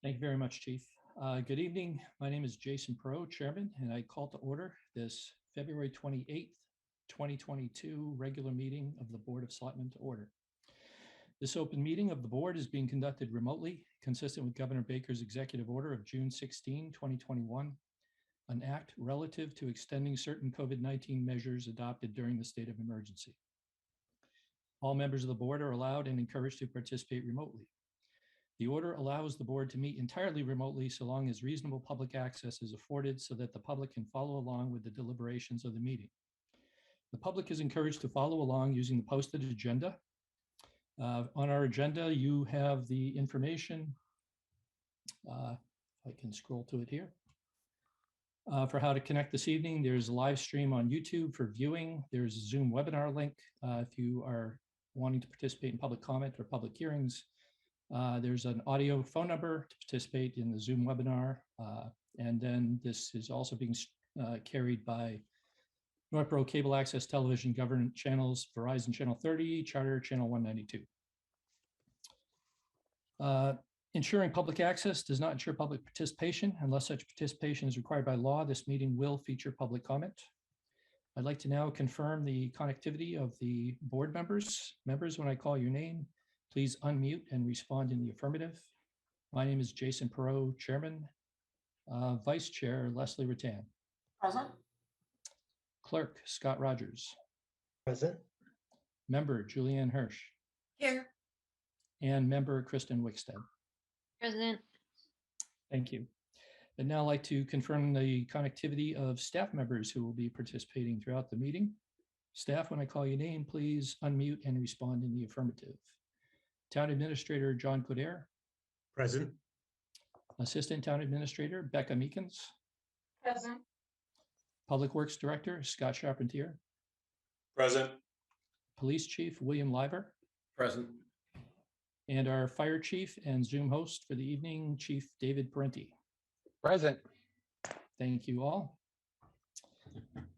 Thank you very much, Chief. Good evening. My name is Jason Perot, Chairman, and I call to order this February 28th, 2022 regular meeting of the Board of Selectmen to order. This open meeting of the board is being conducted remotely, consistent with Governor Baker's executive order of June 16, 2021, an act relative to extending certain COVID-19 measures adopted during the state of emergency. All members of the board are allowed and encouraged to participate remotely. The order allows the board to meet entirely remotely so long as reasonable public access is afforded so that the public can follow along with the deliberations of the meeting. The public is encouraged to follow along using the posted agenda. On our agenda, you have the information. I can scroll to it here. For how to connect this evening, there's a live stream on YouTube for viewing. There's a Zoom webinar link if you are wanting to participate in public comment or public hearings. There's an audio phone number to participate in the Zoom webinar. And then this is also being carried by Northborough Cable Access Television Government Channels, Verizon Channel 30, Charter Channel 192. Ensuring public access does not ensure public participation. Unless such participation is required by law, this meeting will feature public comment. I'd like to now confirm the connectivity of the board members. Members, when I call your name, please unmute and respond in the affirmative. My name is Jason Perot, Chairman. Vice Chair, Leslie Rattan. Present. Clerk, Scott Rogers. Present. Member, Julianne Hirsch. Here. And member, Kristen Wickstead. Present. Thank you. I'd now like to confirm the connectivity of staff members who will be participating throughout the meeting. Staff, when I call your name, please unmute and respond in the affirmative. Town Administrator John Coder. Present. Assistant Town Administrator Becca Meekins. Present. Public Works Director Scott Charpentier. Present. Police Chief William Liver. Present. And our Fire Chief and Zoom host for the evening, Chief David Parenti. Present. Thank you all.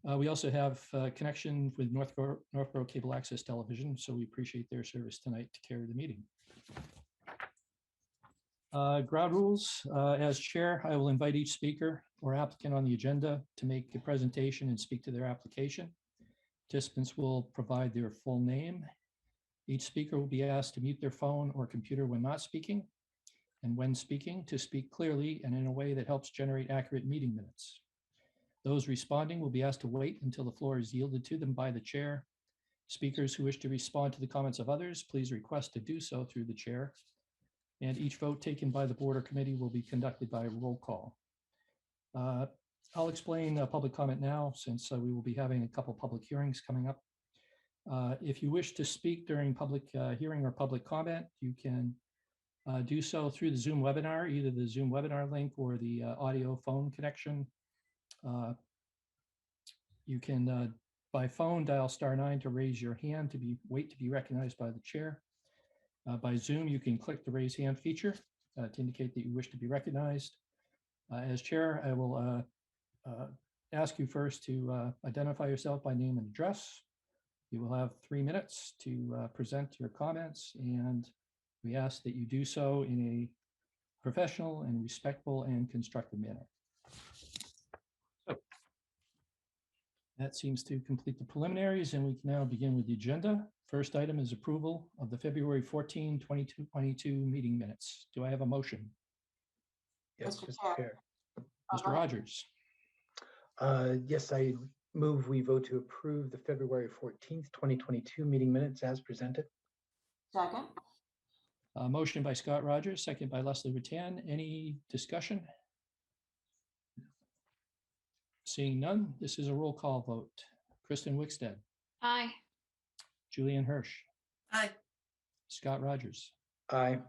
We also have connection with Northborough Cable Access Television, so we appreciate their service tonight to carry the meeting. Ground rules. As chair, I will invite each speaker or applicant on the agenda to make a presentation and speak to their application. Participants will provide their full name. Each speaker will be asked to mute their phone or computer when not speaking, and when speaking, to speak clearly and in a way that helps generate accurate meeting minutes. Those responding will be asked to wait until the floor is yielded to them by the chair. Speakers who wish to respond to the comments of others, please request to do so through the chair. And each vote taken by the board or committee will be conducted by roll call. I'll explain public comment now, since we will be having a couple public hearings coming up. If you wish to speak during public hearing or public comment, you can do so through the Zoom webinar, either the Zoom webinar link or the audio phone connection. You can, by phone, dial *9 to raise your hand to wait to be recognized by the chair. By Zoom, you can click the raise hand feature to indicate that you wish to be recognized. As chair, I will ask you first to identify yourself by name and address. You will have 3 minutes to present your comments, and we ask that you do so in a professional and respectful and constructive manner. So that seems to complete the preliminaries, and we can now begin with the agenda. First item is approval of the February 14, 2022 meeting minutes. Do I have a motion? Yes, Mr. Mr. Chair. Mr. Rogers. Yes, I move we vote to approve the February 14th, 2022 meeting minutes as presented. Second. Motion by Scott Rogers, second by Leslie Rattan. Any discussion? Seeing none, this is a roll call vote. Kristen Wickstead. Aye. Julianne Hirsch. Aye. Scott Rogers. Aye.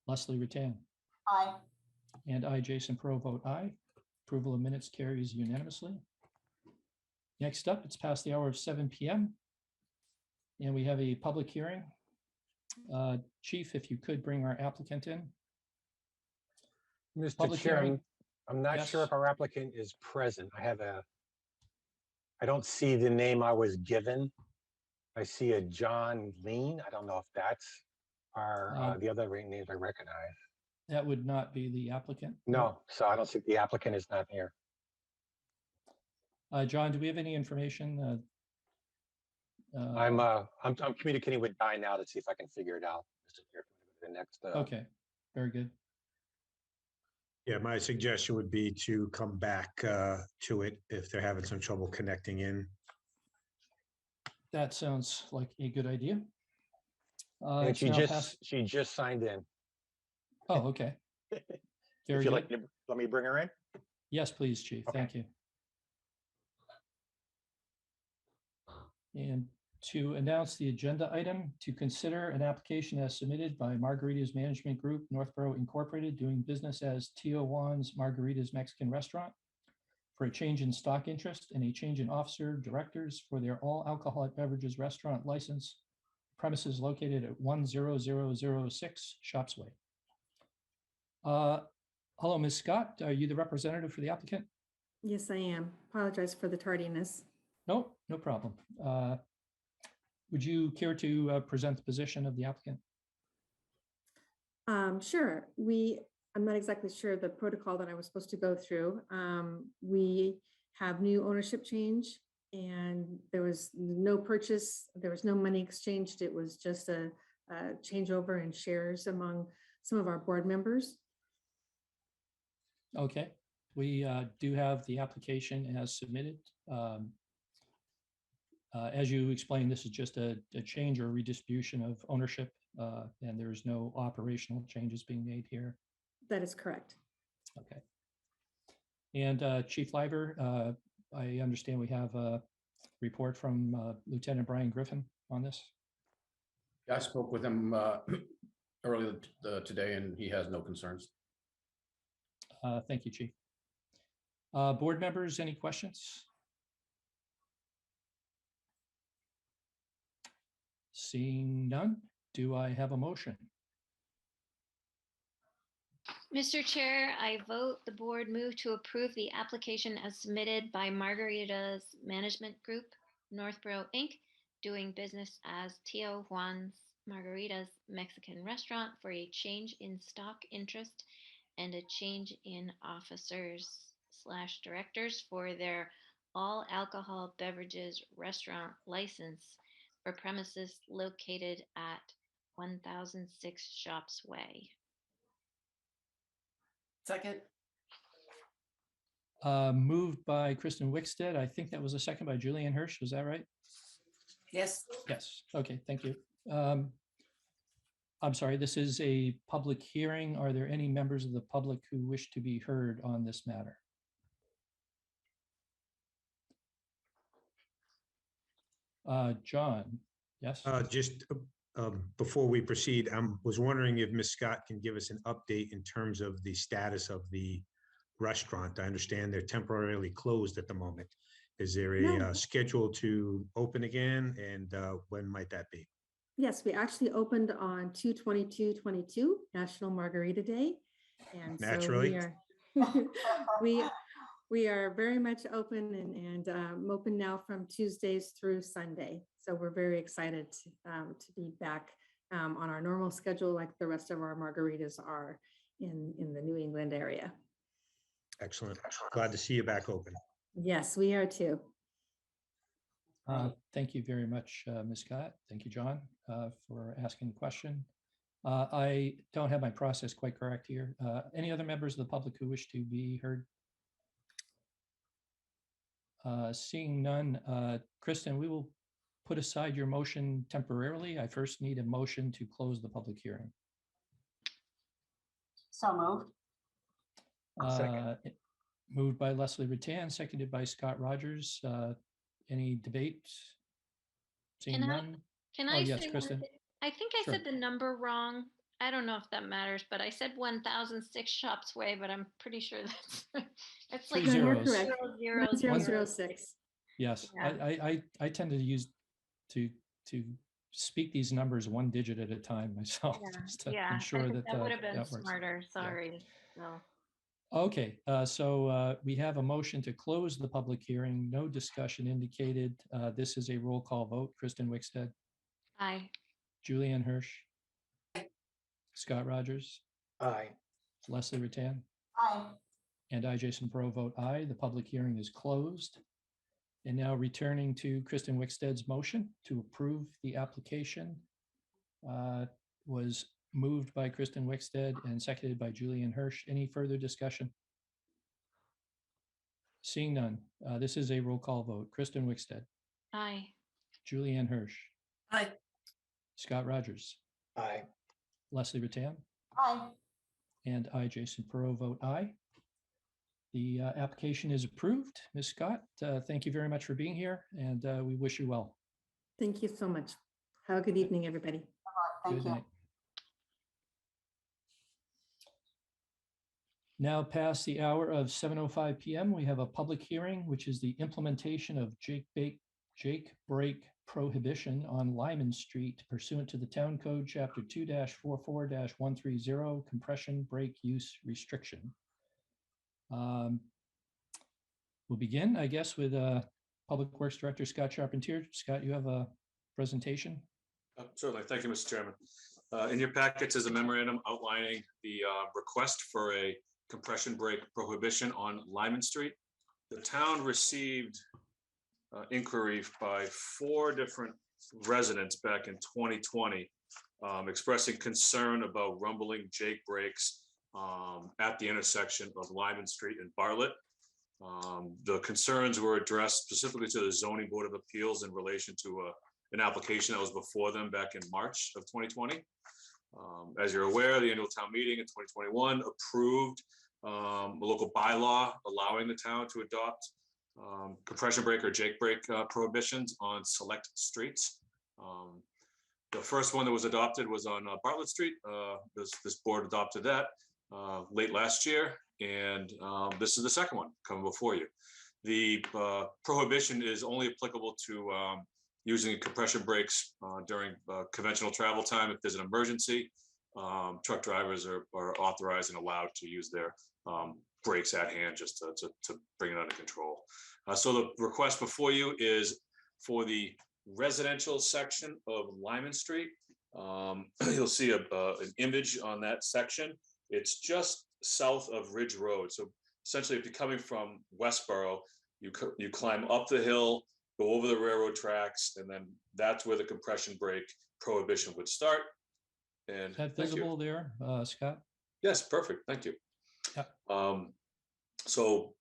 Leslie Rattan. Aye. And I, Jason Perot, vote aye. Approval of minutes carries unanimously. Next up, it's past the hour of 7 p.m. and we have a public hearing. Chief, if you could bring our applicant in. Mr. Public Chair, hearing. I'm not Yes. sure if our applicant is present. I don't see the name I was given. I see a John Lean. I don't know if that's the other names I recognize. That would not be the applicant. No, so I don't think the applicant is not here. John, do we have any information? I'm communicating with Di now to see if I can figure it out. Mr. Chair, the next. Okay, very good. Yeah, my suggestion would be to come back to it if they're having some trouble connecting in. That sounds like a good idea. And It's she now just past- she just signed in. Oh, okay. If Very you good. like, let me bring her in. Yes, please, Chief. Okay. Thank you. And to announce the agenda item, to consider an application as submitted by Margarita's Management Group, Northborough Incorporated, doing business as Tio Juan's Margarita's Mexican Restaurant, for a change in stock interest and a change in officer directors for their all alcoholic beverages restaurant license premises located at 10006 Shops Way. Hello, Ms. Scott. Are you the representative for the applicant? Yes, I am. Apologize for the tardiness. No, no problem. Would you care to present the position of the applicant? Sure. I'm not exactly sure the protocol that I was supposed to go through. We have new ownership change and there was no purchase. There was no money exchanged. It was just a changeover in shares among some of our board members. Okay, we do have the application as submitted. As you explained, this is just a change or redistribution of ownership, and there's no operational changes being made here. That is correct. Okay. And Chief Liver, I understand we have a report from Lieutenant Brian Griffin on this. I spoke with him earlier today, and he has no concerns. Thank you, Chief. Board members, any questions? Seeing none, do I have a motion? Mr. Chair, I vote the board move to approve the application as submitted by Margarita's Management Group, Northborough, Inc., doing business as Tio Juan's Margarita's Mexican Restaurant for a change in stock interest and a change in officers/directors for their all alcohol beverages restaurant license for premises located at 1006 Shops Way. Second. Moved by Kristen Wickstead. I think that was a second by Julianne Hirsch. Was that right? Yes. Yes. Okay, thank you. I'm sorry, this is a public hearing. Are there any members of the public who wish to be heard on this matter? John, yes? Just before we proceed, I was wondering if Ms. Scott can give us an update in terms of the status of the restaurant. I understand they're temporarily closed at the moment. Is there a No. schedule to open again, and when might that be? Yes, we actually opened on 2/22/22, National Margarita Day. And so Naturally. we are very much open and open now from Tuesdays through Sunday. So we're very excited to be back on our normal schedule like the rest of our margaritas are in the New England area. Excellent. Glad to see you back open. Yes, we are too. Thank you very much, Ms. Scott. Thank you, John, for asking the question. I don't have my process quite correct here. Any other members of the public who wish to be heard? Seeing none, Kristen, we will put aside your motion temporarily. I first need a motion to close the public hearing. So moved. Moved by Leslie Rattan, seconded by Scott Rogers. Any debate? Seeing none? Can Oh, I yes, say one Kristen. thing? I think I Sure. said the number wrong. I don't know if that matters, but I said 1006 Shops Way, but I'm pretty sure that's like Three No, you're zeros. correct. 0006. 1006. Yes, Yeah. I tend to use to speak these numbers one digit at a time myself, just to Yeah, I ensure think that that would have been that works. smarter. Sorry. So, Okay, so we have a motion to close the public hearing. No discussion indicated. This is a roll call vote. Kristen Wickstead, aye. Julianne Hirsch, Scott Rogers, Aye. Leslie Rattan, Aye. and I, Jason Pro, vote aye. The public hearing is closed. And now returning to Kristen Wickstead's motion to approve the application was moved by Kristen Wickstead and seconded by Julianne Hirsch. Any further discussion? Seeing none, this is a roll call vote. Kristen Wickstead, Aye. Julianne Hirsch, Aye. Scott Rogers, Aye. Leslie Rattan, Aye. and I, Jason Perot, vote aye. The application is approved. Ms. Scott, thank you very much for being here, and we wish you well. Thank you so much. Have a good evening, everybody. Thank Good you. night. Now past the hour of 7:05 p.m., we have a public hearing, which is the implementation of Jake break prohibition on Lyman Street pursuant to the Town Code Chapter 2-44-130 compression brake use restriction. We'll begin, I guess, with Public Works Director Scott Charpentier. Scott, you have a presentation? Certainly. Thank you, Mr. Chairman. In your packets is a memorandum outlining the request for a compression brake prohibition on Lyman Street. The town received inquiry by 4 different residents back in 2020 expressing concern about rumbling Jake brakes at the intersection of Lyman Street and Bartlett. The concerns were addressed specifically to the Zoning Board of Appeals in relation to an application that was before them back in March of 2020. As you're aware, the annual town meeting in 2021 approved a local bylaw allowing the town to adopt compression brake or Jake brake prohibitions on select streets. The first one that was adopted was on Bartlett Street. This board adopted that late last year, and this is the second one coming before you. The prohibition is only applicable to using compression brakes during conventional travel time. If there's an emergency, truck drivers are authorized and allowed to use their brakes at hand just to bring it under control. So the request before you is for the residential section of Lyman Street. You'll see an image on that section. It's just south of Ridge Road. So essentially, if you're coming from Westborough, you climb up the hill, go over the railroad tracks, and then that's where the compression brake prohibition would start. And Is that visible there, Scott? Yes, perfect. Thank you. Yeah. So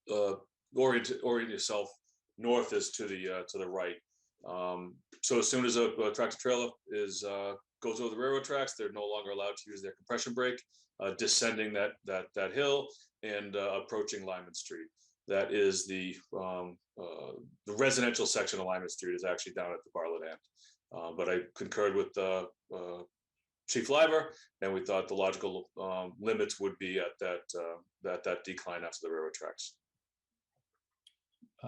orient yourself north is to the right. So as soon as a tractor trailer goes over the railroad tracks, they're no longer allowed to use their compression brake, descending that hill and approaching Lyman Street. That is the residential section of Lyman Street is actually down at the Bartlett end. But I concurred with Chief Liver, and we thought the logical limits would be at that decline after the railroad tracks.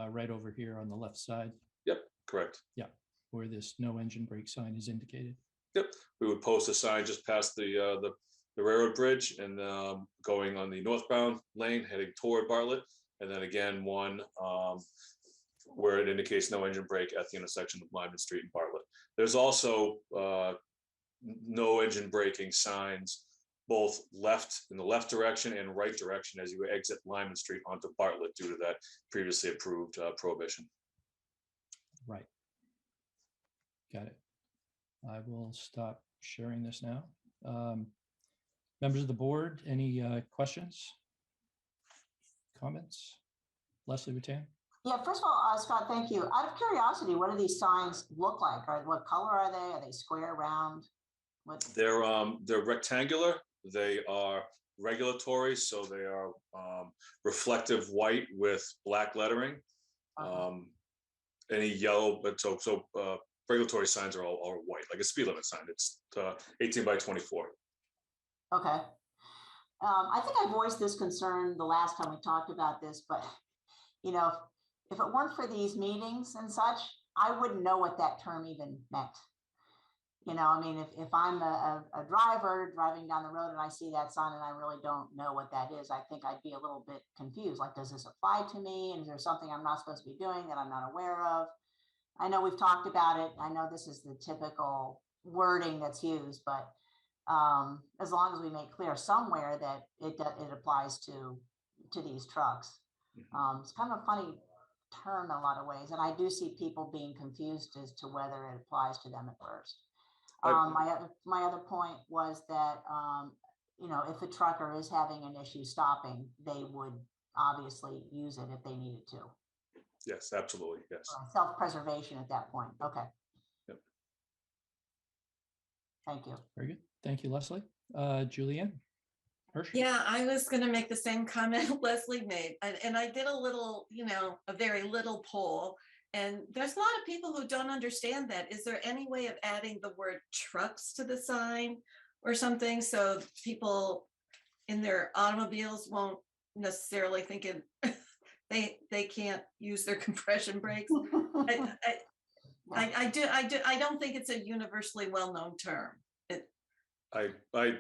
Right over here on the left side. Yep, correct. Yeah, where this no engine brake sign is indicated. Yep, we would post a sign just past the railroad bridge and going on the northbound lane heading toward Bartlett, and then again one where it indicates no engine brake at the intersection of Lyman Street and Bartlett. There's also no engine braking signs both in the left direction and right direction as you exit Lyman Street onto Bartlett due to that previously approved prohibition. Right. Got it. I will stop sharing this now. Members of the board, any questions? Comments? Leslie Rattan? Yeah, first of all, Scott, thank you. Out of curiosity, what do these signs look like? What color are they? Are they square, round? What? They're rectangular. They are regulatory, so they are reflective white with black lettering. Any yellow, but so regulatory signs are all white, like a speed limit sign. It's 18 by 24. Okay. I think I voiced this concern the last time we talked about this, but you know, if it weren't for these meetings and such, I wouldn't know what that term even meant. You know, I mean, if I'm a driver driving down the road and I see that sign and I really don't know what that is, I think I'd be a little bit confused. Like, does this apply to me? And is there something I'm not supposed to be doing that I'm not aware of? I know we've talked about it. I know this is the typical wording that's used, but as long as we make clear somewhere that it applies to these trucks. It's kind of a funny term in a lot of ways, and I do see people being confused as to whether it applies to them at first. My other point was that, you know, if a trucker is having an issue stopping, they would obviously use it if they needed to. Yes, absolutely, yes. Self-preservation at that point. Okay. Yep. Thank you. Very good. Thank you, Leslie. Julianne Hirsch? Yeah, I was going to make the same comment Leslie made. And I did a little, you know, a very little poll. And there's a lot of people who don't understand that. Is there any way of adding the word trucks to the sign or something so people in their automobiles won't necessarily think it, they can't use their compression brakes? I don't think it's a universally well-known term. I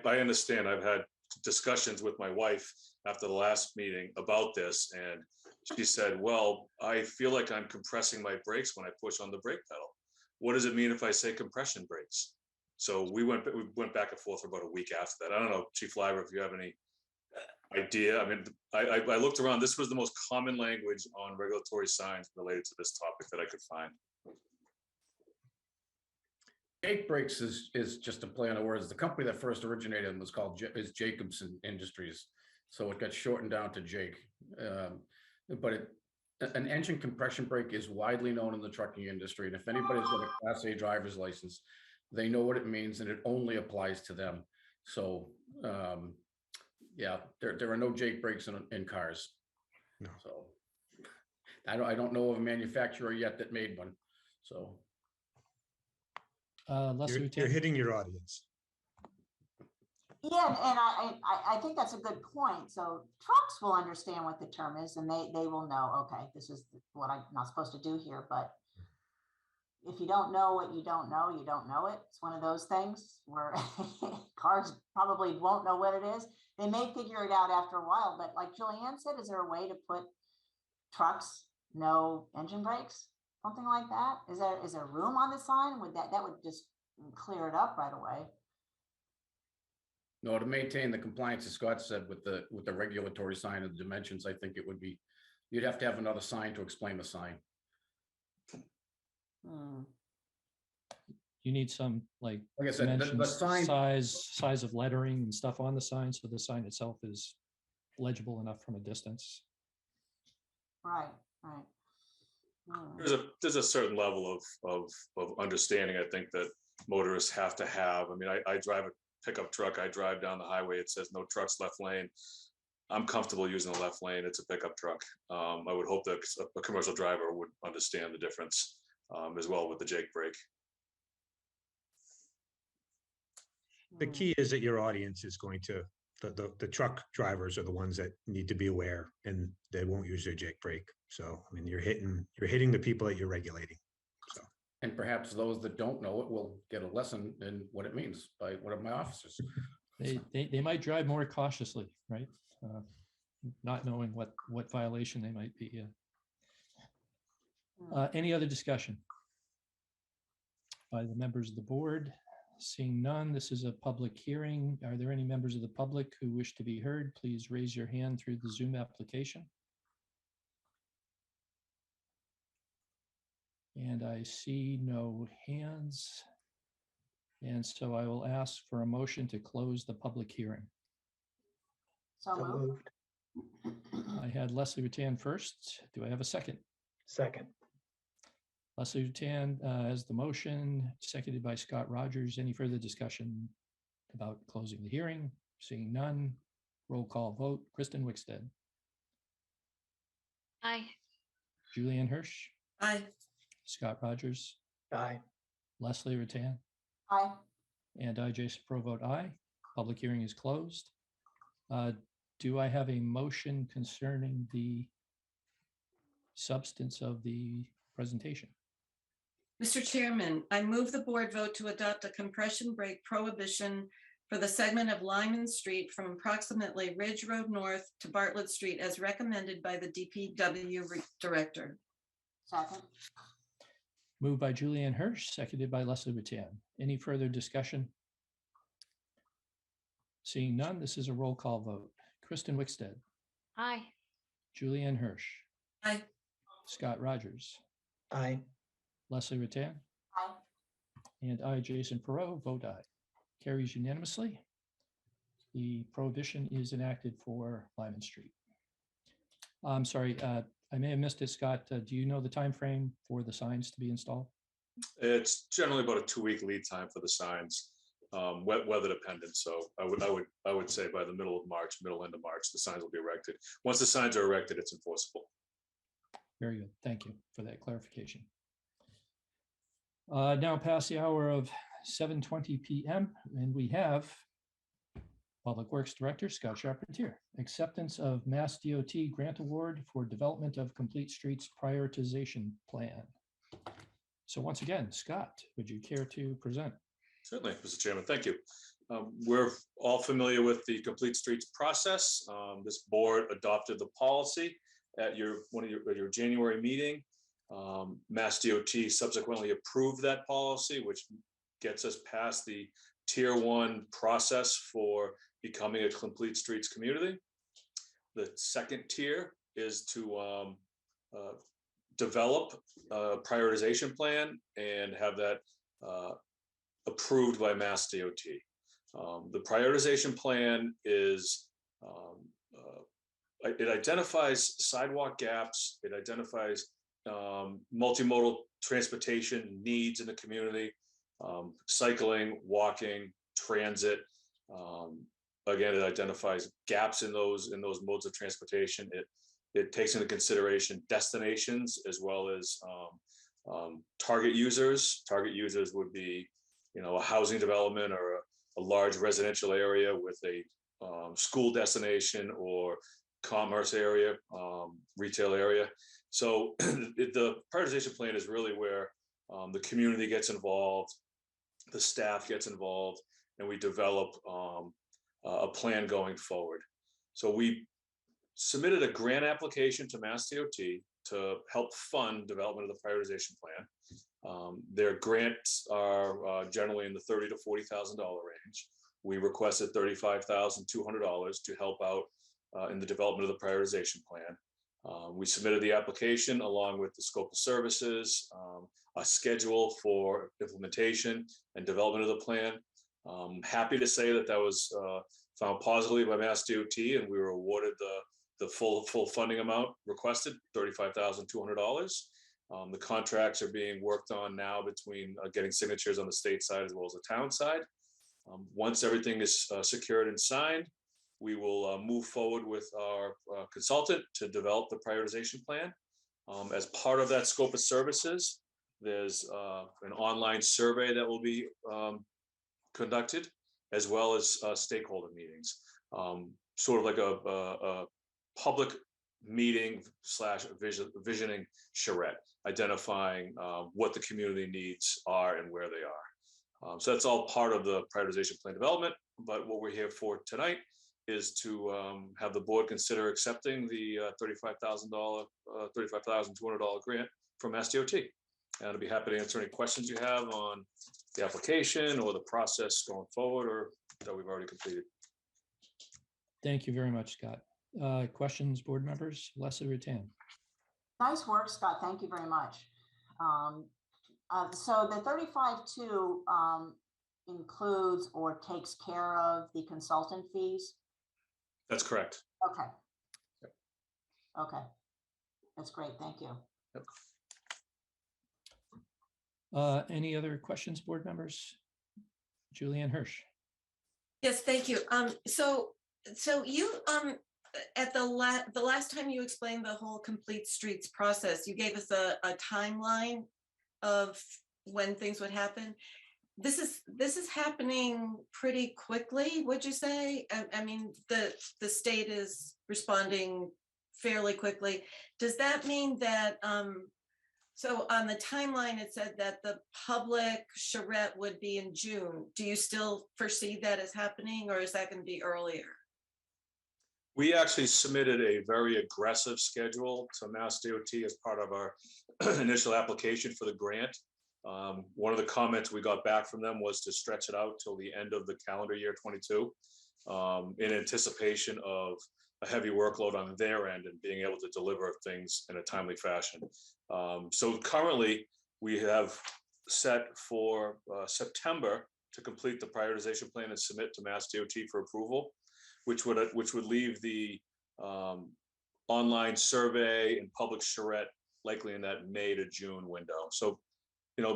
understand. I've had discussions with my wife after the last meeting about this, and she said, well, I feel like I'm compressing my brakes when I push on the brake pedal. What does it mean if I say compression brakes? So we went back and forth for about a week after that. I don't know, Chief Lyra, if you have any idea. I mean, I looked around. This was the most common language on regulatory signs related to this topic that I could find. Jake Brakes is just a play on the words. The company that first originated them was called Jacobson Industries, so it got shortened down to Jake. But an engine compression brake is widely known in the trucking industry, and if anybody's got a Class A driver's license, they know what it means, and it only applies to them. So, yeah, there are no Jake brakes in cars. No. So, I don't know of a manufacturer yet that made one. So. Leslie, You're hitting your audience. Yeah, and I think that's a good point. So trucks will understand what the term is, and they will know, okay, this is what I'm not supposed to do here. But if you don't know what you don't know, you don't know it. It's one of those things where cars probably won't know what it is. They may figure it out after a while, but like Julianne said, is there a way to put trucks, no engine brakes? Something like that? Is there room on the sign? Would that would just clear it up right away? No, to maintain the compliance, as Scott said, with the regulatory sign and the dimensions, I think it would be, you'd have to have another sign to explain the sign. You need some like Like I said, the dimensions, sign, size of lettering and stuff on the sign, so the sign itself is legible enough from a distance. Right. There's a certain level of understanding, I think, that motorists have to have. I mean, I drive a pickup truck. I drive down the highway. It says no trucks left lane. I'm comfortable using the left lane. It's a pickup truck. I would hope that a commercial driver would understand the difference as well with the Jake brake. The key is that your audience is going to, the truck drivers are the ones that need to be aware, and they won't use their Jake brake. So, I mean, you're hitting the people that you're regulating. So, and perhaps those that don't know it will get a lesson in what it means by one of my officers. They might drive more cautiously, right? Not knowing what violation they might be in. Any other discussion by the members of the board? Seeing none, this is a public hearing. Are there any members of the public who wish to be heard? Please raise your hand through the Zoom application. And I see no hands. And so I will ask for a motion to close the public hearing. So moved. I had Leslie Rutan first. Do I have a second? Second. Leslie Rutan as the motion, seconded by Scott Rogers. Any further discussion about closing the hearing? Seeing none, roll call vote. Kristen Wickstead. Aye. Julianne Hirsch. Aye. Scott Rogers. Aye. Leslie Rutan. Aye. And I, Jason Pro, vote aye. Public hearing is closed. Do I have a motion concerning the substance of the presentation? Mr. Chairman, I move the board vote to adopt a compression brake prohibition for the segment of Lyman Street from approximately Ridge Road North to Bartlett Street as recommended by the DPW Director. Second. Moved by Julianne Hirsch, seconded by Leslie Rutan. Any further discussion? Seeing none, this is a roll call vote. Kristen Wickstead, Aye. Julianne Hirsch, Aye. Scott Rogers, Aye. Leslie Rattan, Aye. and I, Jason Perot, vote aye. Carries unanimously. The prohibition is enacted for Lyman Street. I'm sorry, I may have missed it, Scott. Do you know the time frame for the signs to be installed? It's generally about a 2-week lead time for the signs, weather dependent. So I would say by the middle end of March, the signs will be erected. Once the signs are erected, it's enforceable. Very good. Thank you for that clarification. Now past the hour of 7:20 p.m. and we have Public Works Director Scott Charpentier, acceptance of Mass DOT grant award for development of complete streets prioritization plan. So once again, Scott, would you care to present? Certainly, Mr. Chairman, thank you. We're all familiar with the complete streets process. This board adopted the policy at your January meeting. Mass DOT subsequently approved that policy, which gets us past the tier 1 process for becoming a complete streets community. The second tier is to develop a prioritization plan and have that approved by Mass DOT. The prioritization plan is, it identifies sidewalk gaps, it identifies multimodal transportation needs in the community, cycling, walking, transit. Again, it identifies gaps in those modes of transportation. It takes into consideration destinations as well as target users. Target users would be, a housing development or a large residential area with a school destination or commerce area, retail area. So the prioritization plan is really where the community gets involved, the staff gets involved, and we develop a plan going forward. So we submitted a grant application to Mass DOT to help fund development of the prioritization plan. Their grants are generally in the $30,000 to $40,000 range. We requested $35,200 to help out in the development of the prioritization plan. We submitted the application along with the scope of services, a schedule for implementation and development of the plan. Happy to say that was found positively by Mass DOT, and we were awarded the full funding amount requested, $35,200. The contracts are being worked on now between getting signatures on the state side as well as the town side. Once everything is secured and signed, we will move forward with our consultant to develop the prioritization plan. As part of that scope of services, there's an online survey that will be conducted, as well as stakeholder meetings, sort of like a public meeting / visioning charrette, identifying what the community needs are and where they are. So that's all part of the prioritization plan development. But what we're here for tonight is to have the board consider accepting the $35,200 grant from SDOT. And I'd be happy to answer any questions you have on the application or the process going forward, or that we've already completed. Thank you very much, Scott. Questions, board members? Leslie Rattan. Nice work, Scott. Thank you very much. So the 35.2 includes or takes care of the consultant fees? That's correct. Okay. Yep. Okay. That's great. Thank you. Yep. Any other questions, board members? Julianne Hirsch. Yes, thank you. So you at the last time you explained the whole complete streets process, you gave us a timeline of when things would happen. This is happening pretty quickly, would you say? I mean, the state is responding fairly quickly. Does that mean that so on the timeline, it said that the public charrette would be in June. Do you still foresee that as happening, or is that going to be earlier? We actually submitted a very aggressive schedule to Mass DOT as part of our initial application for the grant. One of the comments we got back from them was to stretch it out till the end of the calendar year 22. in anticipation of a heavy workload on their end and being able to deliver things in a timely fashion. So currently, we have set for September to complete the prioritization plan and submit to Mass DOT for approval, which would leave the online survey and public charrette likely in that May to June window. So,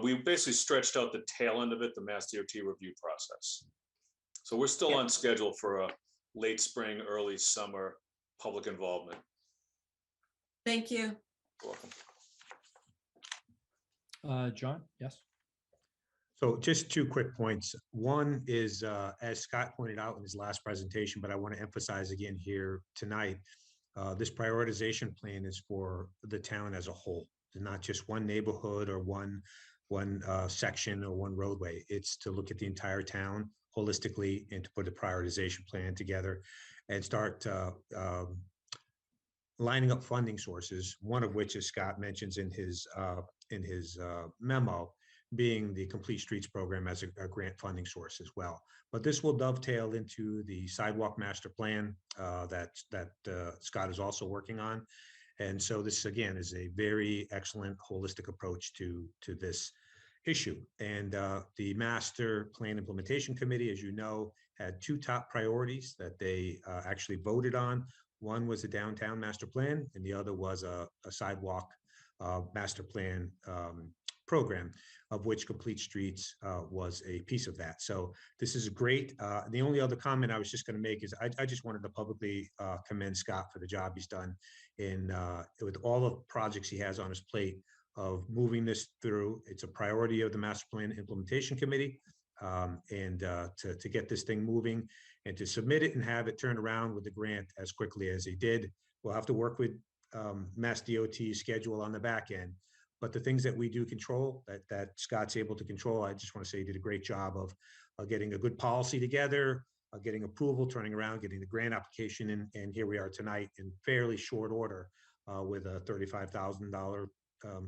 we basically stretched out the tail end of it, the Mass DOT review process. So we're still on schedule for a late spring, early summer public involvement. Thank you. You're welcome. John, yes. So just 2 quick points. One is, as Scott pointed out in his last presentation, but I want to emphasize again here tonight, this prioritization plan is for the town as a whole, not just one neighborhood or one section or one roadway. It's to look at the entire town holistically and to put a prioritization plan together and start lining up funding sources, one of which, as Scott mentions in his memo, being the Complete Streets program as a grant funding source as well. But this will dovetail into the sidewalk master plan that Scott is also working on. And so this, again, is a very excellent holistic approach to this issue. And the Master Plan Implementation Committee, as you know, had 2 top priorities that they actually voted on. One was a downtown master plan, and the other was a sidewalk master plan program, of which Complete Streets was a piece of that. So this is great. The only other comment I was just going to make is I just wanted to publicly commend Scott for the job he's done with all the projects he has on his plate of moving this through. It's a priority of the Master Plan Implementation Committee, and to get this thing moving and to submit it and have it turned around with the grant as quickly as he did. We'll have to work with Mass DOT's schedule on the back end. But the things that we do control, that Scott's able to control, I just want to say he did a great job of getting a good policy together, getting approval, turning around, getting the grant application in, and here we are tonight in fairly short order with a $35,000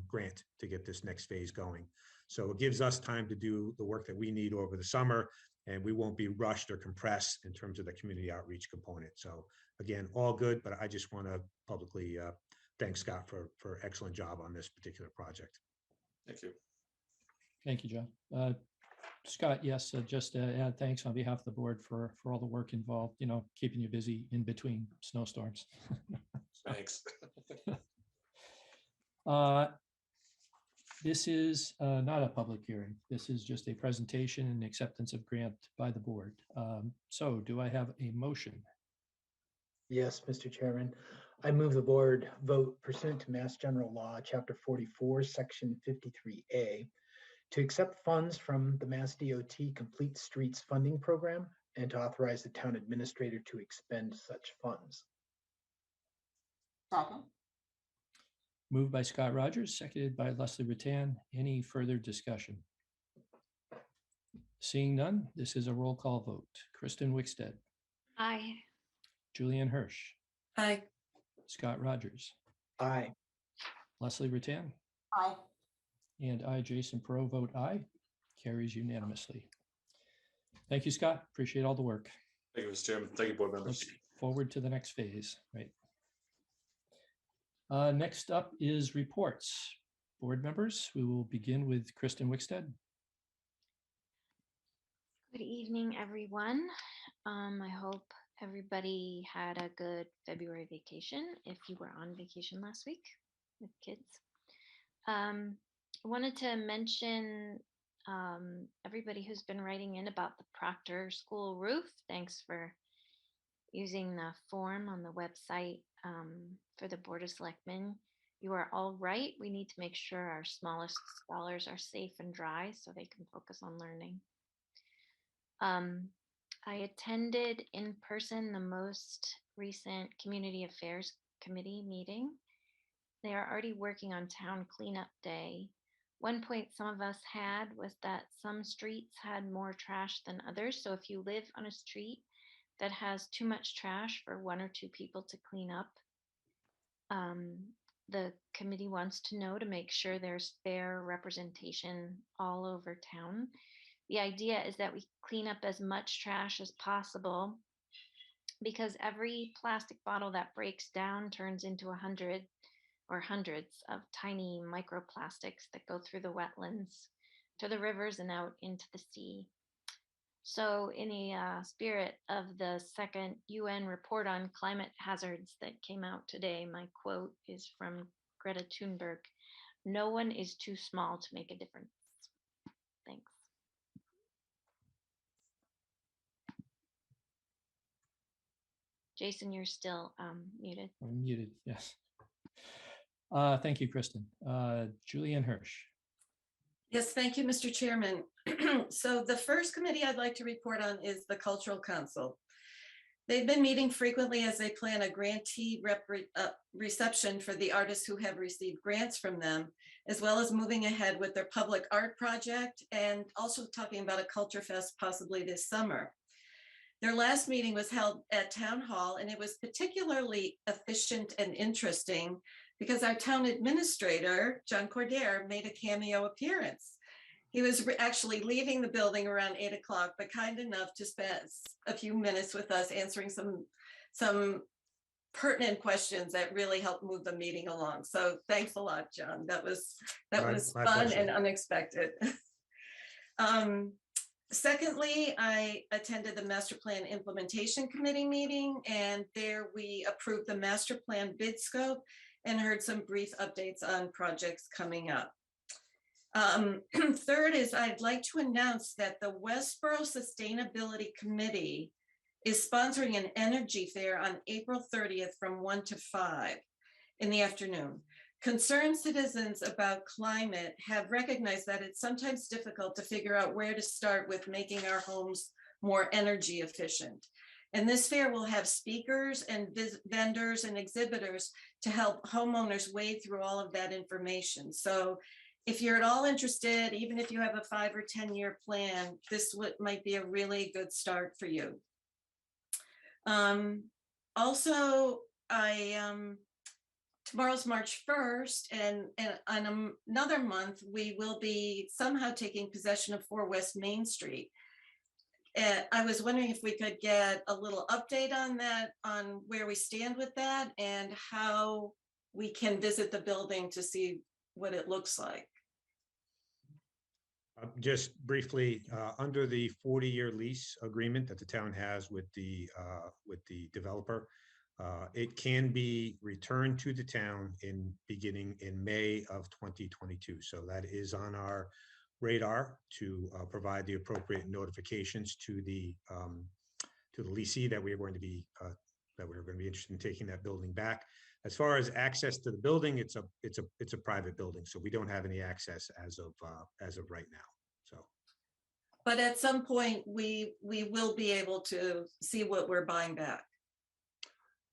grant to get this next phase going. So it gives us time to do the work that we need over the summer, and we won't be rushed or compressed in terms of the community outreach component. So again, all good, but I just want to publicly thank Scott for excellent job on this particular project. Thank you. Thank you, John. Scott, yes, just add thanks on behalf of the board for all the work involved, keeping you busy in between snowstorms. Thanks. This is not a public hearing. This is just a presentation and acceptance of grant by the board. So do I have a motion? Yes, Mr. Chairman. I move the board vote pursuant to Mass General Law, Chapter 44, Section 53A, to accept funds from the Mass DOT Complete Streets Funding Program and to authorize the town administrator to expend such funds. Second. Moved by Scott Rogers, seconded by Leslie Rattan. Any further discussion? Seeing none, this is a roll call vote. Kristen Wickstead, Aye. Julianne Hirsch, Aye. Scott Rogers, Aye. Leslie Rattan, Aye. and I, Jason Perot, vote aye. Carries unanimously. Thank you, Scott. Appreciate all the work. Thank you, Mr. Chairman. Thank you, board members. Look forward to the next phase, right? Next up is reports. Board members, we will begin with Kristen Wickstead. Good evening, everyone. I hope everybody had a good February vacation if you were on vacation last week with kids. I wanted to mention everybody who's been writing in about the Proctor School roof. Thanks for using the form on the website for the Board of Selectmen. You are all right. We need to make sure our smallest scholars are safe and dry so they can focus on learning. I attended in person the most recent Community Affairs Committee meeting. They are already working on Town Cleanup Day. One point some of us had was that some streets had more trash than others. So if you live on a street that has too much trash for 1 or 2 people to clean up, the committee wants to know to make sure there's fair representation all over town. The idea is that we clean up as much trash as possible because every plastic bottle that breaks down turns into 100 or hundreds of tiny microplastics that go through the wetlands to the rivers and out into the sea. So, in the spirit of the second UN report on climate hazards that came out today, my quote is from Greta Thunberg: "No one is too small to make a difference." Thanks. Jason, you're still muted. I'm muted, yes. Thank you, Kristen. Julianne Hirsch. Yes, thank you, Mr. Chairman. So the first committee I'd like to report on is the Cultural Council. They've been meeting frequently as they plan a grantee reception for the artists who have received grants from them, as well as moving ahead with their public art project and also talking about a culture fest possibly this summer. Their last meeting was held at Town Hall, and it was particularly efficient and interesting because our town administrator, John Cordair, made a cameo appearance. He was actually leaving the building around 8 o'clock, but kind enough to spend a few minutes with us answering some pertinent questions that really helped move the meeting along. So thanks a lot, John. That was My fun pleasure. and unexpected. Secondly, I attended the Master Plan Implementation Committee meeting, and there we approved the master plan bid scope and heard some brief updates on projects coming up. Third is I'd like to announce that the Westboro Sustainability Committee is sponsoring an energy fair on April 30th from 1 to 5 in the afternoon. Concerned citizens about climate have recognized that it's sometimes difficult to figure out where to start with making our homes more energy efficient. And this fair will have speakers and vendors and exhibitors to help homeowners wade through all of that information. So if you're at all interested, even if you have a 5 or 10-year plan, this might be a really good start for you. Also, tomorrow's March 1st, and on another month, we will be somehow taking possession of 4 West Main Street. I was wondering if we could get a little update on that, on where we stand with that and how we can visit the building to see what it looks like. Just briefly, under the 40-year lease agreement that the town has with the developer, it can be returned to the town beginning in May of 2022. So that is on our radar to provide the appropriate notifications to the leasee that we're going to be interested in taking that building back. As far as access to the building, it's a private building, so we don't have any access as of right now. So, but at some point we will be able to see what we're buying back.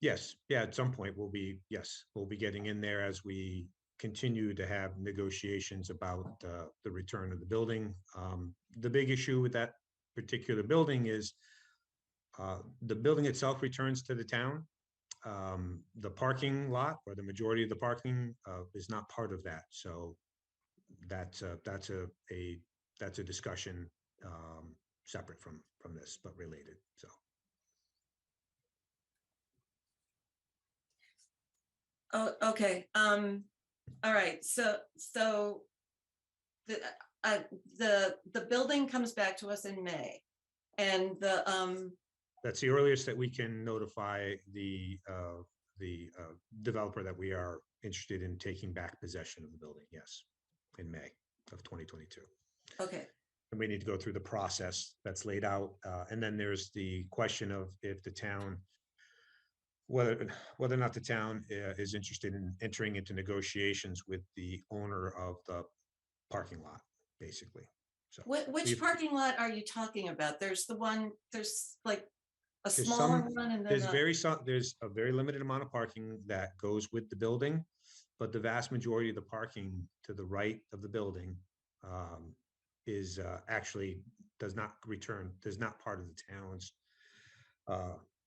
Yes, yeah, at some point we'll be getting in there as we continue to have negotiations about the return of the building. The big issue with that particular building is the building itself returns to the town. The parking lot, or the majority of the parking, is not part of that. So that's a discussion separate from this, but related. So. Oh, okay. All right. So the building comes back to us in May, and That's the earliest that we can notify the developer that we are interested in taking back possession of the building. Yes, in May of 2022. Okay. And we need to go through the process that's laid out, and then there's the question of if the town, whether or not the town is interested in entering into negotiations with the owner of the parking lot, basically. So which parking lot are you talking about? There's like a there's smaller one, and then there's a very limited amount of parking that goes with the building, but the vast majority of the parking to the right of the building is actually does not part of the town's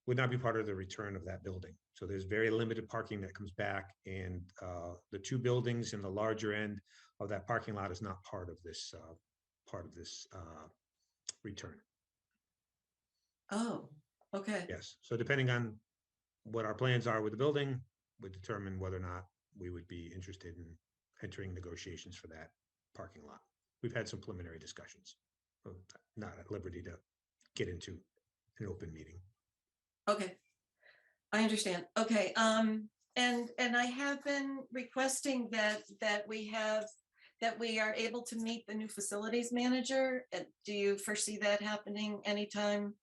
would not be part of the return of that building. So there's very limited parking that comes back, and the 2 buildings in the larger end of that parking lot is not part of this return. Oh, Okay, Yes. So depending on what our plans are with the building, would determine whether or not we would be interested in entering negotiations for that parking lot. We've had some preliminary discussions. Not at liberty to get into an open meeting. okay. I understand. Okay, and I have been requesting that we are able to meet the new facilities manager. Do you foresee that happening anytime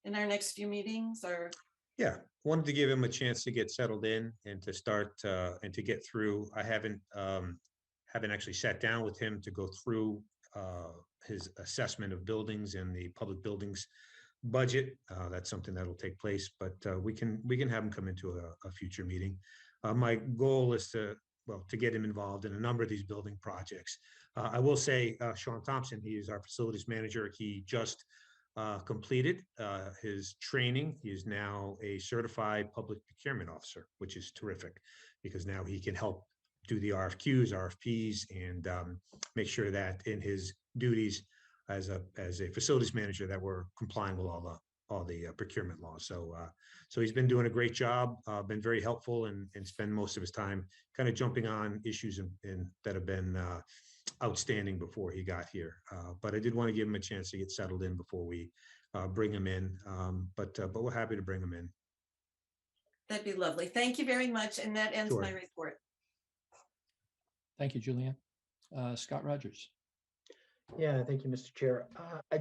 in our next few meetings, or? Yeah, wanted to give him a chance to get settled in and to start and to get through. I haven't actually sat down with him to go through his assessment of buildings and the public buildings budget. That's something that'll take place, but we can have him come into a future meeting. My goal is to get him involved in a number of these building projects. I will say, Sean Thompson, he is our facilities manager. He just completed his training. He is now a certified public procurement officer, which is terrific because now he can help do the RFQs, RFPs, and make sure that in his duties as a facilities manager that we're complying with all the procurement laws. So he's been doing a great job, been very helpful, and spend most of his time kind of jumping on issues that have been outstanding before he got here. But I did want to give him a chance to get settled in before we bring him in. But we're happy to bring him in. That'd be lovely. Thank you very much. And that ends Sure. my report. Thank you, Julianne. Scott Rogers. Yeah, thank you, Mr. Chair.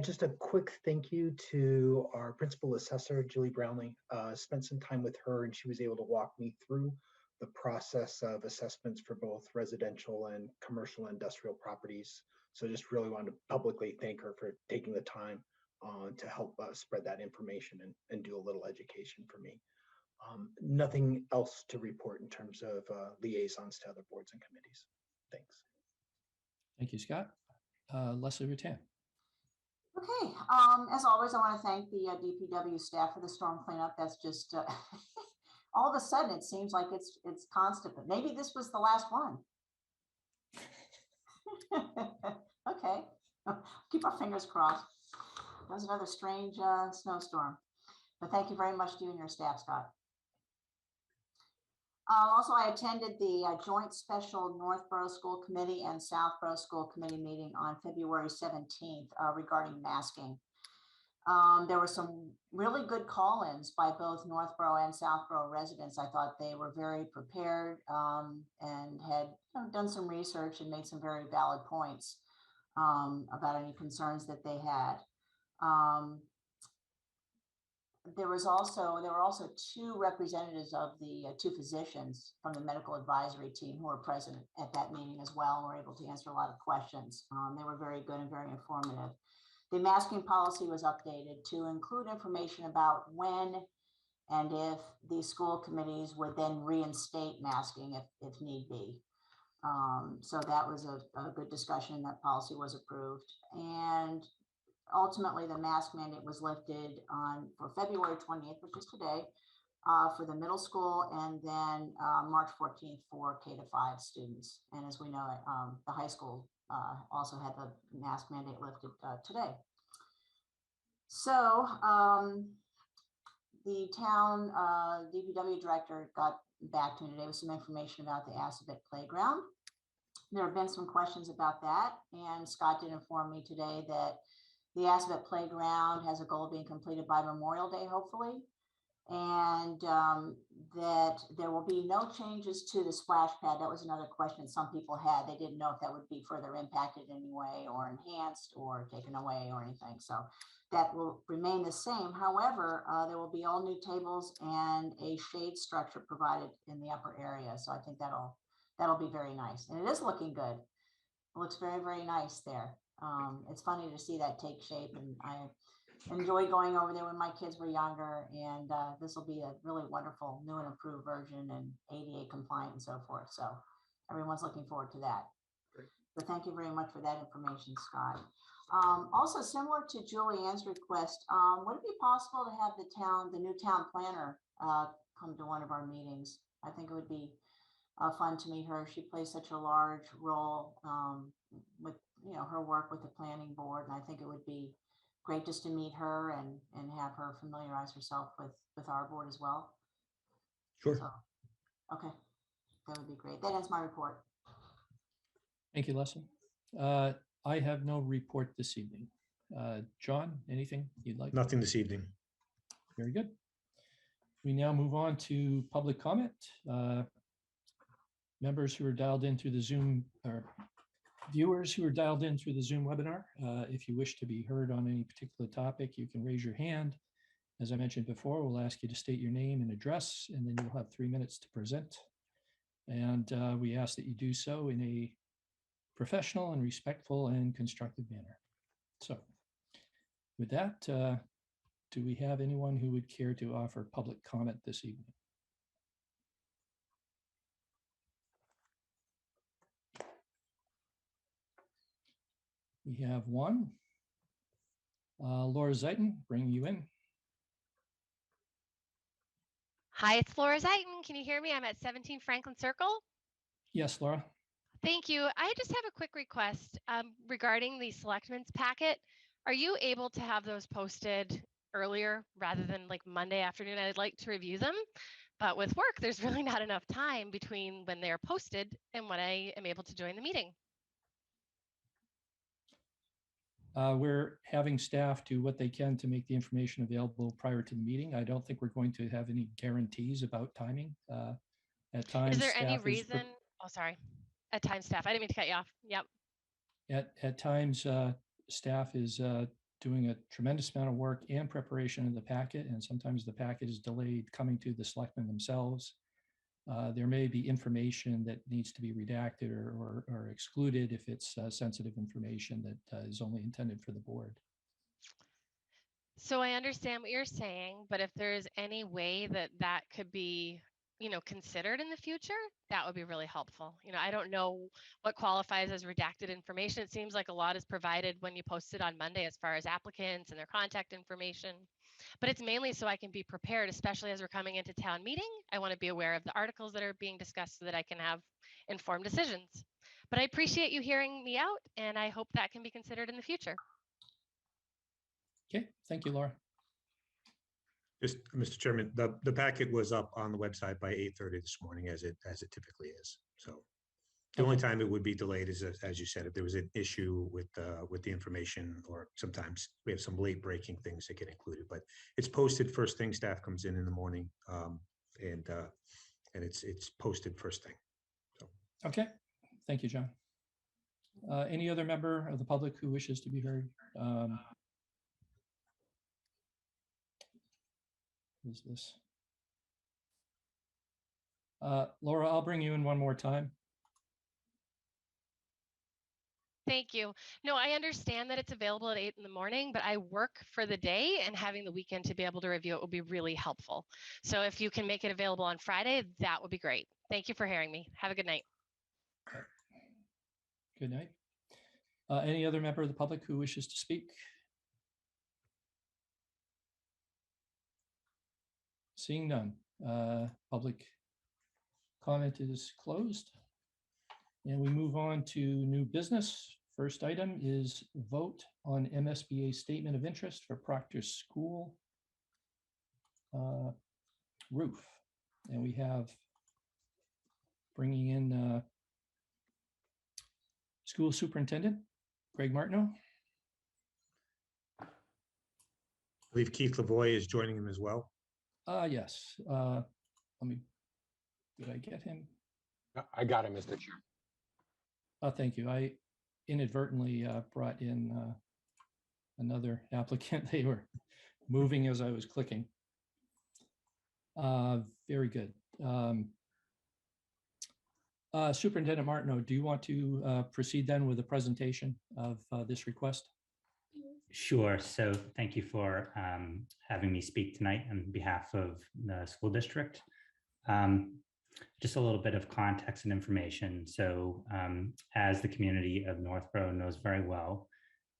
Just a quick thank you to our principal assessor, Julie Brownlee. Spent some time with her and she was able to walk me through the process of assessments for both residential and commercial industrial properties. So just really wanted to publicly thank her for taking the time to help spread that information and do a little education for me. Nothing else to report in terms of liaisons to other boards and committees. Thanks. Thank you, Scott. Leslie Rutan. Okay, as always, I want to thank the DPW staff for the storm cleanup. That's just all of a sudden it seems like it's constant, but maybe this was the last one. Okay, keep our fingers crossed. That was another strange snowstorm, but thank you very much to you and your staff, Scott. Also, I attended the joint special Northborough School Committee and Southborough School Committee meeting on February 17th regarding masking. There were some really good call-ins by both Northborough and Southborough residents. I thought they were very prepared and had done some research and made some very valid points about any concerns that they had. There were also two representatives of the two physicians from the medical advisory team who were present at that meeting as well and were able to answer a lot of questions. They were very good and very informative. The masking policy was updated to include information about when and if the school committees would then reinstate masking if need be. So that was a good discussion. That policy was approved. And ultimately, the mask mandate was lifted for February 28th, which is today, for the middle school, and then March 14th for K-5 students. And as we know, the high school also had the mask mandate lifted today. So the town DPW director got back to me today with some information about the Assabet playground. There have been some questions about that, and Scott did inform me today that the Assabet playground has a goal of being completed by Memorial Day, hopefully, and that there will be no changes to the splash pad. That was another question some people had. They didn't know if that would be further impacted in any way or enhanced or taken away or anything. So that will remain the same. However, there will be all new tables and a shade structure provided in the upper area. So I think that'll be very nice. And it is looking good. It looks very, very nice there. It's funny to see that take shape, and I enjoyed going over there when my kids were younger, and this will be a really wonderful new and improved version and ADA compliant and so forth. So everyone's looking forward to that. Great. So thank you very much for that information, Scott. Also, similar to Julianne's request, would it be possible to have the new town planner come to one of our meetings? I think it would be fun to meet her. She plays such a large role with her work with the planning board, and I think it would be great just to meet her and have her familiarize herself with our board as well. Sure. So, okay, that would be great. That ends my report. Thank you, Leslie. I have no report this evening. John, anything you'd like? Nothing this evening. Very good. We now move on to public comment. Members who are dialed in through the Zoom, or viewers who are dialed in through the Zoom webinar, if you wish to be heard on any particular topic, you can raise your hand. As I mentioned before, we'll ask you to state your name and address, and then you'll have 3 minutes to present. And we ask that you do so in a professional and respectful and constructive manner. So with that, do we have anyone who would care to offer public comment this evening? We have one. Laura Zeiton, bringing you in. Hi, it's Laura Zeiton. Can you hear me? I'm at 17 Franklin Circle. Yes, Laura. Thank you. I just have a quick request regarding the Selectmen's packet. Are you able to have those posted earlier rather than like Monday afternoon? I'd like to review them, but with work, there's really not enough time between when they're posted and when I am able to join the meeting. We're having staff do what they can to make the information available prior to the meeting. I don't think we're going to have any guarantees about timing. At times, is there any staff reason? Oh, sorry. At times, staff. I didn't mean to cut you off. Yep. At times, staff is doing a tremendous amount of work and preparation of the packet, and sometimes the packet is delayed coming to the selectmen themselves. There may be information that needs to be redacted or excluded if it's sensitive information that is only intended for the board. So I understand what you're saying, but if there's any way that that could be, considered in the future, that would be really helpful. I don't know what qualifies as redacted information. It seems like a lot is provided when you post it on Monday as far as applicants and their contact information. But it's mainly so I can be prepared, especially as we're coming into town meeting. I want to be aware of the articles that are being discussed so that I can have informed decisions. But I appreciate you hearing me out, and I hope that can be considered in the future. Okay, thank you, Laura. Just, Mr. Chairman, the packet was up on the website by 8:30 this morning, as it typically is. So the only time it would be delayed is, as you said, if there was an issue with the information, or sometimes we have some late breaking things that get included. But it's posted first thing. Staff comes in the morning, and it's posted first thing. So Okay, thank you, John. Any other member of the public who wishes to be heard? Who's this? Laura, I'll bring you in one more time. Thank you. No, I understand that it's available at 8 in the morning, but I work for the day, and having the weekend to be able to review it would be really helpful. So if you can make it available on Friday, that would be great. Thank you for hearing me. Have a good night. Good night. Any other member of the public who wishes to speak? Seeing none, public comment is closed. And we move on to new business. First item is vote on MSBA statement of interest for Proctor School roof. And we have bringing in School Superintendent Greg Martineau. I believe Keith Lavoie is joining him as well. Yes. Let me, did I get him? I got it, Mr. Chair. Thank you. I inadvertently brought in another applicant. They were moving as I was clicking. Very good. Superintendent Martineau, do you want to proceed then with the presentation of this request? Sure. So thank you for having me speak tonight on behalf of the school district. Just a little bit of context and information. So as the community of Northborough knows very well,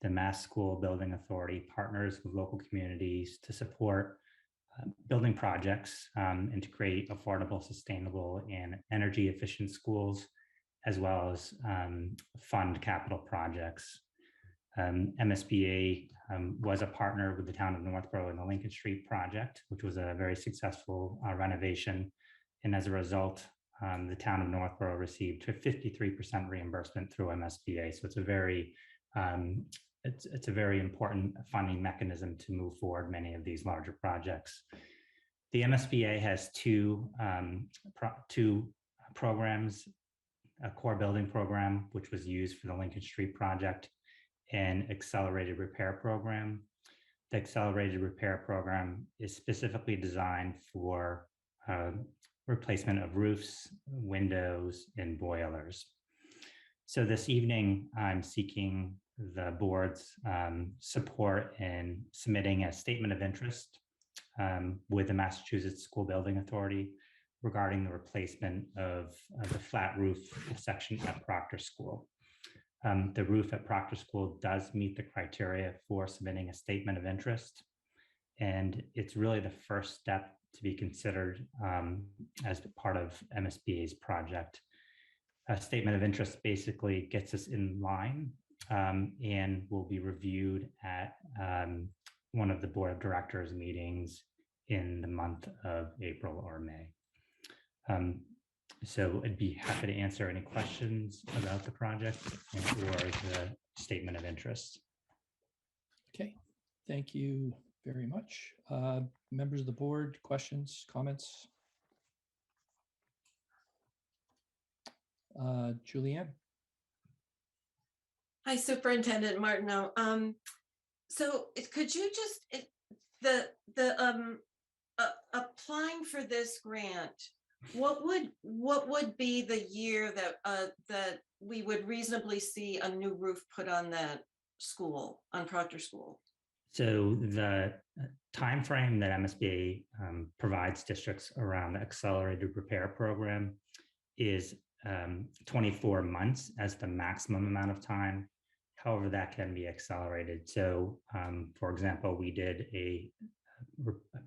the Mass School Building Authority partners with local communities to support building projects and to create affordable, sustainable, and energy efficient schools, as well as fund capital projects. MSBA was a partner with the town of Northborough in the Lincoln Street project, which was a very successful renovation. And as a result, the town of Northborough received 53% reimbursement through MSBA. So it's a very it's a very important funding mechanism to move forward many of these larger projects. The MSBA has two programs, a core building program, which was used for the Lincoln Street project, and accelerated repair program. The accelerated repair program is specifically designed for replacement of roofs, windows, and boilers. So this evening, I'm seeking the board's support in submitting a statement of interest with the Massachusetts School Building Authority regarding the replacement of the flat roof section at Proctor School. The roof at Proctor School does meet the criteria for submitting a statement of interest, and it's really the first step to be considered as part of MSBA's project. A statement of interest basically gets us in line and will be reviewed at one of the board of directors meetings in the month of April or May. So I'd be happy to answer any questions about the project or the statement of interest. Okay, thank you very much. Members of the board, questions, comments? Julianne? Hi, Superintendent Martineau. So could you just, applying for this grant, what would be the year that we would reasonably see a new roof put on that school, on Proctor School? So the timeframe that MSBA provides districts around the accelerated repair program is 24 months as the maximum amount of time. However, that can be accelerated. So, for example, we did a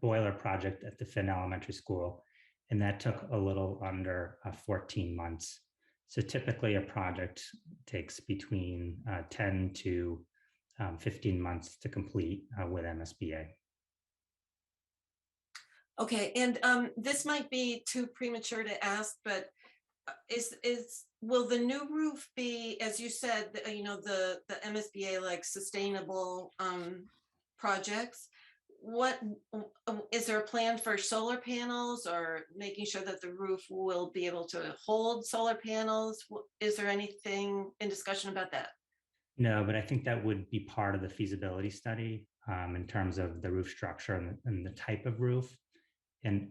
boiler project at the Finn Elementary School, and that took a little under 14 months. So typically a project takes between 10 to 15 months to complete with MSBA. Okay, and this might be too premature to ask, but will the new roof be, as you said, the MSBA like sustainable projects? What is there a plan for solar panels or making sure that the roof will be able to hold solar panels? Is there anything in discussion about that? No, but I think that would be part of the feasibility study in terms of the roof structure and the type of roof, and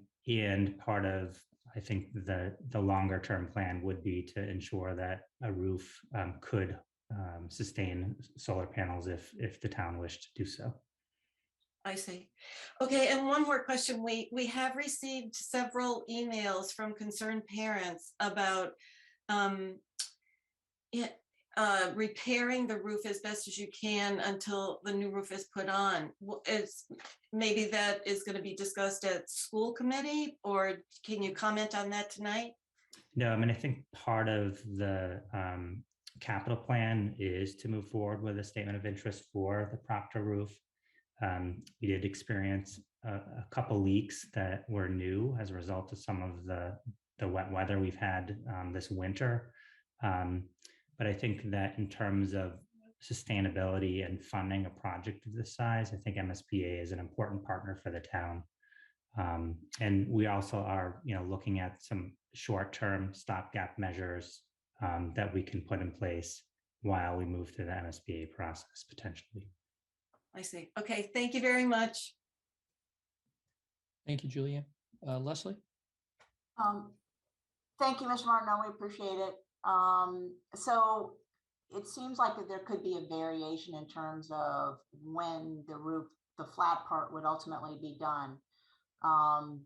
part of, I think, the longer term plan would be to ensure that a roof could sustain solar panels if the town wished to do so. I see. Okay, and one more question. We have received several emails from concerned parents about repairing the roof as best as you can until the new roof is put on. Maybe that is going to be discussed at school committee, or can you comment on that tonight? No, I mean, I think part of the capital plan is to move forward with a statement of interest for the Proctor roof. We did experience a couple leaks that were new as a result of some of the wet weather we've had this winter. But I think that in terms of sustainability and funding a project of this size, I think MSBA is an important partner for the town. And we also are, looking at some short-term stopgap measures that we can put in place while we move through the MSBA process potentially. I see. Okay, thank you very much. Thank you, Julianne. Leslie? Thank you, Mr. Martineau. We appreciate it. So it seems like that there could be a variation in terms of when the flat part would ultimately be done.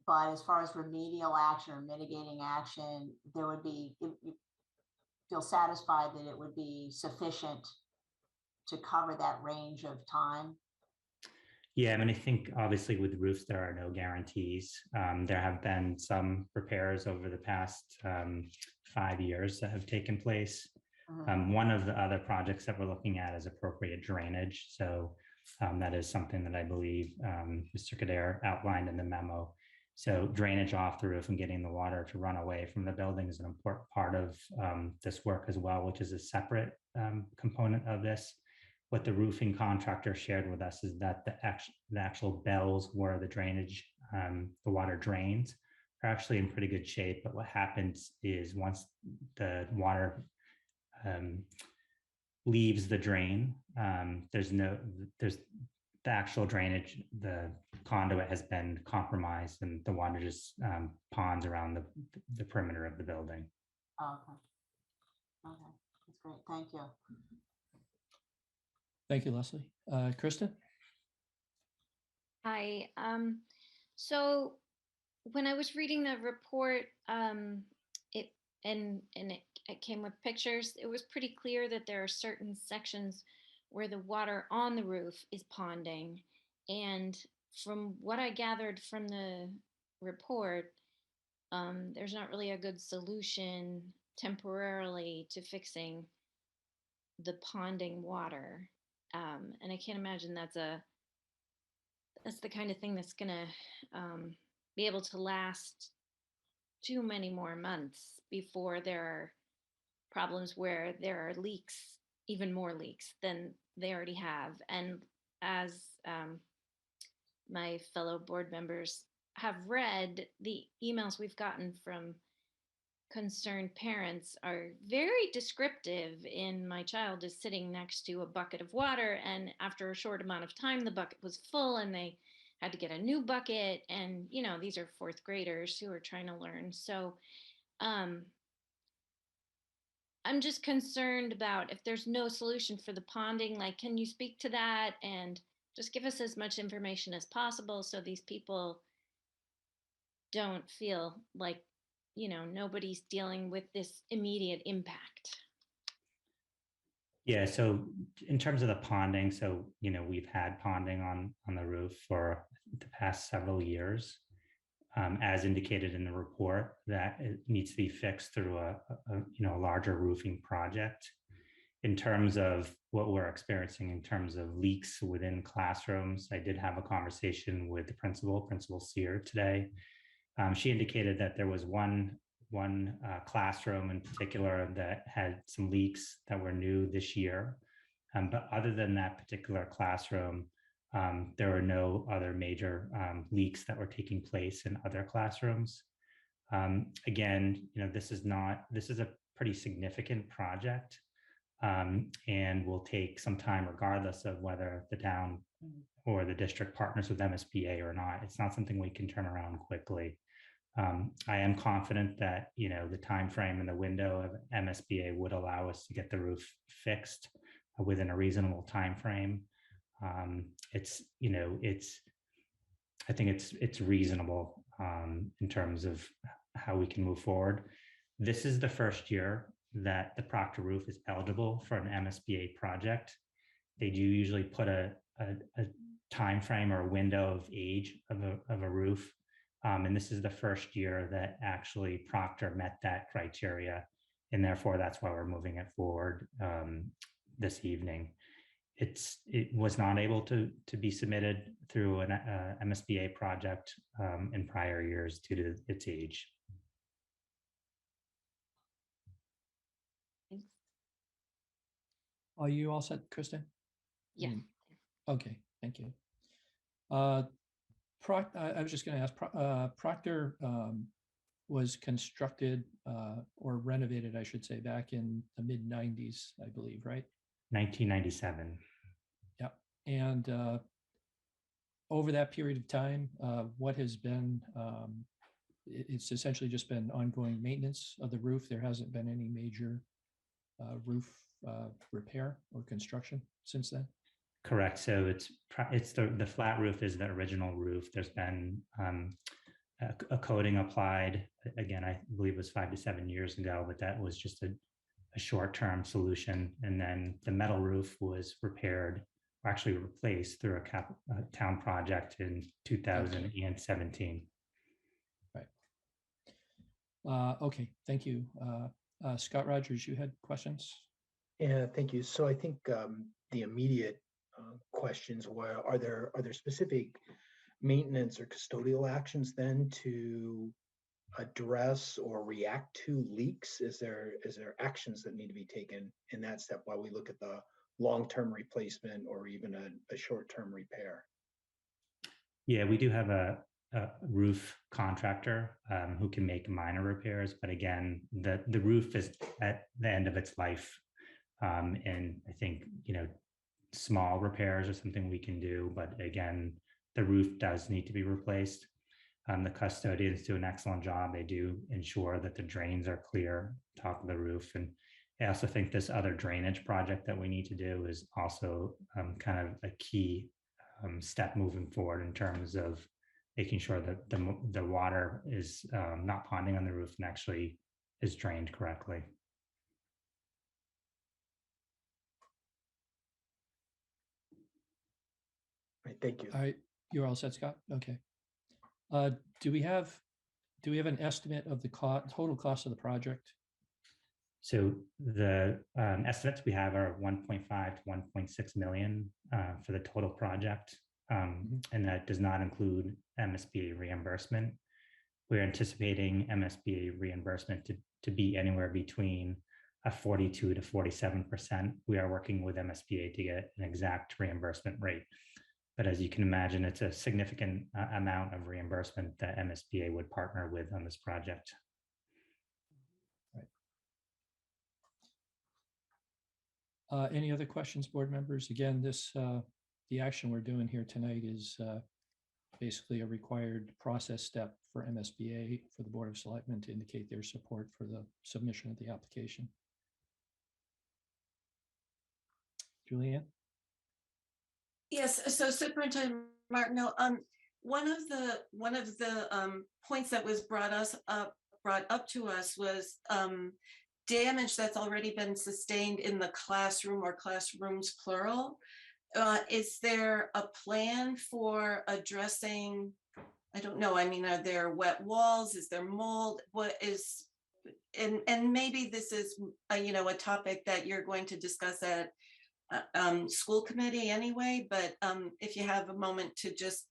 But as far as remedial action or mitigating action, there would be, you feel satisfied that it would be sufficient to cover that range of time? Yeah, I mean, I think obviously with roofs, there are no guarantees. There have been some repairs over the past 5 years that have taken place. One of the other projects that we're looking at is appropriate drainage. So that is something that I believe Mr. Kader outlined in the memo. So drainage off the roof and getting the water to run away from the building is an important part of this work as well, which is a separate component of this. What the roofing contractor shared with us is that the actual bells where the drainage, the water drains, are actually in pretty good shape. But what happens is once the water leaves the drain, there's the actual drainage, the conduit has been compromised and the water just ponds around the perimeter of the building. Oh, okay. Okay, that's great. Thank you. Thank you, Leslie. Kristen? Hi. So when I was reading the report, it came with pictures. It was pretty clear that there are certain sections where the water on the roof is ponding. And from what I gathered from the report, there's not really a good solution temporarily to fixing the ponding water. And I can't imagine that's the kind of thing that's gonna be able to last too many more months before there are problems where there are leaks, even more leaks than they already have. And as my fellow board members have read, the emails we've gotten from concerned parents are very descriptive. In my child is sitting next to a bucket of water, and after a short amount of time, the bucket was full and they had to get a new bucket. And, you know, these are fourth graders who are trying to learn. So I'm just concerned about if there's no solution for the ponding, like, can you speak to that and just give us as much information as possible so these people don't feel like, you know, nobody's dealing with this immediate impact. Yeah, so in terms of the ponding, so, you know, we've had ponding on the roof for the past several years. As indicated in the report, that it needs to be fixed through a larger roofing project. In terms of what we're experiencing in terms of leaks within classrooms, I did have a conversation with the Principal Sear today. She indicated that there was one classroom in particular that had some leaks that were new this year. But other than that particular classroom, there were no other major leaks that were taking place in other classrooms. Again, you know, this is a pretty significant project, and will take some time regardless of whether the town or the district partners with MSBA or not. It's not something we can turn around quickly. I am confident that, you know, the time frame and the window of MSBA would allow us to get the roof fixed within a reasonable time frame. I think it's reasonable in terms of how we can move forward. This is the first year that the Proctor roof is eligible for an MSBA project. They do usually put a time frame or a window of age of a roof. And this is the first year that actually Proctor met that criteria. And therefore, that's why we're moving it forward this evening. It was not able to be submitted through an MSBA project in prior years due to its age. Thanks. Are you all set, Kristen? Yeah. Okay, thank you. I was just going to ask, Proctor was constructed or renovated, I should say, back in the mid 90s, I believe, right? 1997. Yeah. And over that period of time, what has been, it's essentially just been ongoing maintenance of the roof. There hasn't been any major roof repair or construction since then? Correct. So it's the flat roof is the original roof. There's been a coating applied. Again, I believe it was 5 to 7 years ago, but that was just a short-term solution. And then the metal roof was repaired, or actually replaced through a town project in 2017. Right. Okay, thank you. Scott Rogers, you had questions? Yeah, thank you. So I think the immediate questions were, are there specific maintenance or custodial actions then to address or react to leaks? Is there actions that need to be taken in that step while we look at the long-term replacement or even a short-term repair? Yeah, we do have a roof contractor who can make minor repairs, but again, the roof is at the end of its life. And I think, small repairs are something we can do, but again, the roof does need to be replaced. The custodians do an excellent job. They do ensure that the drains are clear, top of the roof. And I also think this other drainage project that we need to do is also kind of a key step moving forward in terms of making sure that the water is not ponding on the roof and actually is drained correctly. Right, thank you. All right, you're all set, Scott? Okay. Do we have an estimate of the total cost of the project? So the estimates we have are 1.5 to 1.6 million for the total project. And that does not include MSBA reimbursement. We're anticipating MSBA reimbursement to be anywhere between a 42 to 47%. We are working with MSBA to get an exact reimbursement rate. But as you can imagine, it's a significant amount of reimbursement that MSBA would partner with on this project. Right. Any other questions, board members? Again, the action we're doing here tonight is basically a required process step for MSBA, for the Board of Selectmen to indicate their support for the submission of the application. Julianne? Yes, so Superintendent Martineau, one of the points that was brought up to us was damage that's already been sustained in the classroom or classrooms plural. Is there a plan for addressing, I don't know, I mean, are there wet walls? Is there mold? What is, and maybe this is, a topic that you're going to discuss at school committee anyway, but if you have a moment to just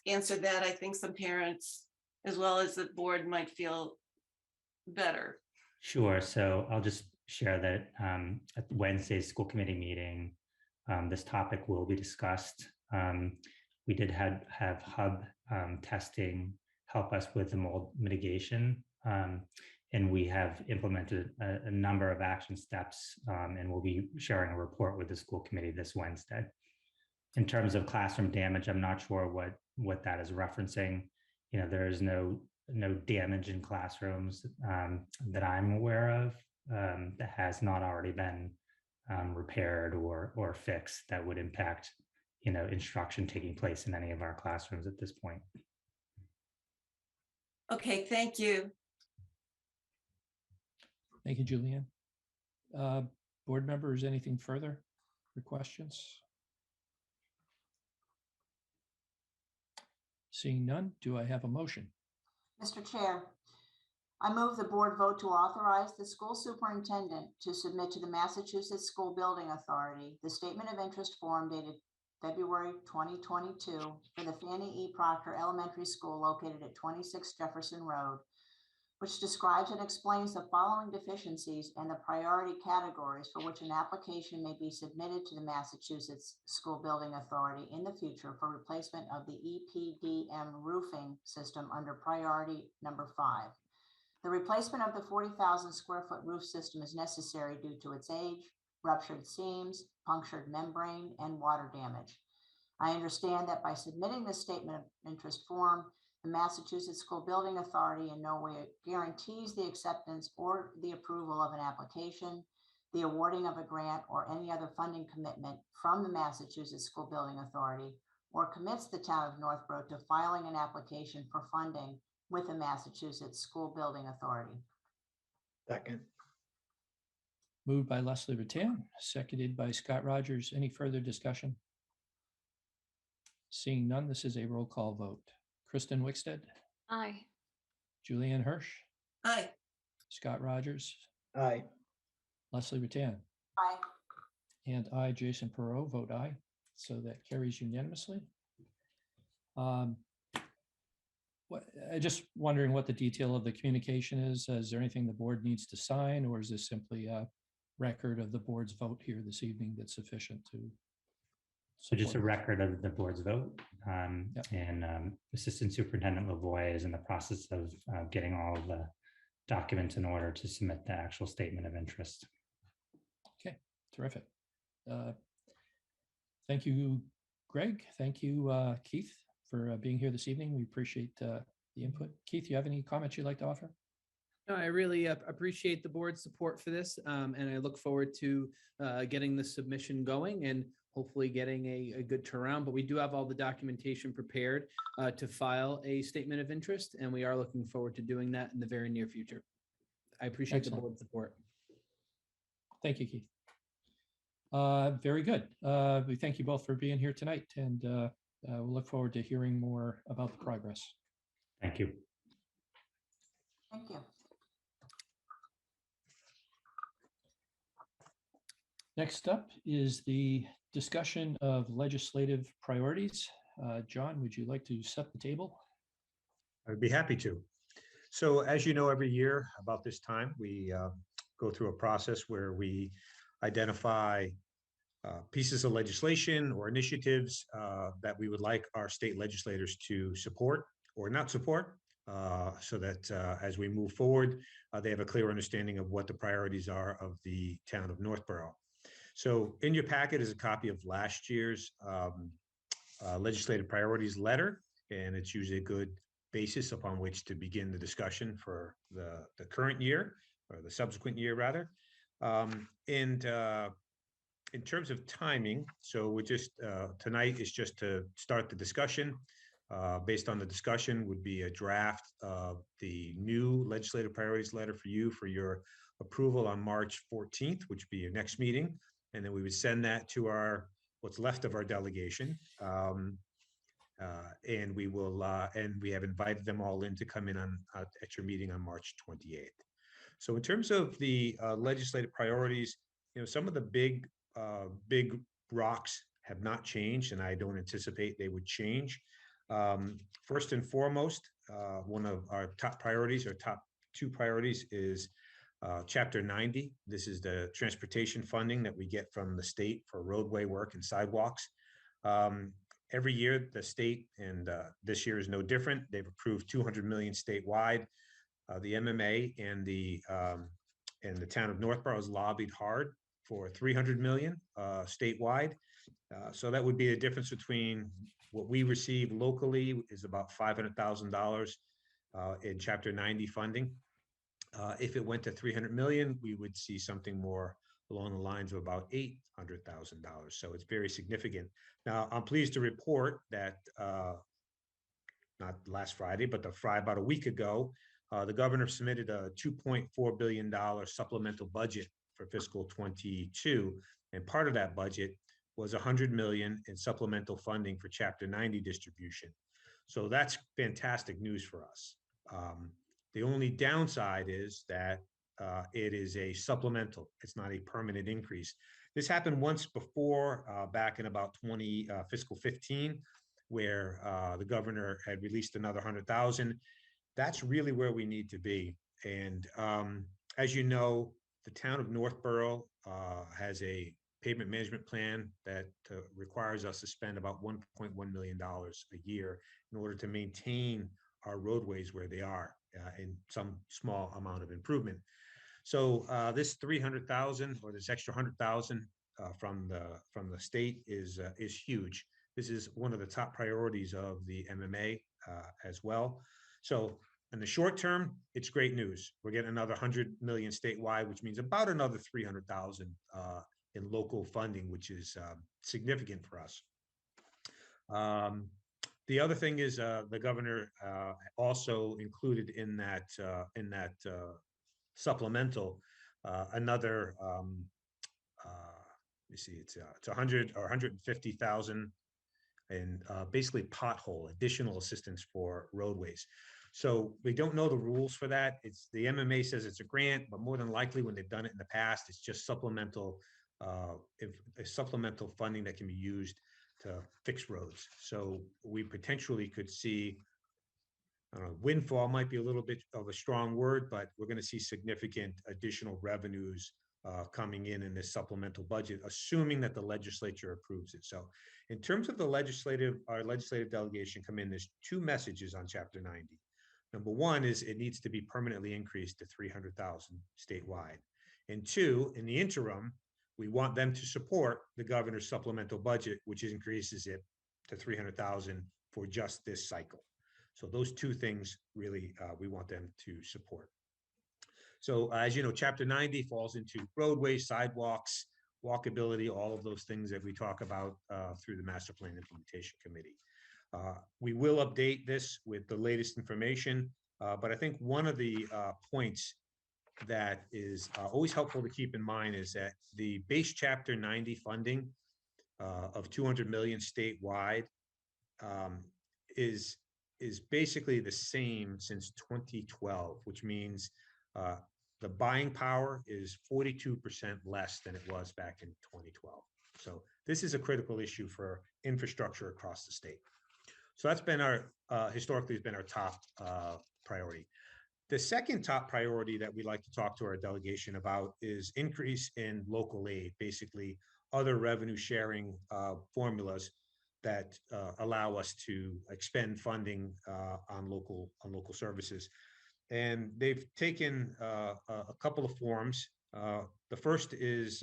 answer that, I think some parents as well as the board might feel better. Sure. So I'll just share that at Wednesday's school committee meeting, this topic will be discussed. We did have hub testing help us with the mold mitigation. And we have implemented a number of action steps, and we'll be sharing a report with the school committee this Wednesday. In terms of classroom damage, I'm not sure what that is referencing. There is no damage in classrooms that I'm aware of that has not already been repaired or fixed that would impact, instruction taking place in any of our classrooms at this point. Okay, thank you. Thank you, Julianne. Board members, anything further for questions? Seeing none, do I have a motion? Mr. Chair, I move the board vote to authorize the school superintendent to submit to the Massachusetts School Building Authority the statement of interest form dated February 2022 for the Fannie E. Proctor Elementary School located at 26 Jefferson Road, which describes and explains the following deficiencies and the priority categories for which an application may be submitted to the Massachusetts School Building Authority in the future for replacement of the EPDM roofing system under priority number 5. The replacement of the 40,000 square foot roof system is necessary due to its age, ruptured seams, punctured membrane, and water damage. I understand that by submitting this statement of interest form, the Massachusetts School Building Authority in no way guarantees the acceptance or the approval of an application, the awarding of a grant, or any other funding commitment from the Massachusetts School Building Authority, or commits the town of Northborough to filing an application for funding with the Massachusetts School Building Authority. Second. Moved by Leslie Rattan, seconded by Scott Rogers. Any further discussion? Seeing none, this is a roll call vote. Kristen Wickstead. Aye. Julianne Hirsch. Aye. Scott Rogers. Aye. Leslie Rattan. Aye. And I, Jason Perot, vote aye. So that carries unanimously. Um, just wondering what the detail of the communication is. Is there anything the board needs to sign, or is this simply a record of the board's vote here this evening that's sufficient to? So just a support? record of the board's vote. Yep. And Assistant Superintendent Lavoie is in the process of getting all of the documents in order to submit the actual statement of interest. Okay, terrific. Thank you, Greg. Thank you, Keith, for being here this evening. We appreciate the input. Keith, you have any comments you'd like to offer? No, I really appreciate the board's support for this, and I look forward to getting the submission going and hopefully getting a good turnaround. But we do have all the documentation prepared to file a statement of interest, and we are looking forward to doing that in the very near future. I appreciate Excellent. the board's support. Thank you, Keith. Very good. We thank you both for being here tonight, and we'll look forward to hearing more about the progress. Thank you. Thank you. Next up is the discussion of legislative priorities. John, would you like to set the table? I'd be happy to. So as you know, every year about this time, we go through a process where we identify pieces of legislation or initiatives that we would like our state legislators to support or not support, so that as we move forward, they have a clear understanding of what the priorities are of the town of Northborough. So in your packet is a copy of last year's legislative priorities letter, and it's usually a good basis upon which to begin the discussion for the current year, or the subsequent year rather. In terms of timing, so we're just tonight is just to start the discussion. Based on the discussion would be a draft of the new legislative priorities letter for you for your approval on March 14th, which would be your next meeting. And then we would send that to what's left of our delegation. And we will, and we have invited them all in to come in at your meeting on March 28th. So in terms of the legislative priorities, you know, some of the big rocks have not changed, and I don't anticipate they would change. First and foremost, one of our top priorities, or top two priorities, is Chapter 90. This is the transportation funding that we get from the state for roadway work and sidewalks. Every year, the state, and this year is no different, they've approved 200 million statewide. The MMA and the town of Northborough has lobbied hard for 300 million statewide. So that would be the difference between what we receive locally is about $500,000 in Chapter 90 funding. If it went to 300 million, we would see something more along the lines of about $800,000. So it's very significant. Now, I'm pleased to report that not last Friday, but about a week ago, the governor submitted a $2.4 billion supplemental budget for fiscal 22. And part of that budget was 100 million in supplemental funding for Chapter 90 distribution. So that's fantastic news for us. The only downside is that it is a supplemental. It's not a permanent increase. This happened once before, back in about fiscal 15, where the governor had released another 100,000. That's really where we need to be. And as you know, the town of Northborough has a pavement management plan that requires us to spend about $1.1 million a year in order to maintain our roadways where they are in some small amount of improvement. So this 300,000 or this extra 100,000 from the state is huge. This is one of the top priorities of the MMA as well. So in the short term, it's great news. We're getting another 100 million statewide, which means about another 300,000 in local funding, which is significant for us. The other thing is the governor also included in that supplemental another let me see, it's 100 or 150,000 and basically additional assistance for roadways. So we don't know the rules for that. It's the MMA says it's a grant, but more than likely when they've done it in the past, it's just supplemental if a supplemental funding that can be used to fix roads. So we potentially could see, I don't know, windfall might be a little bit of a strong word, but we're going to see significant additional revenues coming in this supplemental budget, assuming that the legislature approves it. So in terms of our legislative delegation come in, there's two messages on Chapter 90. Number one is it needs to be permanently increased to 300,000 statewide. And two, in the interim, we want them to support the governor's supplemental budget, which increases it to 300,000 for just this cycle. So those two things really we want them to support. So as you know, Chapter 90 falls into roadways, sidewalks, walkability, all of those things that we talk about through the Master Plan Implementation Committee. We will update this with the latest information, but I think one of the points that is always helpful to keep in mind is that the base Chapter 90 funding of 200 million statewide is basically the same since 2012, which means the buying power is 42% less than it was back in 2012. So this is a critical issue for infrastructure across the state. So that's been our, historically has been our top priority. The second top priority that we'd like to talk to our delegation about is increase in local aid, basically other revenue sharing formulas that allow us to expend funding on local services. And they've taken a couple of forms. The first is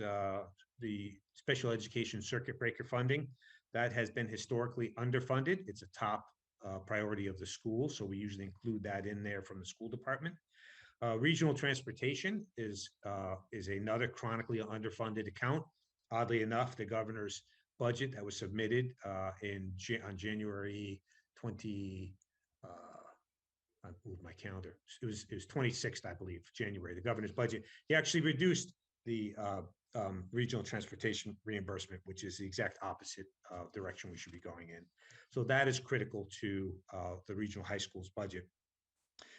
the special education circuit breaker funding. That has been historically underfunded. It's a top priority of the school, so we usually include that in there from the school department. Regional transportation is another chronically underfunded account. Oddly enough, the governor's budget that was submitted on January 20. I moved my calendar. It was 26th, I believe, January. The governor's budget. He actually reduced the regional transportation reimbursement, which is the exact opposite direction we should be going in. So that is critical to the regional high school's budget.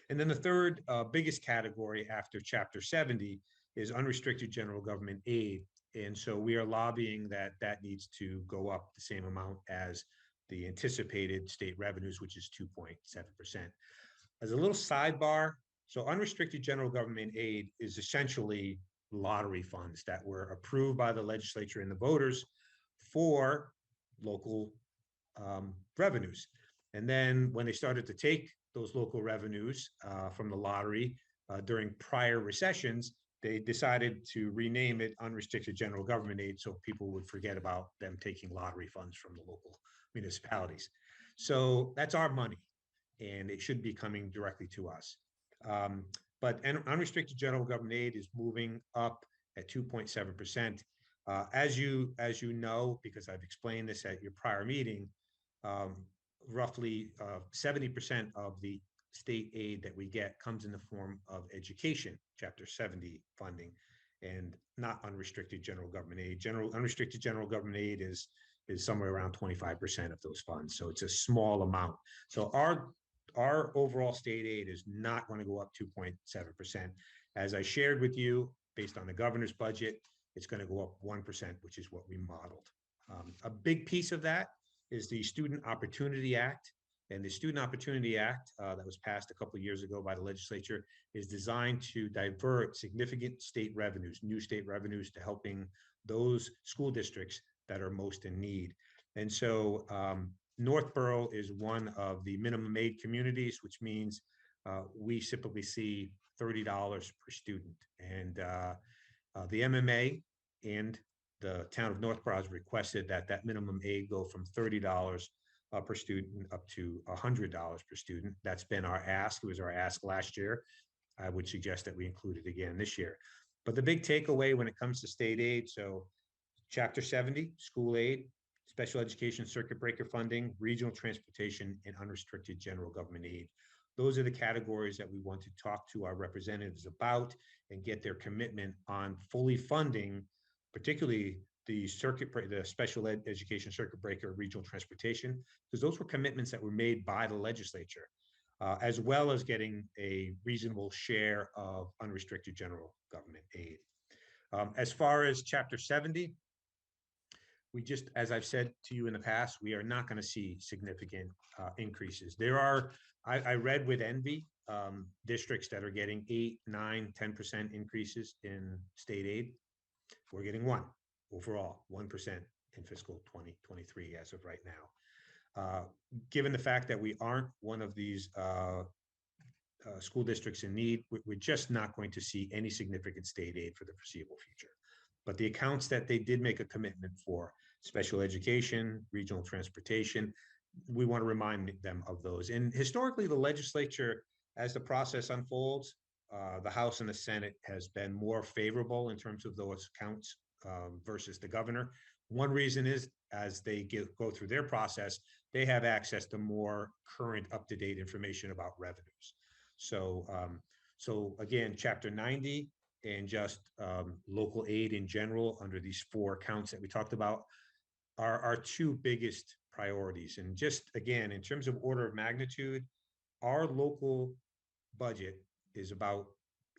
And then the third biggest category after Chapter 70 is unrestricted general government aid. And so we are lobbying that needs to go up the same amount as the anticipated state revenues, which is 2.7%. As a little sidebar, so unrestricted general government aid is essentially lottery funds that were approved by the legislature and the voters for local revenues. And then when they started to take those local revenues from the lottery during prior recessions, they decided to rename it unrestricted general government aid so people would forget about them taking lottery funds from the local municipalities. So that's our money, and it should be coming directly to us. But unrestricted general government aid is moving up at 2.7%. As you know, because I've explained this at your prior meeting, roughly 70% of the state aid that we get comes in the form of education, Chapter 70 funding, and not unrestricted general government aid. Unrestricted general government aid is somewhere around 25% of those funds. So it's a small amount. So our overall state aid is not going to go up 2.7%. As I shared with you, based on the governor's budget, it's going to go up 1%, which is what we modeled. A big piece of that is the Student Opportunity Act. And the Student Opportunity Act that was passed a couple of years ago by the legislature is designed to divert significant state revenues, new state revenues, to helping those school districts that are most in need. And so Northborough is one of the minimum aid communities, which means we typically see $30 per student. And the MMA and the town of Northborough has requested that minimum aid go from $30 per student up to $100 per student. That's been our ask. It was our ask last year. I would suggest that we include it again this year. But the big takeaway when it comes to state aid, so Chapter 70, school aid, special education circuit breaker funding, regional transportation, and unrestricted general government aid. Those are the categories that we want to talk to our representatives about and get their commitment on fully funding, particularly the special education circuit breaker, regional transportation, because those were commitments that were made by the legislature, as well as getting a reasonable share of unrestricted general government aid. As far as Chapter 70, we just, as I've said to you in the past, we are not going to see significant increases. There are, I read with envy, districts that are getting 8, 9, 10% increases in state aid. We're getting 1% overall, 1% in fiscal 2023 as of right now. Given the fact that we aren't one of these school districts in need, we're just not going to see any significant state aid for the foreseeable future. But the accounts that they did make a commitment for, special education, regional transportation, we want to remind them of those. And historically, the legislature, as the process unfolds, the House and the Senate has been more favorable in terms of those accounts versus the governor. One reason is, as they go through their process, they have access to more current, up-to-date information about revenues. So, so again, Chapter 90 and just local aid in general under these 4 accounts that we talked about are our 2 biggest priorities. And just again, in terms of order of magnitude, our local budget is about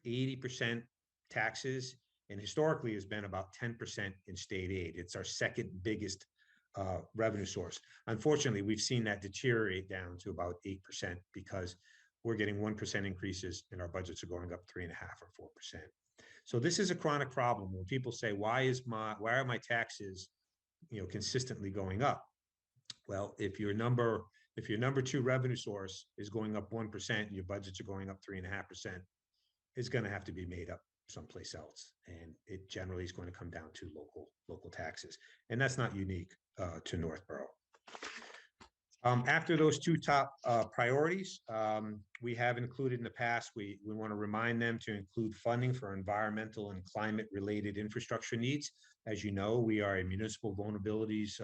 80% taxes, and historically has been about 10% in state aid. It's our second biggest revenue source. Unfortunately, we've seen that deteriorate down to about 8% because we're getting 1% increases and our budgets are going up 3.5% or 4%. So this is a chronic problem. When people say, why are my taxes, consistently going up? Well, if your number 2 revenue source is going up 1% and your budgets are going up 3.5%, it's going to have to be made up someplace else. And it generally is going to come down to local taxes. And that's not unique to Northborough. After those 2 top priorities, we have included in the past, we want to remind them to include funding for environmental and climate related infrastructure needs. As you know, we are a municipal vulnerabilities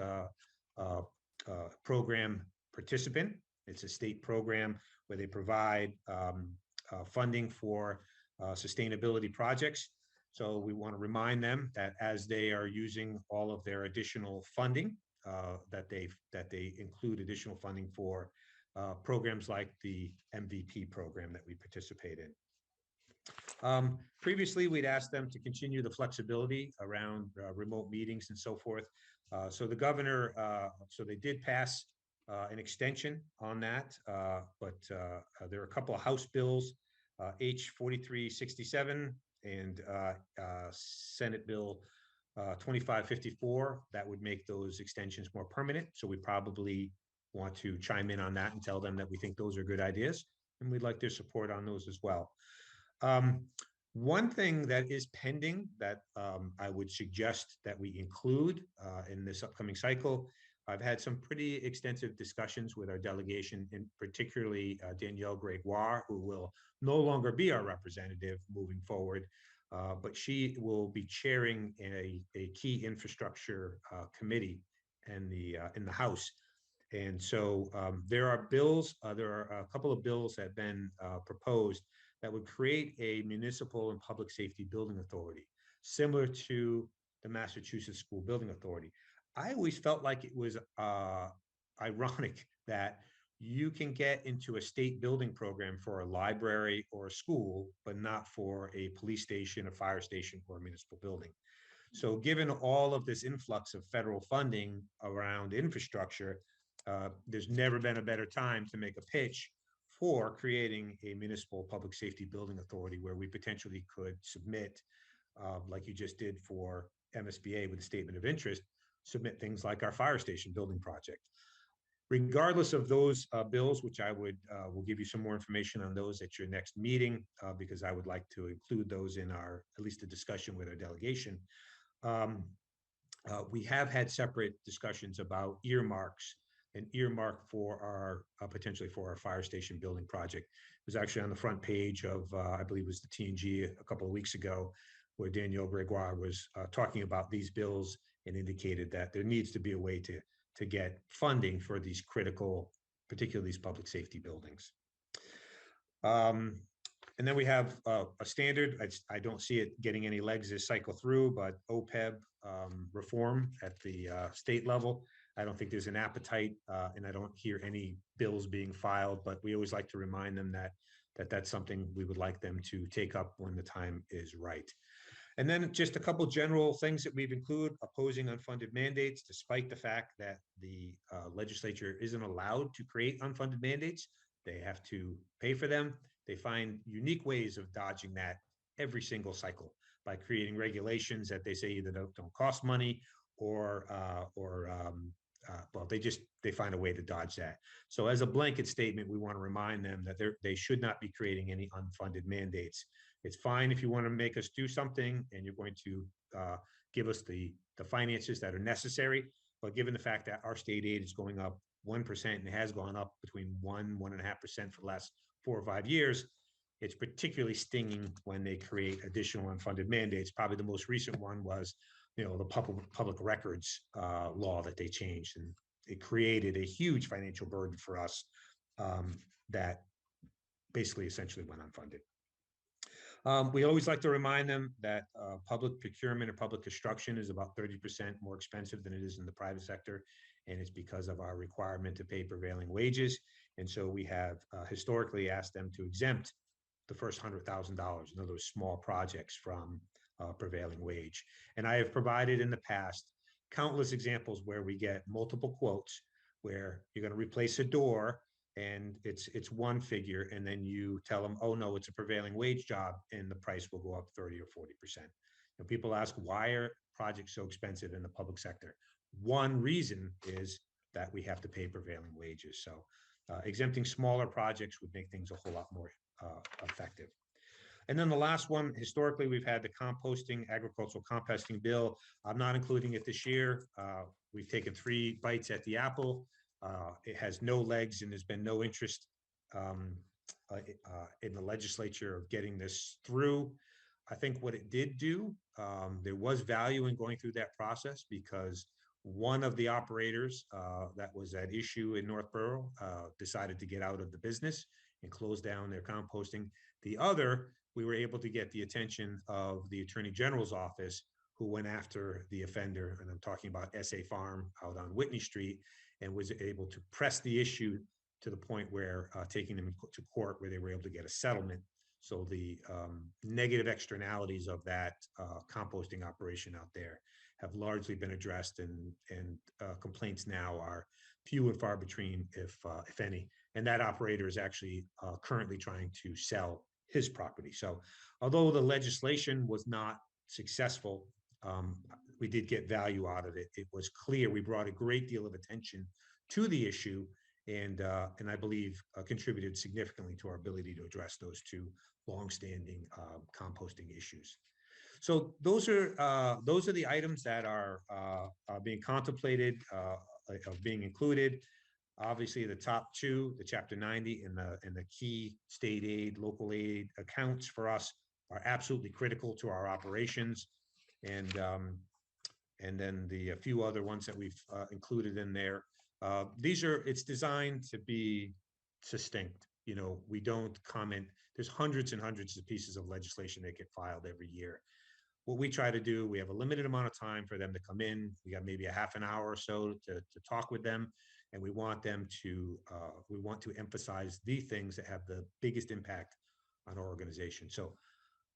program participant. It's a state program where they provide funding for sustainability projects. So we want to remind them that as they are using all of their additional funding, that they include additional funding for programs like the MVP program that we participate in. Previously, we'd asked them to continue the flexibility around remote meetings and so forth. So the governor, so they did pass an extension on that, but there are a couple of House bills, H 4367 and Senate Bill 2554, that would make those extensions more permanent. So we probably want to chime in on that and tell them that we think those are good ideas, and we'd like their support on those as well. One thing that is pending that I would suggest that we include in this upcoming cycle, I've had some pretty extensive discussions with our delegation, and particularly Danielle Gregoire, who will no longer be our representative moving forward, but she will be chairing a key infrastructure committee in the House. And so there are bills, there are a couple of bills that have been proposed that would create a municipal and public safety building authority, similar to the Massachusetts School Building Authority. I always felt like it was ironic that you can get into a state building program for a library or a school, but not for a police station, a fire station, or a municipal building. So given all of this influx of federal funding around infrastructure, there's never been a better time to make a pitch for creating a municipal public safety building authority where we potentially could submit, like you just did for MSBA with a statement of interest, submit things like our fire station building project. Regardless of those bills, which I will give you some more information on those at your next meeting, because I would like to include those in at least a discussion with our delegation. We have had separate discussions about earmarks, an earmark for our potentially for our fire station building project. It was actually on the front page of, I believe it was the TNG a couple of weeks ago, where Danielle Gregoire was talking about these bills and indicated that there needs to be a way to get funding for these critical, particularly these public safety buildings. And then we have a standard, I don't see it getting any legs this cycle through, but OPEB reform at the state level. I don't think there's an appetite, and I don't hear any bills being filed, but we always like to remind them that that's something we would like them to take up when the time is right. And then just a couple general things that we've included: opposing unfunded mandates, despite the fact that the legislature isn't allowed to create unfunded mandates. They have to pay for them. They find unique ways of dodging that every single cycle by creating regulations that they say either don't cost money or well, they find a way to dodge that. So as a blanket statement, we want to remind them that they should not be creating any unfunded mandates. It's fine if you want to make us do something and you're going to give us the finances that are necessary. But given the fact that our state aid is going up 1% and has gone up between 1.5% for the last 4 or 5 years, it's particularly stinging when they create additional unfunded mandates. Probably the most recent one was, the public records law that they changed, and it created a huge financial burden for us that basically essentially went unfunded. We always like to remind them that public procurement or public construction is about 30% more expensive than it is in the private sector. And it's because of our requirement to pay prevailing wages. And so we have historically asked them to exempt the first $100,000, in other words, small projects, from prevailing wage. And I have provided in the past countless examples where we get multiple quotes where you're going to replace a door and it's one figure, and then you tell them, oh no, it's a prevailing wage job, and the price will go up 30 or 40%. And people ask, why are projects so expensive in the public sector? One reason is that we have to pay prevailing wages. So exempting smaller projects would make things a whole lot more effective. And then the last one, historically, we've had the composting, agricultural composting bill. I'm not including it this year. We've taken 3 bites at the apple. It has no legs, and there's been no interest in the legislature of getting this through. I think what it did do, there was value in going through that process, because one of the operators that was at issue in Northborough decided to get out of the business and close down their composting. The other, we were able to get the attention of the Attorney General's office, who went after the offender, and I'm talking about SA Farm out on Whitney Street, and was able to press the issue to the point where taking them to court, where they were able to get a settlement. So the negative externalities of that composting operation out there have largely been addressed, and complaints now are few and far between, if any. And that operator is actually currently trying to sell his property. So although the legislation was not successful, we did get value out of it. It was clear we brought a great deal of attention to the issue, and I believe contributed significantly to our ability to address those 2 longstanding composting issues. So those are the items that are being contemplated of being included. Obviously, the top 2, the Chapter 90 and the key state aid, local aid accounts for us are absolutely critical to our operations, and then the few other ones that we've included in there. It's designed to be succinct. We don't comment. There's hundreds and hundreds of pieces of legislation that get filed every year. What we try to do, we have a limited amount of time for them to come in. We got maybe a half an hour or so to talk with them. And we want to emphasize the things that have the biggest impact on our organization. So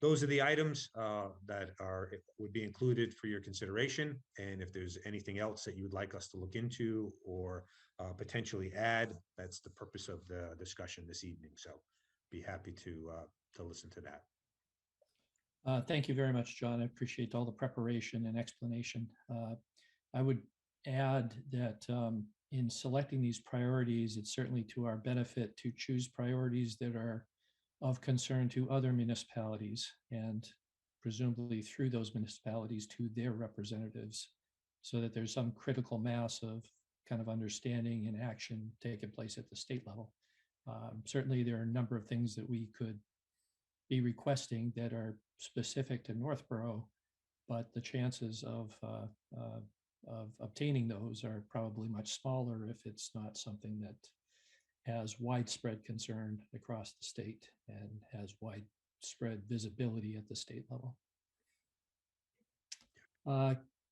those are the items that would be included for your consideration. And if there's anything else that you would like us to look into or potentially add, that's the purpose of the discussion this evening. So be happy to listen to that. Thank you very much, John. I appreciate all the preparation and explanation. I would add that in selecting these priorities, it's certainly to our benefit to choose priorities that are of concern to other municipalities, and presumably through those municipalities to their representatives, so that there's some critical mass of kind of understanding and action taking place at the state level. Certainly, there are a number of things that we could be requesting that are specific to Northborough, but the chances of obtaining those are probably much smaller if it's not something that has widespread concern across the state and has widespread visibility at the state level.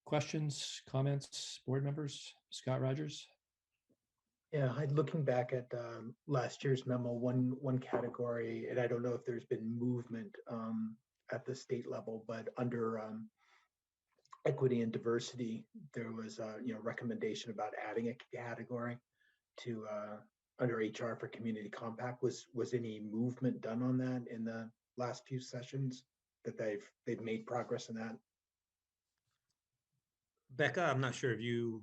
Questions, comments, board members? Scott Rogers? Yeah, looking back at last year's memo, one category, and I don't know if there's been movement at the state level, but under equity and diversity, there was a recommendation about adding a category to under HR for community compact. Was any movement done on that in the last few sessions, that they've made progress in that? Becca, I'm not sure if you,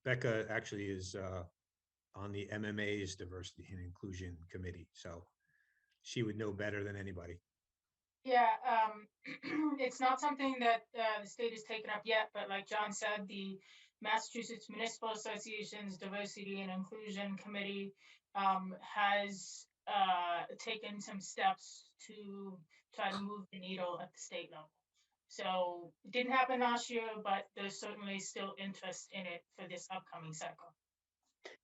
Becca actually is on the MMA's Diversity and Inclusion Committee, so she would know better than anybody. Yeah, it's not something that the state has taken up yet, but like John said, the Massachusetts Municipal Association's Diversity and Inclusion Committee has taken some steps to try to move the needle at the state level. So it didn't happen last year, but there's certainly still interest in it for this upcoming cycle.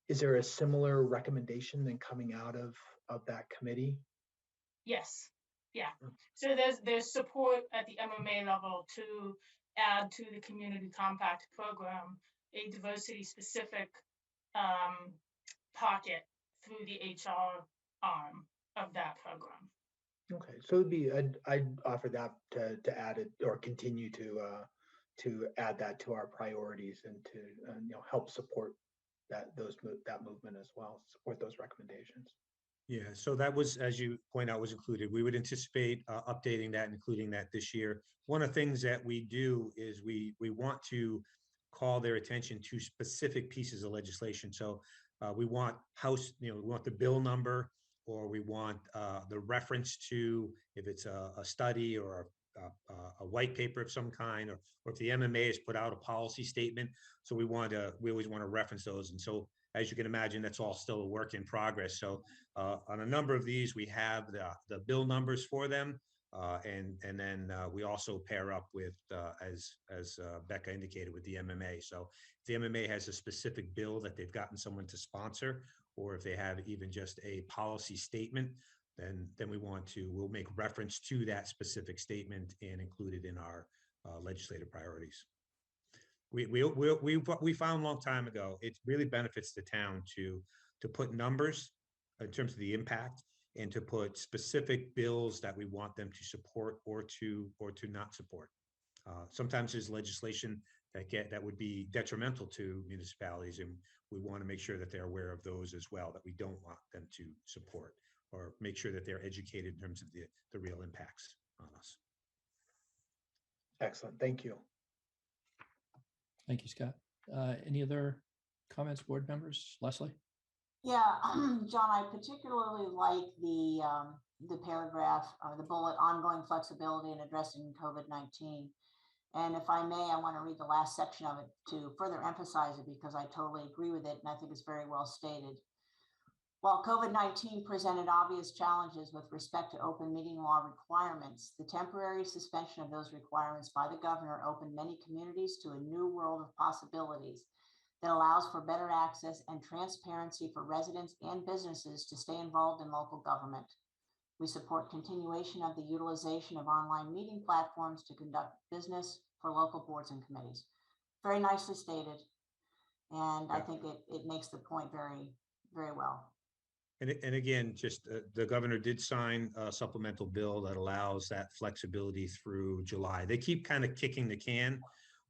Is there a similar recommendation then coming out of that committee? Yes, yeah. So there's support at the MMA level to add to the community compact program a diversity specific pocket through the HR arm of that program. Okay, so it'd be I'd offer that to add it or continue to add that to our priorities and to help support that movement as well, support those recommendations. Yeah, so that was, as you point out, was included. We would anticipate updating that, including that this year. One of the things that we do is we want to call their attention to specific pieces of legislation. So we want we want the bill number, or we want the reference to, if it's a study or a white paper of some kind, or if the MMA has put out a policy statement. So we always want to reference those. And so, as you can imagine, that's all still a work in progress. So on a number of these, we have the bill numbers for them. And then we also pair up with, as Becca indicated, with the MMA. So if the MMA has a specific bill that they've gotten someone to sponsor, or if they have even just a policy statement, then we'll make reference to that specific statement and include it in our legislative priorities. We found a long time ago, it really benefits the town to put numbers in terms of the impact, and to put specific bills that we want them to support or to not support. Sometimes there's legislation that would be detrimental to municipalities, and we want to make sure that they're aware of those as well, that we don't want them to support, or make sure that they're educated in terms of the real impacts on us. Excellent, thank you. Thank you, Scott. Any other comments, board members? Leslie? Yeah, John, I particularly like the paragraph or the bullet, ongoing flexibility in addressing COVID-19. And if I may, I want to read the last section of it to further emphasize it, because I totally agree with it, and I think it's very well stated. While COVID-19 presented obvious challenges with respect to open meeting law requirements, the temporary suspension of those requirements by the governor opened many communities to a new world of possibilities that allows for better access and transparency for residents and businesses to stay involved in local government. We support continuation of the utilization of online meeting platforms to conduct business for local boards and committees. Very nicely stated. And I think it makes the point very, very well. And again, just the governor did sign a supplemental bill that allows that flexibility through July. They keep kind of kicking the can,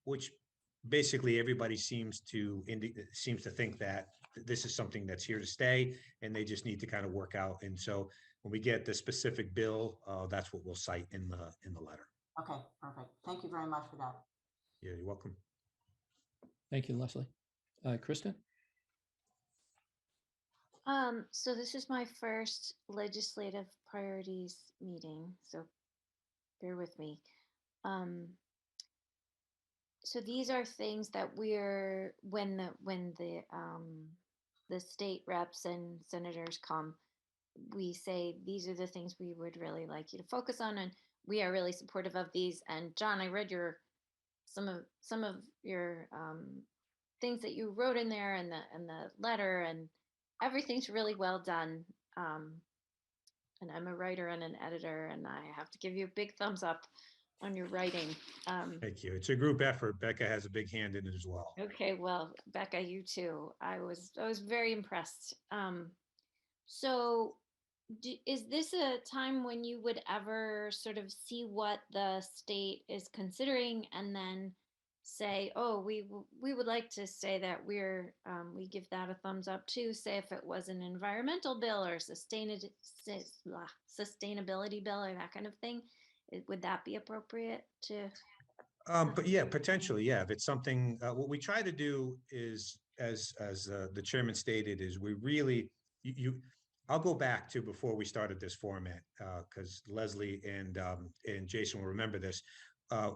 which basically everybody seems to think that this is something that's here to stay, and they just need to kind of work out. And so when we get the specific bill, that's what we'll cite in the letter. Okay, perfect. Thank you very much for that. Yeah, you're welcome. Thank you, Leslie. Kristen? So this is my first legislative priorities meeting, so bear with me. So these are things that we're, when the state reps and senators come, we say, these are the things we would really like you to focus on, and we are really supportive of these. And John, I read some of your things that you wrote in there, and the letter, and everything's really well done. And I'm a writer and an editor, and I have to give you a big thumbs up on your writing. Thank you. It's a group effort. Becca has a big hand in it as well. Okay, well, Becca, you too. I was very impressed. So is this a time when you would ever sort of see what the state is considering and then say, oh, we would like to say that we give that a thumbs up too, say if it was an environmental bill or sustainability bill or that kind of thing, would that be appropriate to? But yeah, potentially, yeah. If it's something, what we try to do is, as the chairman stated, is we really, I'll go back to before we started this format, because Leslie and Jason will remember this.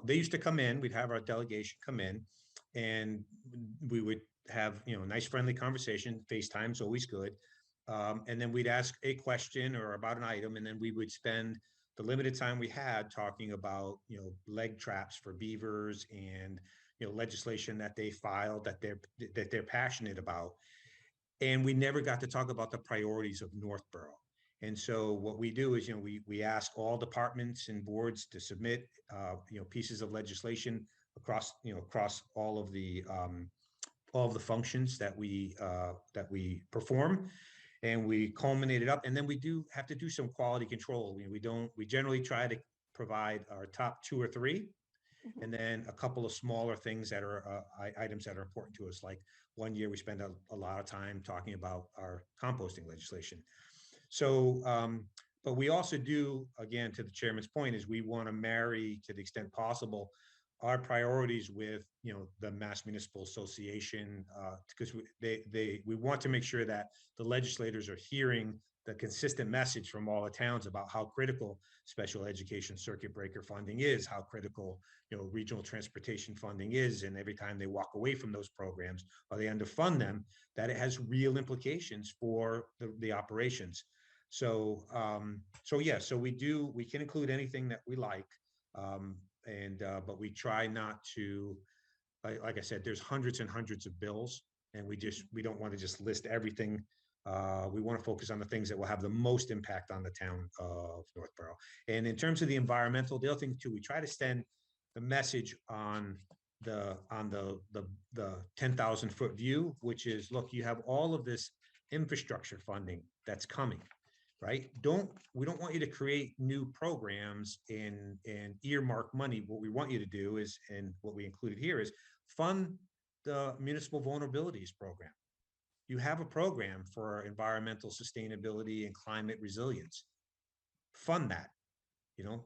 They used to come in, we'd have our delegation come in, and we would have, a nice friendly conversation. FaceTime's always good. And then we'd ask a question or about an item, and then we would spend the limited time we had talking about, leg traps for beavers and, legislation that they filed that they're passionate about. And we never got to talk about the priorities of Northborough. And so what we do is, we ask all departments and boards to submit, pieces of legislation across all of the functions that we perform, and we culminate it up. And then we do have to do some quality control. We generally try to provide our top 2 or 3, and then a couple of smaller things that are items that are important to us. Like one year we spent a lot of time talking about our composting legislation. So, but we also do, again, to the chairman's point, is we want to marry, to the extent possible, our priorities with, the Mass Municipal Association, because we want to make sure that the legislators are hearing the consistent message from all the towns about how critical special education circuit breaker funding is, how critical, regional transportation funding is. And every time they walk away from those programs or they underfund them, that it has real implications for the operations. So, so we can include anything that we like. But we try not to, like I said, there's hundreds and hundreds of bills, and we don't want to just list everything. We want to focus on the things that will have the most impact on the town of Northborough. And in terms of the environmental, the other thing too, we try to send the message on the 10,000-foot view, which is, look, you have all of this infrastructure funding that's coming. Right? We don't want you to create new programs and earmark money. What we want you to do is, and what we included here is, fund the municipal vulnerabilities program. You have a program for environmental sustainability and climate resilience. Fund that,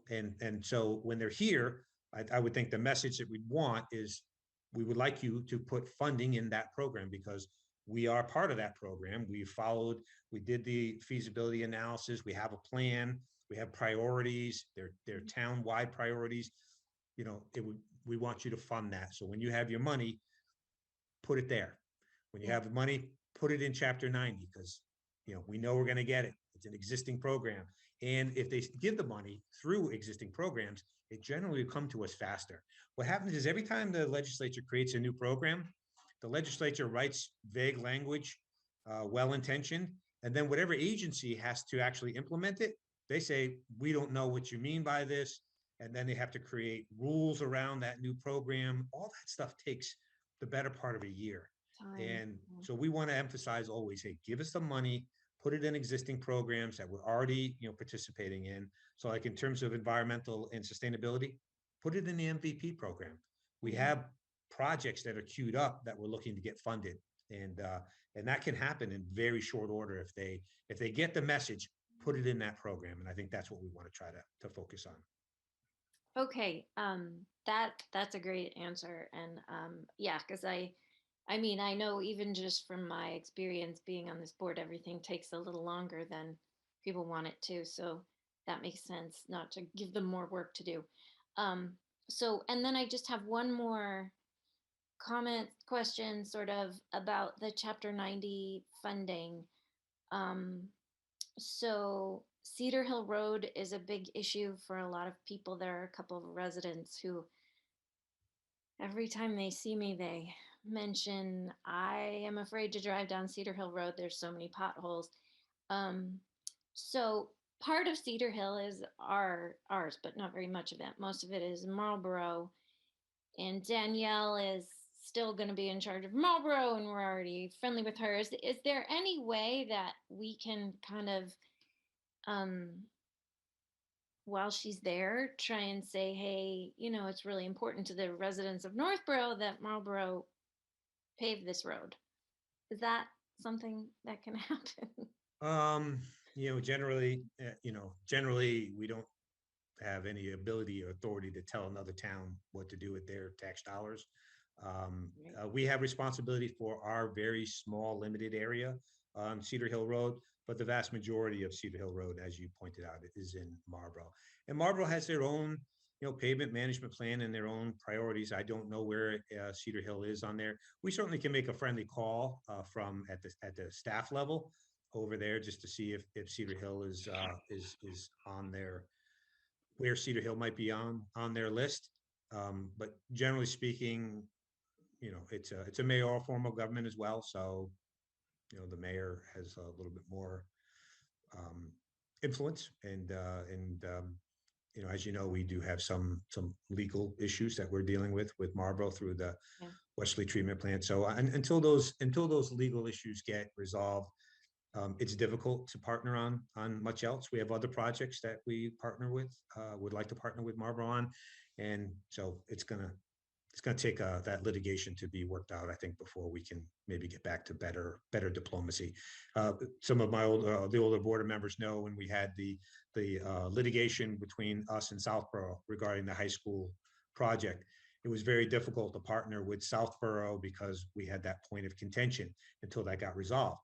and so when they're here, I would think the message that we'd want is, we would like you to put funding in that program, because we are part of that program. We did the feasibility analysis. We have a plan. We have priorities. They're town-wide priorities. We want you to fund that. So when you have your money, put it there. When you have the money, put it in Chapter 90, because, we know we're going to get it. It's an existing program. And if they give the money through existing programs, it generally will come to us faster. What happens is, every time the legislature creates a new program, the legislature writes vague language, well-intentioned, and then whatever agency has to actually implement it, they say, we don't know what you mean by this. And then they have to create rules around that new program. All that stuff takes the better part of a year. And so we want to emphasize always, hey, give us the money, put it in existing programs that we're already, participating in. So like in terms of environmental and sustainability, put it in the MVP program. We have projects that are queued up that we're looking to get funded, and that can happen in very short order if they get the message, put it in that program. And I think that's what we want to try to focus on. Okay, that's a great answer, and yeah, because I mean, I know even just from my experience being on this board, everything takes a little longer than people want it to, so that makes sense, not to give them more work to do. So, and then I just have one more question sort of about the Chapter 90 funding. So Cedar Hill Road is a big issue for a lot of people. There are a couple of residents who, every time they see me, they mention, I am afraid to drive down Cedar Hill Road. There's so many potholes. So part of Cedar Hill is ours, but not very much of it. Most of it is Marlborough. And Danielle is still going to be in charge of Marlborough, and we're already friendly with her. Is there any way that we can kind of while she's there, try and say, hey, it's really important to the residents of Northborough that Marlborough pave this road. Is that something that can happen? Generally, we don't have any ability or authority to tell another town what to do with their tax dollars. We have responsibility for our very small, limited area on Cedar Hill Road, but the vast majority of Cedar Hill Road, as you pointed out, is in Marlborough. And Marlborough has their own, pavement management plan and their own priorities. I don't know where Cedar Hill is on there. We certainly can make a friendly call from at the staff level over there just to see if Cedar Hill is on there, where Cedar Hill might be on their list. But generally speaking, it's a mayoral form of government as well. So, the mayor has a little bit more influence, and as you know, we do have some legal issues that we're dealing with Marlborough through the Wesley treatment plant. So until those legal issues get resolved, it's difficult to partner on much else. We have other projects that we partner with, would like to partner with Marlborough on, and so it's gonna take that litigation to be worked out, I think, before we can maybe get back to better diplomacy. Some of the older board members know when we had the litigation between us and Southborough regarding the high school project, it was very difficult to partner with Southborough because we had that point of contention until that got resolved.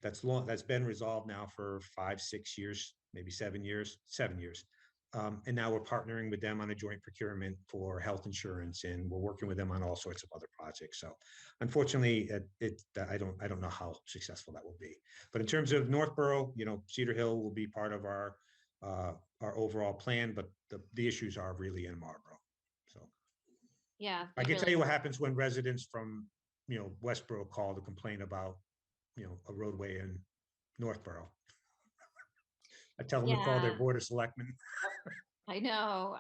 That's been resolved now for 5-6 years, maybe 7 years. And now we're partnering with them on a joint procurement for health insurance, and we're working with them on all sorts of other projects. So unfortunately, I don't know how successful that will be. But in terms of Northborough, Cedar Hill will be part of our overall plan, but the issues are really in Marlborough. So Yeah. I can tell you what happens when residents from, Westborough call to complain about, a roadway in Northborough. I tell them to call their board of selectmen. I know.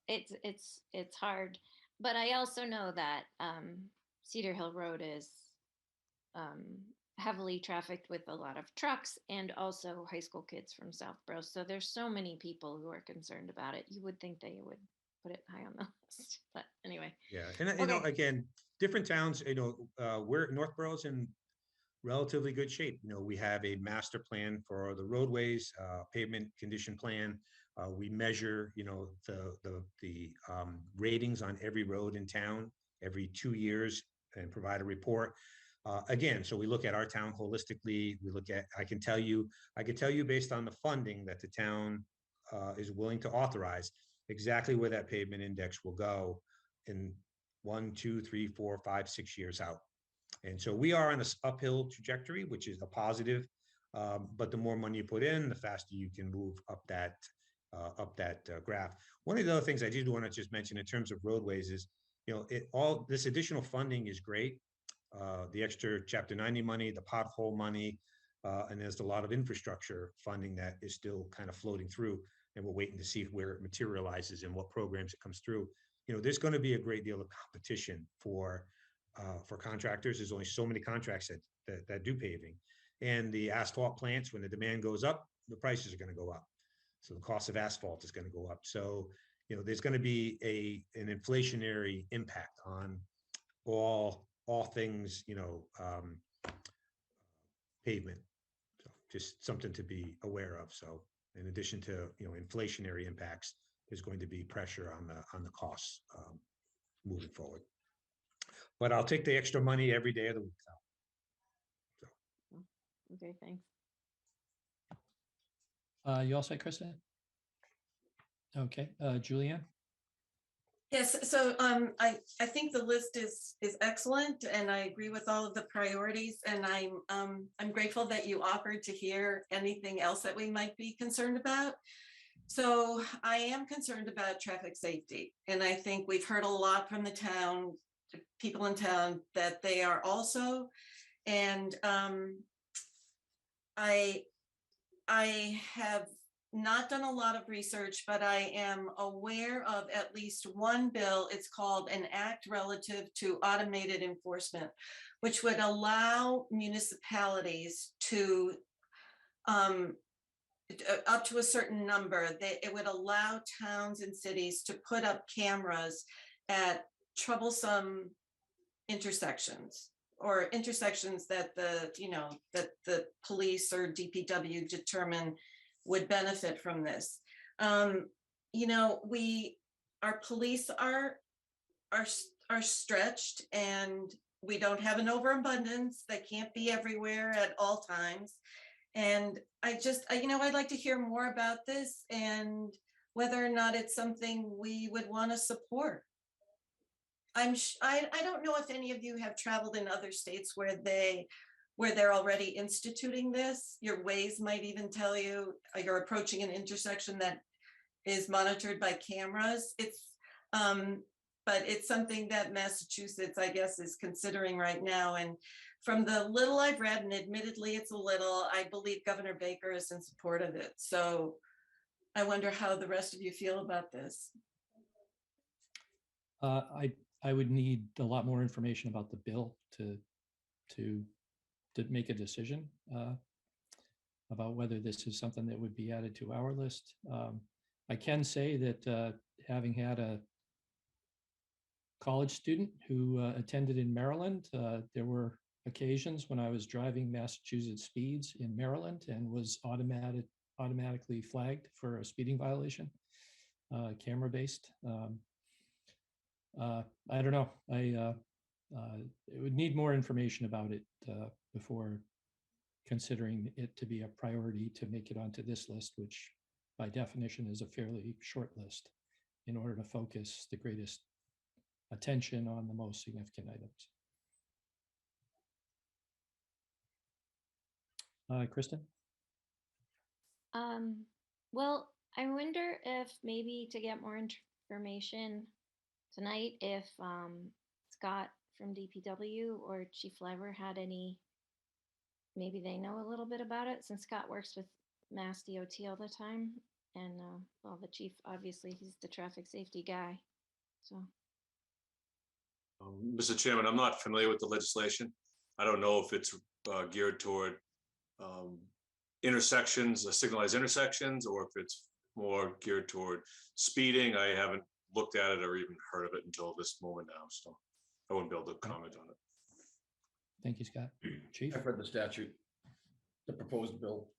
It's hard, but I also know that Cedar Hill Road is heavily trafficked with a lot of trucks and also high school kids from Southborough. So there's so many people who are concerned about it. You would think they would put it high on the list, but anyway. Yeah, and again, different towns. We're Northborough's in relatively good shape. We have a master plan for the roadways, pavement condition plan. We measure, the ratings on every road in town every 2 years and provide a report. Again, so we look at our town holistically. I can tell you based on the funding that the town is willing to authorize exactly where that pavement index will go in 1, 2, 3, 4, 5, 6 years out. And so we are on this uphill trajectory, which is a positive. But the more money you put in, the faster you can move up that graph. One of the other things I did want to just mention in terms of roadways is, all this additional funding is great. The extra Chapter 90 money, the pothole money, and there's a lot of infrastructure funding that is still kind of floating through, and we're waiting to see where it materializes and what programs it comes through. There's going to be a great deal of competition for contractors. There's only so many contracts that do paving, and the asphalt plants, when the demand goes up, the prices are going to go up. So the cost of asphalt is going to go up. So, there's going to be an inflationary impact on all things, pavement. So just something to be aware of. So in addition to, inflationary impacts, there's going to be pressure on the costs moving forward. But I'll take the extra money every day of the week. So. Okay, thanks. You all set, Kristen? Okay, Julianne? Yes, so I think the list is excellent, and I agree with all of the priorities, and I'm grateful that you offered to hear anything else that we might be concerned about. So I am concerned about traffic safety, and I think we've heard a lot from the town, people in town, that they are also, and I have not done a lot of research, but I am aware of at least one bill. It's called an act relative to automated enforcement, which would allow municipalities to up to a certain number, it would allow towns and cities to put up cameras at troublesome intersections or intersections that that the police or DPW determine would benefit from this. Our police are stretched, and we don't have an overabundance. They can't be everywhere at all times. And I'd like to hear more about this and whether or not it's something we would want to support. I don't know if any of you have traveled in other states where they're already instituting this. Your Waze might even tell you you're approaching an intersection that is monitored by cameras. But it's something that Massachusetts, I guess, is considering right now. And from the little I've read, and admittedly it's a little, I believe Governor Baker is in support of it. So I wonder how the rest of you feel about this. I would need a lot more information about the bill to make a decision about whether this is something that would be added to our list. I can say that having had a college student who attended in Maryland, there were occasions when I was driving Massachusetts speeds in Maryland and was automatically flagged for a speeding violation, camera-based. I don't know. It would need more information about it before considering it to be a priority to make it onto this list, which by definition is a fairly short list in order to focus the greatest attention on the most significant items. Kristen? Well, I wonder if maybe to get more information tonight, if Scott from DPW or Chief Lever had any, maybe they know a little bit about it, since Scott works with Mass DOT all the time. And well, the chief, obviously, he's the traffic safety guy. So. Mr. Chairman, I'm not familiar with the legislation. I don't know if it's geared toward intersections, signalized intersections, or if it's more geared toward speeding. I haven't looked at it or even heard of it until this moment now, so I wouldn't be able to comment on it. Thank you, Scott. Chief? I've read the statute, the proposed bill.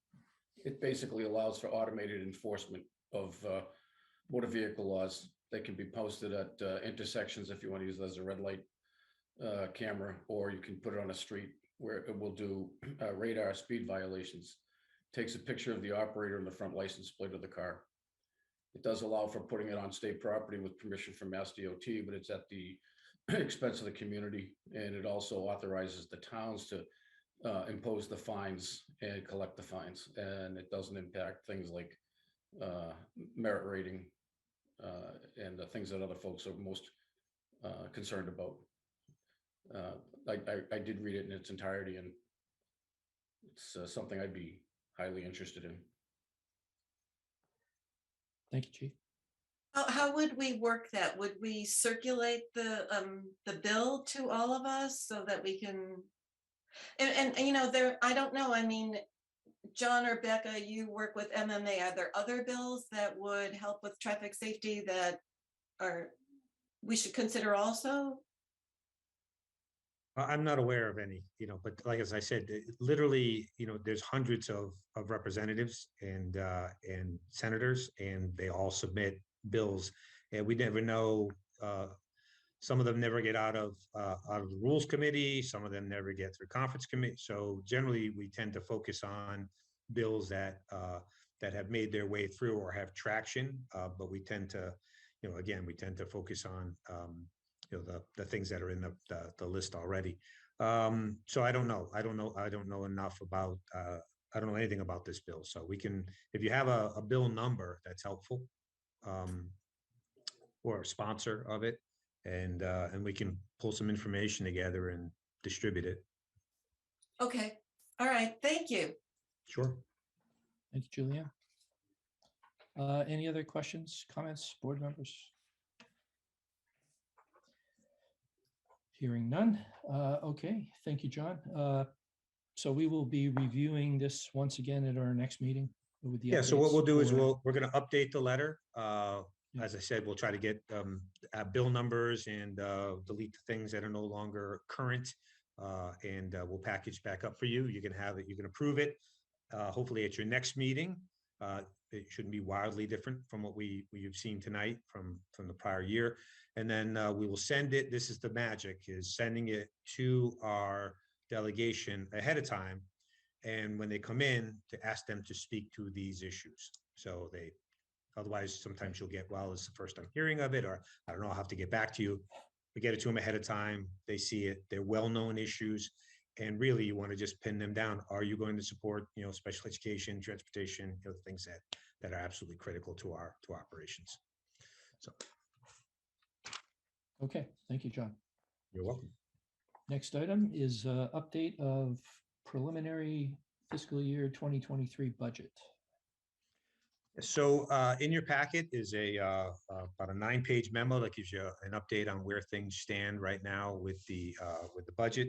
It basically allows for automated enforcement of motor vehicle laws. They can be posted at intersections if you want to use it as a red light camera, or you can put it on a street where it will do radar speed violations. Takes a picture of the operator and the front license plate of the car. It does allow for putting it on state property with permission from Mass DOT, but it's at the expense of the community. And it also authorizes the towns to impose the fines and collect the fines. And it doesn't impact things like merit rating and the things that other folks are most concerned about. I did read it in its entirety, and it's something I'd be highly interested in. Thank you, Chief. How would we work that? Would we circulate the bill to all of us so that we can? And I don't know. I mean, John or Becca, you work with MMA. Are there other bills that would help with traffic safety that we should consider also? I'm not aware of any, but like, as I said, literally, there's hundreds of representatives and senators, and they all submit bills, and we never know. Some of them never get out of the rules committee. Some of them never get through conference committee. So generally, we tend to focus on bills that have made their way through or have traction. But we tend to, again, we tend to focus on the things that are in the list already. So I don't know. I don't know enough about. I don't know anything about this bill. So we can, if you have a bill number that's helpful, or a sponsor of it, and we can pull some information together and distribute it. Okay. All right. Thank you. Sure. Thank you, Julia. Any other questions, comments, board members? Hearing none. Okay, thank you, John. So we will be reviewing this once again at our next meeting with the Yeah, so what updates we'll do is or- we're going to update the letter. Yeah. As I said, we'll try to get bill numbers and delete the things that are no longer current. And we'll package back up for you. You can have it, you can approve it. Hopefully at your next meeting. It shouldn't be wildly different from what you've seen tonight from the prior year. And then we will send it. This is the magic, is sending it to our delegation ahead of time. And when they come in, to ask them to speak to these issues. So otherwise, sometimes you'll get, well, it's the first time hearing of it, or I don't know, I'll have to get back to you. We get it to them ahead of time. They see it. They're well-known issues. And really, you want to just pin them down. Are you going to support, special education, transportation, things that are absolutely critical to our operations? So. Okay, thank you, John. You're welcome. Next item is update of preliminary fiscal year 2023 budget. So in your packet is about a 9-page memo that gives you an update on where things stand right now with the budget.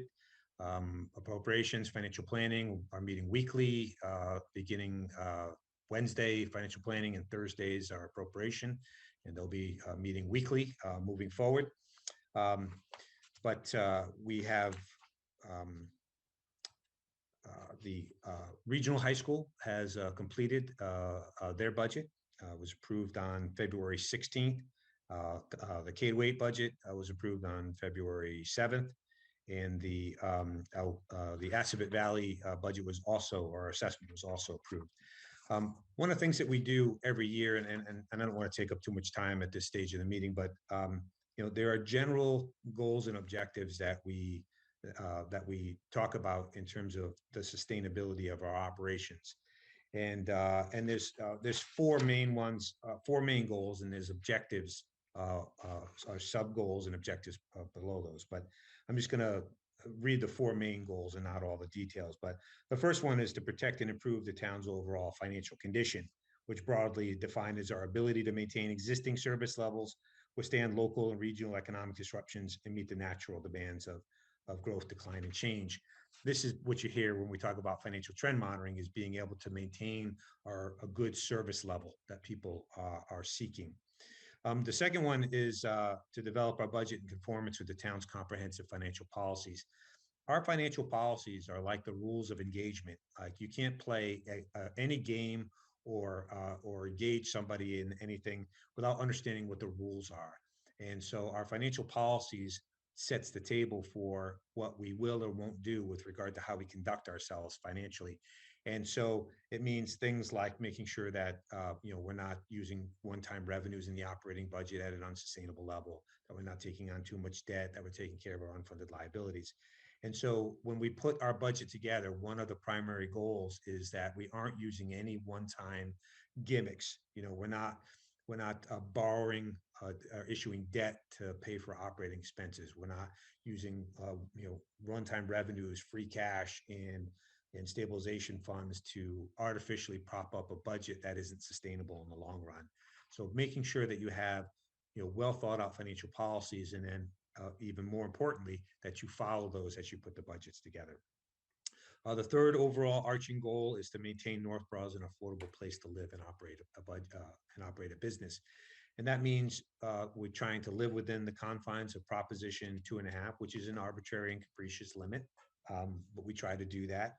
Appropriations, financial planning are meeting weekly, beginning Wednesday, financial planning, and Thursdays are appropriation, and they'll be meeting weekly moving forward. But we have the regional high school has completed their budget. Was approved on February 16th. The K-8 budget was approved on February 7th. And the Assabet Valley budget was also, or assessment was also approved. One of the things that we do every year, and I don't want to take up too much time at this stage of the meeting, but there are general goals and objectives that we talk about in terms of the sustainability of our operations. And there's four main ones, four main goals, and there's objectives, are sub goals and objectives below those. But I'm just going to read the four main goals and not all the details. But the first one is to protect and improve the town's overall financial condition, which broadly defined as our ability to maintain existing service levels, withstand local and regional economic disruptions, and meet the natural demands of growth, decline, and change. This is what you hear when we talk about financial trend monitoring, is being able to maintain a good service level that people are seeking. The second one is to develop our budget in conformance with the town's comprehensive financial policies. Our financial policies are like the rules of engagement. Like, you can't play any game or engage somebody in anything without understanding what the rules are. And so our financial policies sets the table for what we will or won't do with regard to how we conduct ourselves financially. And so it means things like making sure that we're not using one-time revenues in the operating budget at an unsustainable level, that we're not taking on too much debt, that we're taking care of our unfunded liabilities. And so when we put our budget together, one of the primary goals is that we aren't using any one-time gimmicks. We're not borrowing or issuing debt to pay for operating expenses. We're not using one-time revenues, free cash, and stabilization funds to artificially prop up a budget that isn't sustainable in the long run. So making sure that you have well thought out financial policies, and then even more importantly, that you follow those as you put the budgets together. The third overall arching goal is to maintain Northborough as an affordable place to live and operate a business. And that means we're trying to live within the confines of Proposition 2.5, which is an arbitrary and capricious limit, but we try to do that.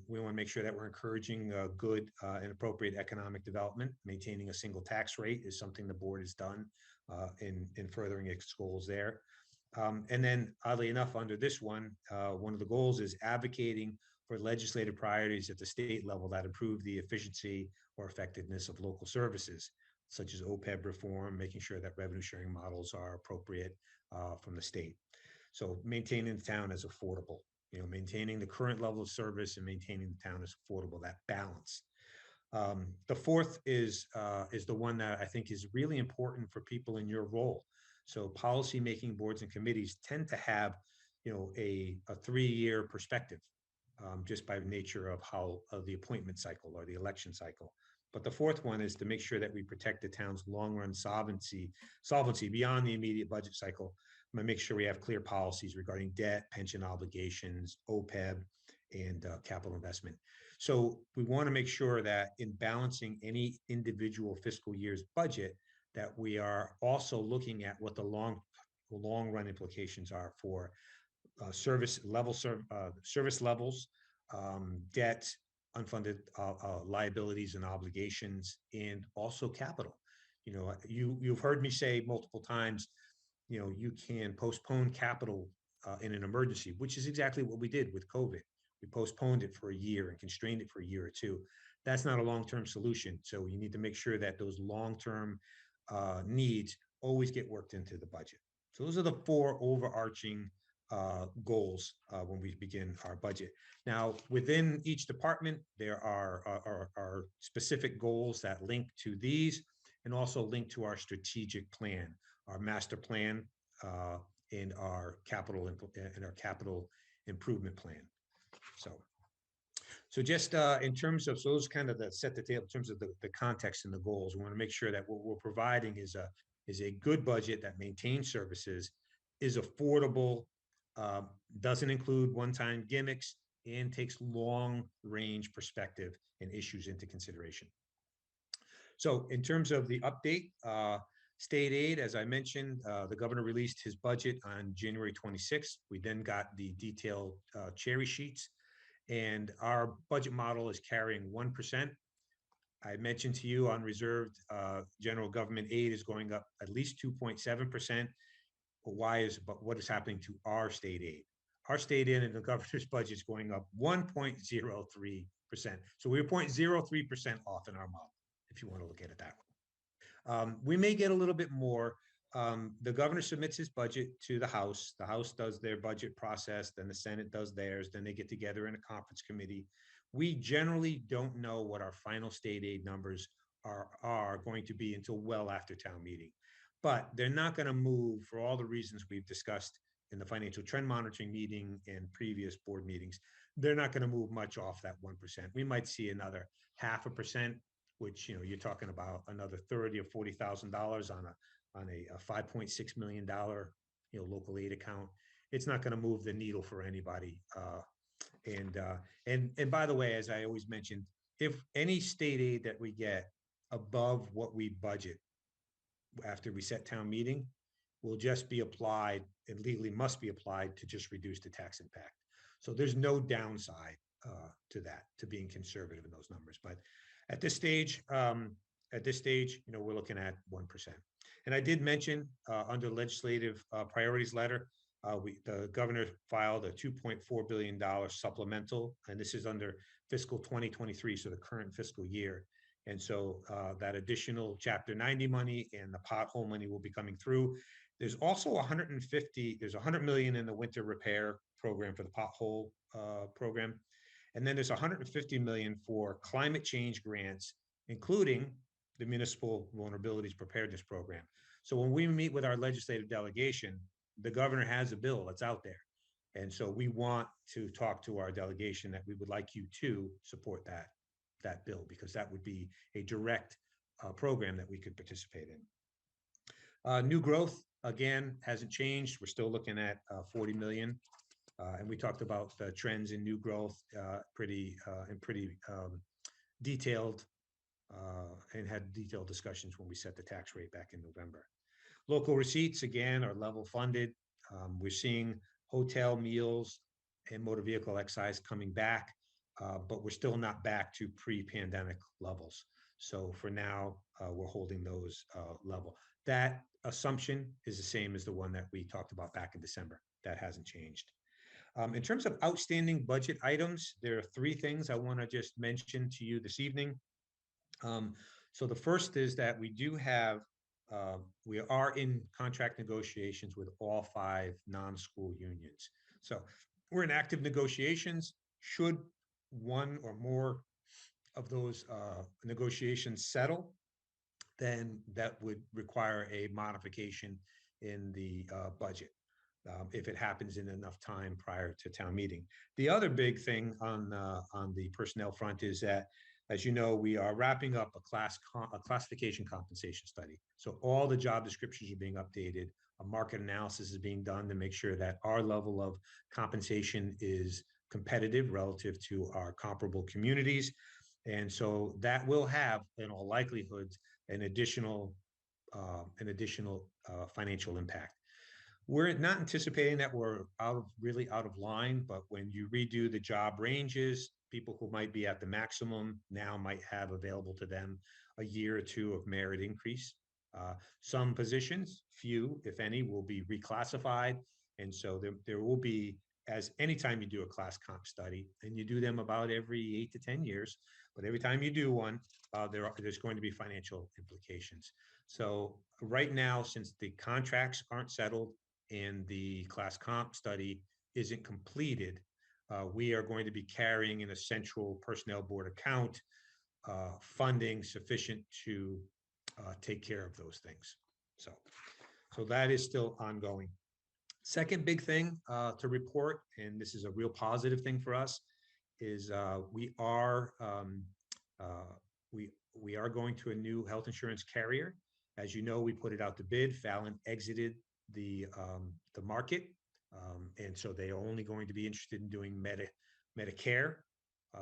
We want to make sure that we're encouraging good and appropriate economic development. Maintaining a single tax rate is something the board has done in furthering its goals there. And then, oddly enough, under this one of the goals is advocating for legislative priorities at the state level that improve the efficiency or effectiveness of local services, such as OPEB reform, making sure that revenue sharing models are appropriate from the state. So maintaining the town as affordable, maintaining the current level of service and maintaining the town as affordable, that balance. The fourth is the one that I think is really important for people in your role. So policymaking boards and committees tend to have, a 3-year perspective, just by nature of the appointment cycle or the election cycle. But the fourth one is to make sure that we protect the town's long-run solvency beyond the immediate budget cycle. I'm going to make sure we have clear policies regarding debt, pension obligations, OPEB, and capital investment. So we want to make sure that in balancing any individual fiscal year's budget, that we are also looking at what the long run implications are for service levels, debt, unfunded liabilities and obligations, and also capital. You know, you've heard me say multiple times, you know, you can postpone capital in an emergency, which is exactly what we did with COVID. We postponed it for a year and constrained it for a year or two. That's not a long-term solution. So you need to make sure that those long-term needs always get worked into the budget. So those are the four overarching goals when we begin our budget. Now, within each department, there are specific goals that link to these and also link to our strategic plan, our master plan, and our capital improvement plan. So just in terms of, so those kind of set the table in terms of the context and the goals. We want to make sure that what we're providing is a good budget that maintains services, is affordable, doesn't include one-time gimmicks, and takes long-range perspective and issues into consideration. So in terms of the update, state aid, as I mentioned, the governor released his budget on January 26th. We then got the detailed cherry sheets, and our budget model is carrying 1%. I mentioned to you on reserved general government aid is going up at least 2.7%. But what is happening to our state aid? Our state aid in the governor's budget is going up 1.03%. So we're 0.03% off in our model, if you want to look at it that way. We may get a little bit more. The governor submits his budget to the House. The House does their budget process, then the Senate does theirs, then they get together in a conference committee. We generally don't know what our final state aid numbers are going to be until well after town meeting. But they're not going to move for all the reasons we've discussed in the financial trend monitoring meeting and previous board meetings. They're not going to move much off that 1%. We might see another 0.5%, which, you know, you're talking about another $30,000 or $40,000 on a $5.6 million, you know, local aid account. It's not going to move the needle for anybody. And by the way, as I always mention, if any state aid that we get above what we budget after we set town meeting will just be applied, and legally must be applied, to just reduce the tax impact. So there's no downside to that, to being conservative in those numbers. But at this stage, you know, we're looking at 1%. And I did mention under legislative priorities letter, the governor filed a $2.4 billion supplemental, and this is under fiscal 2023, so the current fiscal year. And so that additional Chapter 90 money and the pothole money will be coming through. There's also there's $100 million in the winter repair program for the pothole program. And then there's $150 million for climate change grants, including the Municipal Vulnerabilities Preparedness Program. So when we meet with our legislative delegation, the governor has a bill that's out there. And so we want to talk to our delegation that we would like you to support that bill, because that would be a direct program that we could participate in. New growth, again, hasn't changed. We're still looking at 40 million. And we talked about the trends in new growth pretty detailed and had detailed discussions when we set the tax rate back in November. Local receipts, again, are level funded. We're seeing hotel meals and motor vehicle excise coming back, but we're still not back to pre-pandemic levels. So for now, we're holding those level. That assumption is the same as the one that we talked about back in December. That hasn't changed. In terms of outstanding budget items, there are three things I want to just mention to you this evening. So the first is that we are in contract negotiations with all 5 non-school unions. So we're in active negotiations. Should one or more of those negotiations settle, then that would require a modification in the budget if it happens in enough time prior to town meeting. The other big thing on the personnel front is that, as you know, we are wrapping up a classification compensation study. So all the job descriptions are being updated. A market analysis is being done to make sure that our level of compensation is competitive relative to our comparable communities. And so that will have, in all likelihood, an additional financial impact. We're not anticipating that we're really out of line, but when you redo the job ranges, people who might be at the maximum now might have available to them a year or two of merit increase. Some positions, few, if any, will be reclassified. And so there will be, as anytime you do a class comp study, and you do them about every 8 to 10 years, but every time you do one, there's going to be financial implications. So right now, since the contracts aren't settled and the class comp study isn't completed, we are going to be carrying in a central personnel board account funding sufficient to take care of those things. So that is still ongoing. Second big thing to report, and this is a real positive thing for us, is we are going to a new health insurance carrier. As you know, we put it out to bid. Fallon exited the market, and so they are only going to be interested in doing Medicare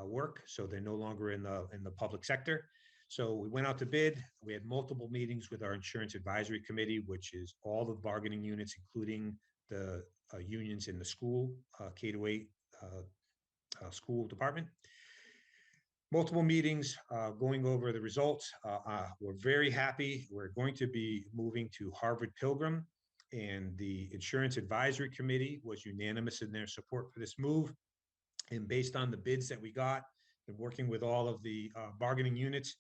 work. So they're no longer in the public sector. So we went out to bid. We had multiple meetings with our insurance advisory committee, which is all the bargaining units, including the unions in the school, K-8 school department. Multiple meetings going over the results. We're very happy. We're going to be moving to Harvard Pilgrim, and the insurance advisory committee was unanimous in their support for this move. And based on the bids that we got and working with all of the bargaining units,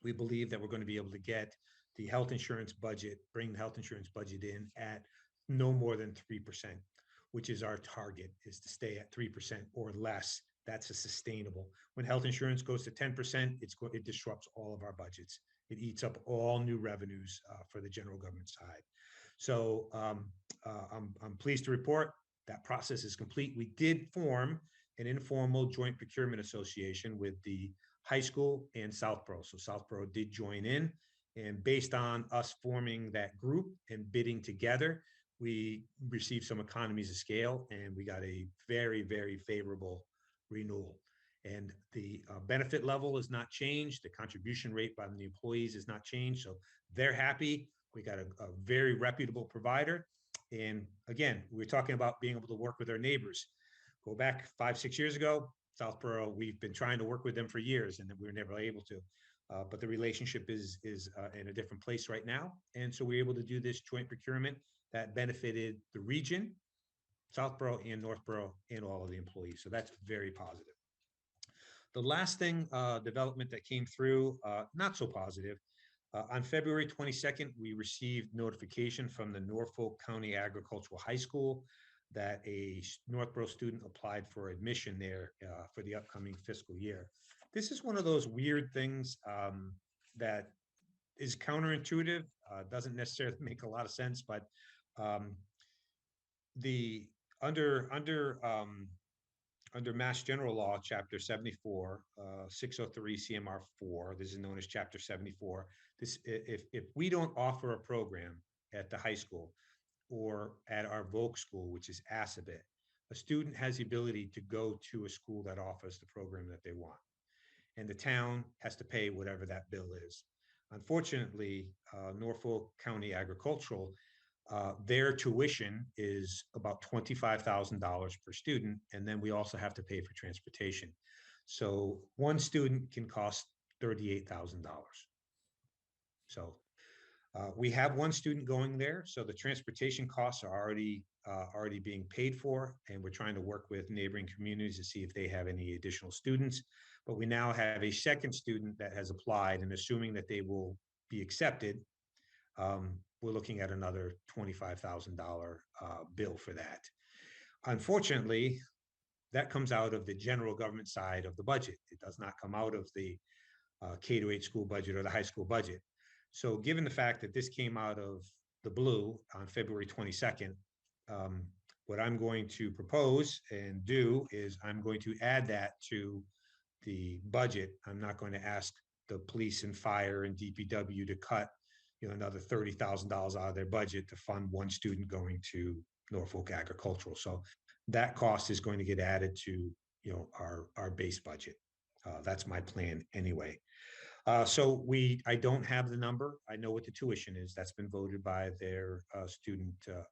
we believe that we're going to be able to get the health insurance budget, bring the health insurance budget in at no more than 3%, which is our target, is to stay at 3% or less. That's a sustainable. When health insurance goes to 10%, it disrupts all of our budgets. It eats up all new revenues for the general government side. So I'm pleased to report that process is complete. We did form an informal joint procurement association with the high school and Southborough. So Southborough did join in, and based on us forming that group and bidding together, we received some economies of scale, and we got a very, very favorable renewal. And the benefit level is not changed. The contribution rate by the employees is not changed. So they're happy. We got a very reputable provider. And again, we're talking about being able to work with our neighbors. Go back 5-6 years ago, Southborough, we've been trying to work with them for years, and we were never able to. But the relationship is in a different place right now. And so we're able to do this joint procurement that benefited the region, Southborough and Northborough, and all of the employees. So that's very positive. The last thing, development that came through, not so positive. On February 22nd, we received notification from the Norfolk County Agricultural High School that a Northborough student applied for admission there for the upcoming fiscal year. This is one of those weird things that is counterintuitive, doesn't necessarily make a lot of sense, but the under Mass General Law, Chapter 74, 603 CMR 4, this is known as Chapter 74. This, if we don't offer a program at the high school or at our Voc school, which is Assabet, a student has the ability to go to a school that offers the program that they want, and the town has to pay whatever that bill is. Unfortunately, Norfolk County Agricultural, their tuition is about $25,000 per student, and then we also have to pay for transportation. So one student can cost $38,000. So we have one student going there, so the transportation costs are already being paid for, and we're trying to work with neighboring communities to see if they have any additional students. But we now have a second student that has applied, and assuming that they will be accepted, we're looking at another $25,000 bill for that. Unfortunately, that comes out of the general government side of the budget. It does not come out of the K-8 school budget or the high school budget. So given the fact that this came out of the blue on February 22nd, what I'm going to propose and do is I'm going to add that to the budget. I'm not going to ask the police and fire and DPW to cut another $30,000 out of their budget to fund one student going to Norfolk Agricultural. So that cost is going to get added to, our base budget. That's my plan anyway. So I don't have the number. I know what the tuition is. That's been voted by their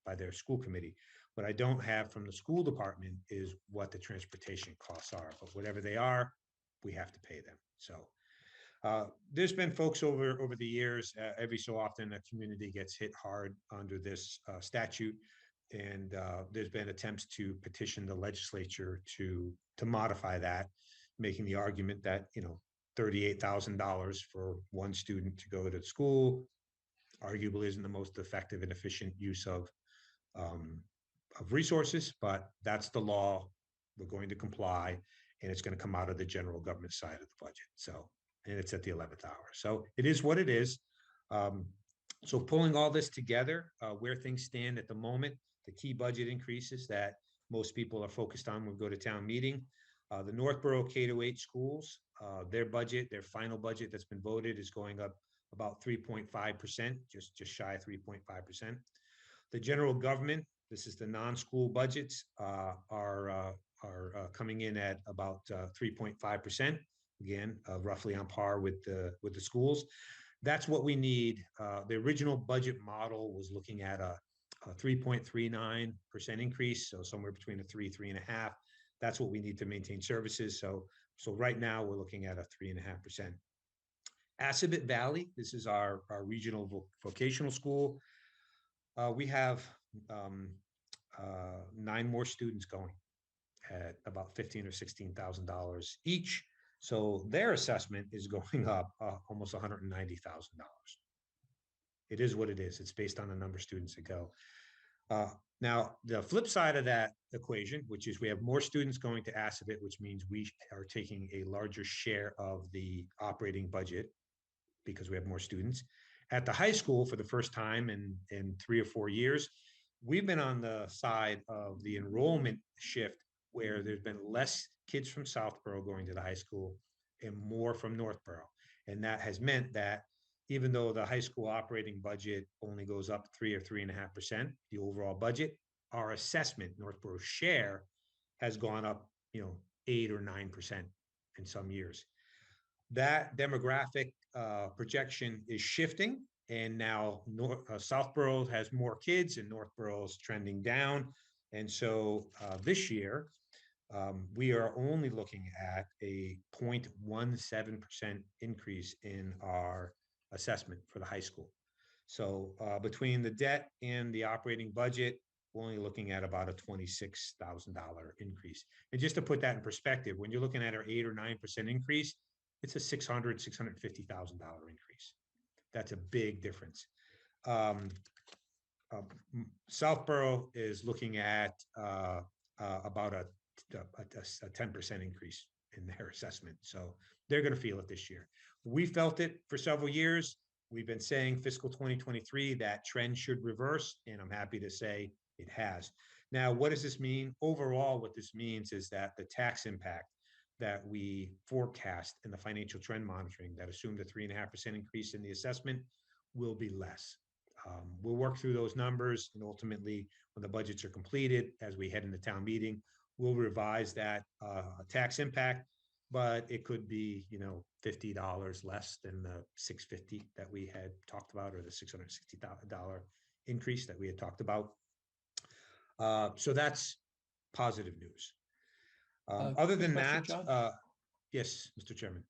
by their school committee. What I don't have from the school department is what the transportation costs are, but whatever they are, we have to pay them. So there's been folks over the years, every so often, a community gets hit hard under this statute. And there's been attempts to petition the legislature to modify that, making the argument that, $38,000 for one student to go to school arguably isn't the most effective and efficient use of resources, but that's the law. We're going to comply, and it's going to come out of the general government side of the budget. So, and it's at the 11th hour. So it is what it is. So pulling all this together, where things stand at the moment, the key budget increases that most people are focused on when we go to town meeting. The Northborough K-8 schools, their final budget that's been voted is going up about 3.5%, just shy of 3.5%. The general government, this is the non-school budgets, are coming in at about 3.5%. Again, roughly on par with the schools. That's what we need. The original budget model was looking at a 3.39% increase, so somewhere between a 3.5. That's what we need to maintain services. So right now we're looking at a 3.5%. Assabet Valley, this is our regional vocational school. We have 9 more students going at about $15,000 or $16,000 each. So their assessment is going up almost $190,000. It is what it is. It's based on the number of students that go. Now, the flip side of that equation, which is we have more students going to Assabet, which means we are taking a larger share of the operating budget because we have more students. At the high school, for the first time in 3 or 4 years, we've been on the side of the enrollment shift where there's been less kids from Southborough going to the high school and more from Northborough. And that has meant that even though the high school operating budget only goes up 3 or 3.5%, the overall budget, our assessment, Northborough's share, has gone up, 8 or 9% in some years. That demographic projection is shifting, and now Southborough has more kids and Northborough is trending down. And so this year, we are only looking at a 0.17% increase in our assessment for the high school. So between the debt and the operating budget, we're only looking at about a $26,000 increase. And just to put that in perspective, when you're looking at our 8 or 9% increase, it's a $650,000 increase. That's a big difference. Southborough is looking at about a 10% increase in their assessment. So they're going to feel it this year. We felt it for several years. We've been saying fiscal 2023, that trend should reverse, and I'm happy to say it has. Now, what does this mean? Overall, what this means is that the tax impact that we forecast in the financial trend monitoring that assumed a 3.5% increase in the assessment will be less. We'll work through those numbers, and ultimately, when the budgets are completed, as we head into town meeting, we'll revise that tax impact, but it could be, $50 less than the $650 that we had talked about, or the $660 increase that we had talked about. So that's positive news. Other than that, yes, Mr. Chairman.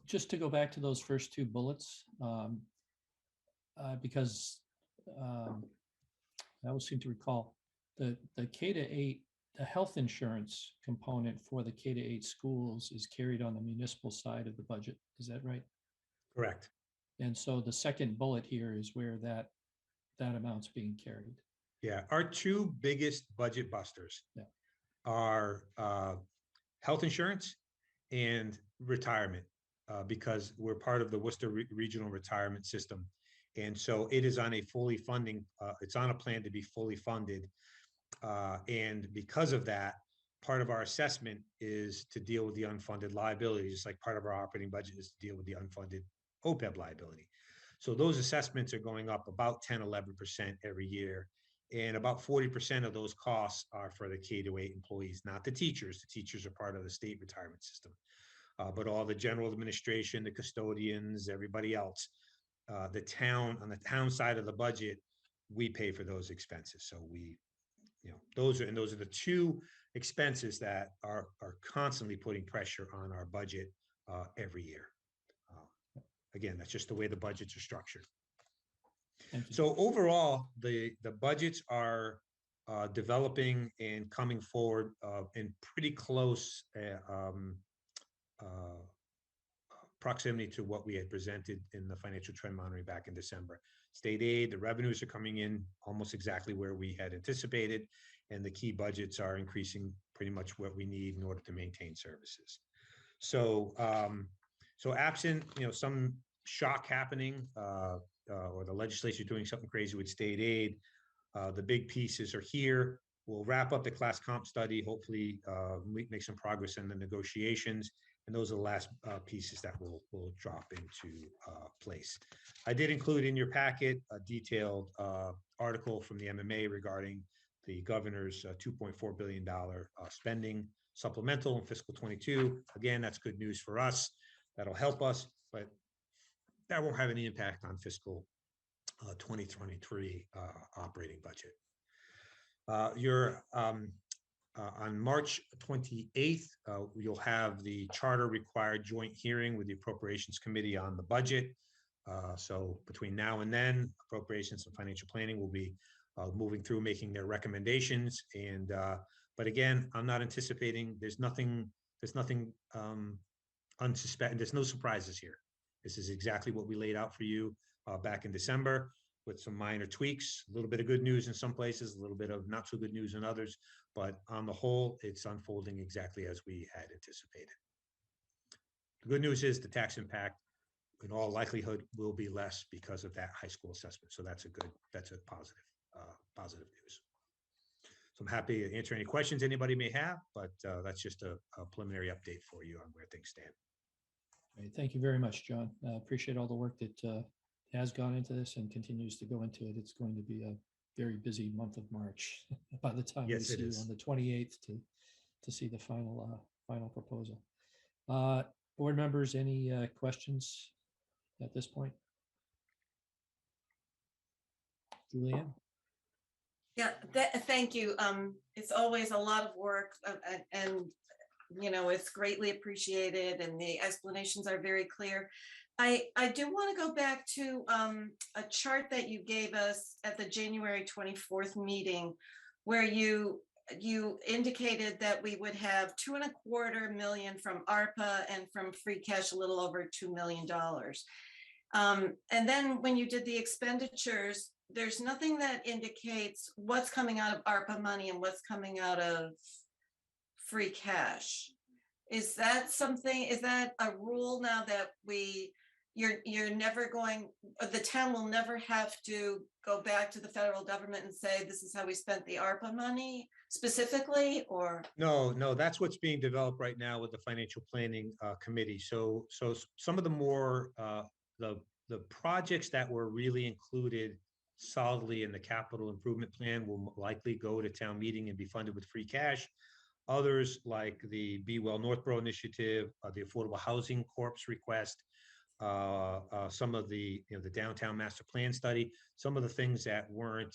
Just to go back to those first 2 bullets, because I always seem to recall the K-8, the health insurance component for the K-8 schools is carried on the municipal side of the budget. Is that right? Correct. And so the second bullet here is where that amount's being carried. Yeah, our 2 biggest budget busters are health insurance and retirement, because we're part of the Worcester Regional Retirement System. And so it is on a it's on a plan to be fully funded. And because of that, part of our assessment is to deal with the unfunded liabilities, just like part of our operating budget is to deal with the unfunded OPEB liability. So those assessments are going up about 10, 11% every year. And about 40% of those costs are for the K-8 employees, not the teachers. The teachers are part of the state retirement system. But all the general administration, the custodians, everybody else, the town, on the town side of the budget, we pay for those expenses. So we, those are the two expenses that are constantly putting pressure on our budget every year. Again, that's just the way the budgets are structured. Thank you. So overall, the budgets are developing and coming forward in pretty close proximity to what we had presented in the financial trend monitoring back in December. State aid, the revenues are coming in almost exactly where we had anticipated, and the key budgets are increasing pretty much what we need in order to maintain services. So, so absent, some shock happening or the legislature doing something crazy with state aid, the big pieces are here. We'll wrap up the class comp study, hopefully make some progress in the negotiations. And those are the last pieces that will drop into place. I did include in your packet a detailed article from the MMA regarding the governor's $2.4 billion spending supplemental in fiscal 22. Again, that's good news for us. That'll help us, but that won't have any impact on fiscal 2023 operating budget. On March 28th, you'll have the charter required joint hearing with the Appropriations Committee on the budget. So between now and then, Appropriations and Financial Planning will be moving through, making their recommendations. And but again, I'm not anticipating. There's nothing unsuspected. There's no surprises here. This is exactly what we laid out for you back in December, with some minor tweaks, a little bit of good news in some places, a little bit of not so good news in others, but on the whole, it's unfolding exactly as we had anticipated. The good news is the tax impact, in all likelihood, will be less because of that high school assessment. So that's a positive news. So I'm happy to answer any questions anybody may have, but that's just a preliminary update for you on where things stand. Great. Thank you very much, John. Appreciate all the work that has gone into this and continues to go into it. It's going to be a very busy month of March by the time we see you on the 28th to see the final proposal. Board members, any questions at this point? Julianne? Yeah, thank you. It's always a lot of work and it's greatly appreciated and the explanations are very clear. I do want to go back to a chart that you gave us at the January 24th meeting where you indicated that we would have $2.25 million from ARPA and from free cash a little over $2 million. And then when you did the expenditures, there's nothing that indicates what's coming out of ARPA money and what's coming out of free cash. Is that a rule now that you're never going, the town will never have to go back to the federal government and say, this is how we spent the ARPA money specifically, or? No, that's what's being developed right now with the financial planning committee. So some of the more, the projects that were really included solidly in the capital improvement plan will likely go to town meeting and be funded with free cash. Others, like the Be Well Northborough initiative, the Affordable Housing Corps request, some of the the downtown master plan study, some of the things that weren't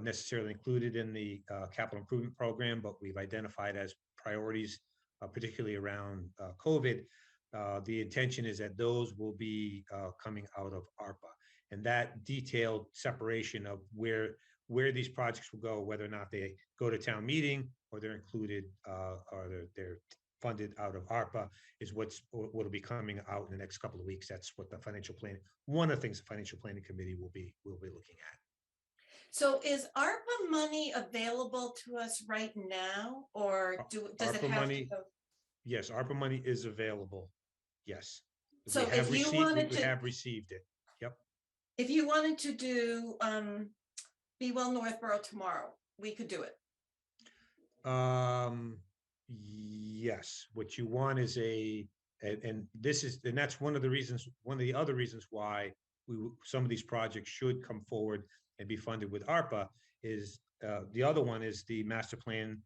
necessarily included in the capital improvement program, but we've identified as priorities, particularly around COVID. The intention is that those will be coming out of ARPA, and that detailed separation of where these projects will go, whether or not they go to town meeting or they're included or they're funded out of ARPA, is what'll be coming out in the next couple of weeks. That's what the financial planning, one of the things the financial planning committee will be looking at. So is ARPA money available to us right now, or does it have to go? Yes, ARPA money is available. Yes. So we have received it. Yep. If you wanted to do Be Well Northborough tomorrow, we could do it. Yes. What you want is and that's one of the other reasons why some of these projects should come forward and be funded with ARPA is, the other one is the master plan,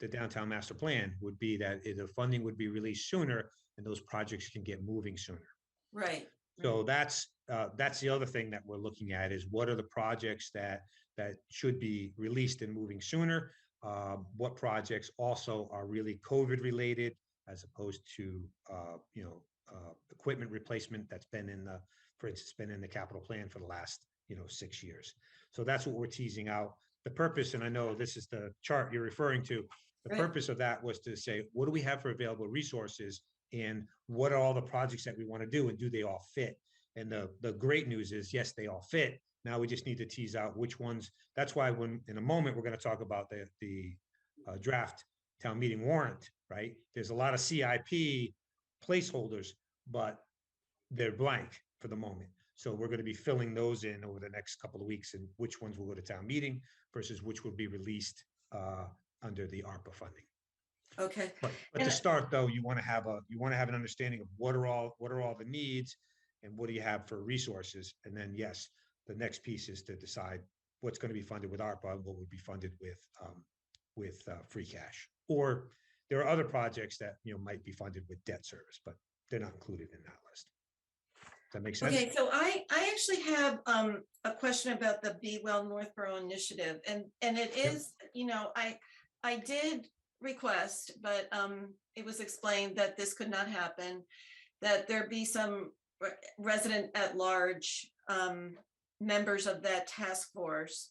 the downtown master plan would be that the funding would be released sooner and those projects can get moving sooner. Right. So that's the other thing that we're looking at is what are the projects that should be released and moving sooner? What projects also are really COVID related as opposed to equipment replacement that's been for instance, been in the capital plan for the last 6 years. So that's what we're teasing out. The purpose, and I know this is the chart you're referring to. The Right. purpose of that was to say, what do we have for available resources? And what are all the projects that we want to do and do they all fit? And the great news is, yes, they all fit. Now we just need to tease out which ones. That's why when in a moment, we're going to talk about the draft town meeting warrant, right? There's a lot of CIP placeholders, but they're blank for the moment. So we're going to be filling those in over the next couple of weeks and which ones will go to town meeting versus which will be released under the ARPA funding. Okay. But to start though, you want to have an understanding of what are all the needs and what do you have for resources, and then yes, the next piece is to decide what's going to be funded with ARPA and what would be funded with free cash. Or there are other projects that might be funded with debt service, but they're not included in that list. Does that make sense? Okay, so I actually have a question about the Be Well Northborough initiative, and it is, I did request, but it was explained that this could not happen, that there be some resident at large members of that task force,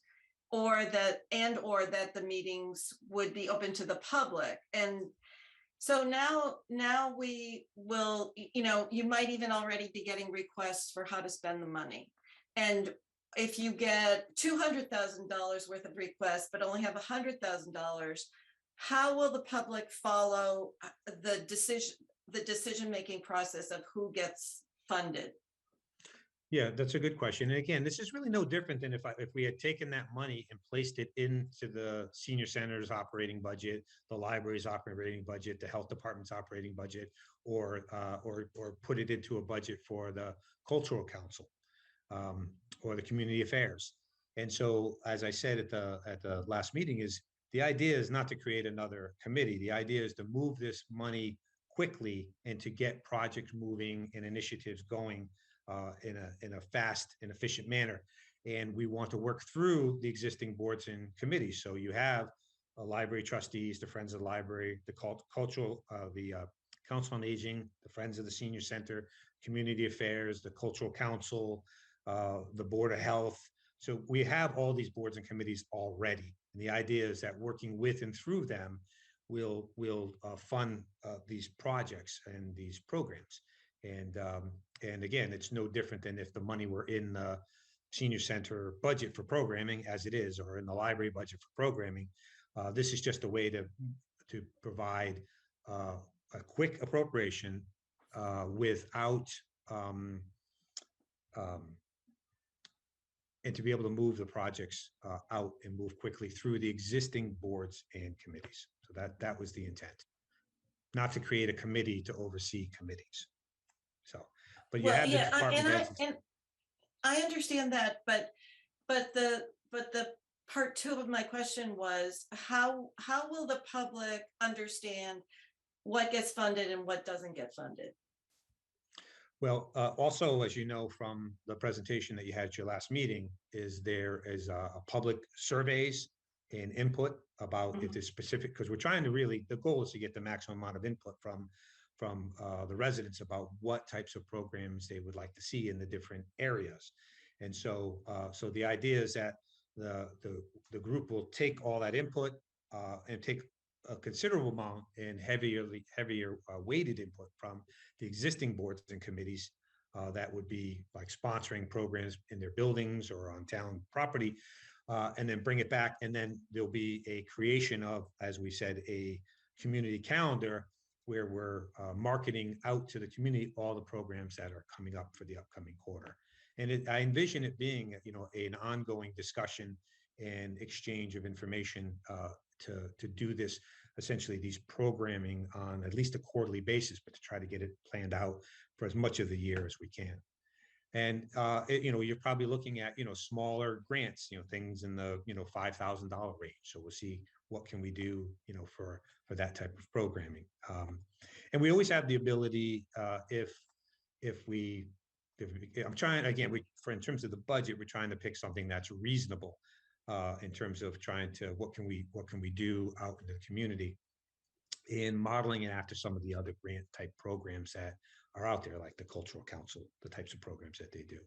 or that the meetings would be open to the public. And so now we will, you might even already be getting requests for how to spend the money. And if you get $200,000 worth of requests, but only have $100,000, how will the public follow the decision-making process of who gets funded? Yeah, that's a good question. And again, this is really no different than if we had taken that money and placed it into the senior center's operating budget, the library's operating budget, the health department's operating budget, or put it into a budget for the cultural council or the community affairs. And so, as I said at the last meeting, is the idea is not to create another committee. The idea is to move this money quickly and to get projects moving and initiatives going in a fast and efficient manner. And we want to work through the existing boards and committees. So you have library trustees, the Friends of the Library, the cultural, the Council on Aging, the Friends of the Senior Center, Community Affairs, the Cultural Council, the Board of Health. So we have all these boards and committees already. And the idea is that working with and through them will fund these projects and these programs. And again, it's no different than if the money were in the senior center budget for programming, as it is, or in the library budget for programming. This is just a way to provide a quick appropriation without and to be able to move the projects out and move quickly through the existing boards and committees. So that was the intent, not to create a committee to oversee committees. So, but you have the department heads. And I understand that, but the part two of my question was how will the public understand what gets funded and what doesn't get funded? Well, also, as you know from the presentation that you had at your last meeting, there is a public surveys and input about if there's specific, because we're trying to really, the goal is to get the maximum amount of input from the residents about what types of programs they would like to see in the different areas. And so the idea is that the group will take all that input and take a considerable amount and heavier weighted input from the existing boards and committees that would be like sponsoring programs in their buildings or on town property, and then bring it back. And then there'll be a creation of, as we said, a community calendar where we're marketing out to the community all the programs that are coming up for the upcoming quarter. And I envision it being, an ongoing discussion and exchange of information to do this, essentially these programming on at least a quarterly basis, but to try to get it planned out for as much of the year as we can. You're probably looking at, smaller grants, things in the, $5,000 range. So we'll see what can we do, for that type of programming. And we always have the ability, I'm trying, again, in terms of the budget, we're trying to pick something that's reasonable in terms of trying to, what can we do out in the community, and modeling it after some of the other grant type programs that are out there, like the Cultural Council, the types of programs that they do.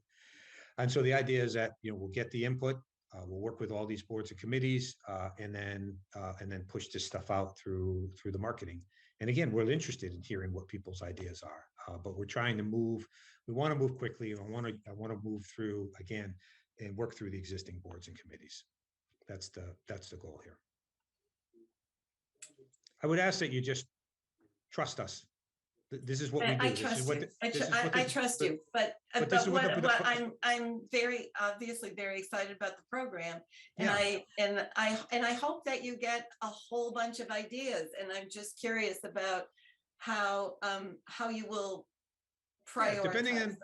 And so the idea is that, we'll get the input, we'll work with all these boards and committees, and then push this stuff out through the marketing. And again, we're interested in hearing what people's ideas are, but we're trying to move. We want to move quickly, and I want to move through again and work through the existing boards and committees. That's the goal here. I would ask that you just trust us. This is what we do. I trust you. I trust you, but I'm very obviously very excited about the program, and Yeah. I hope that you get a whole bunch of ideas, and I'm just curious about how you will prioritize. Depending on,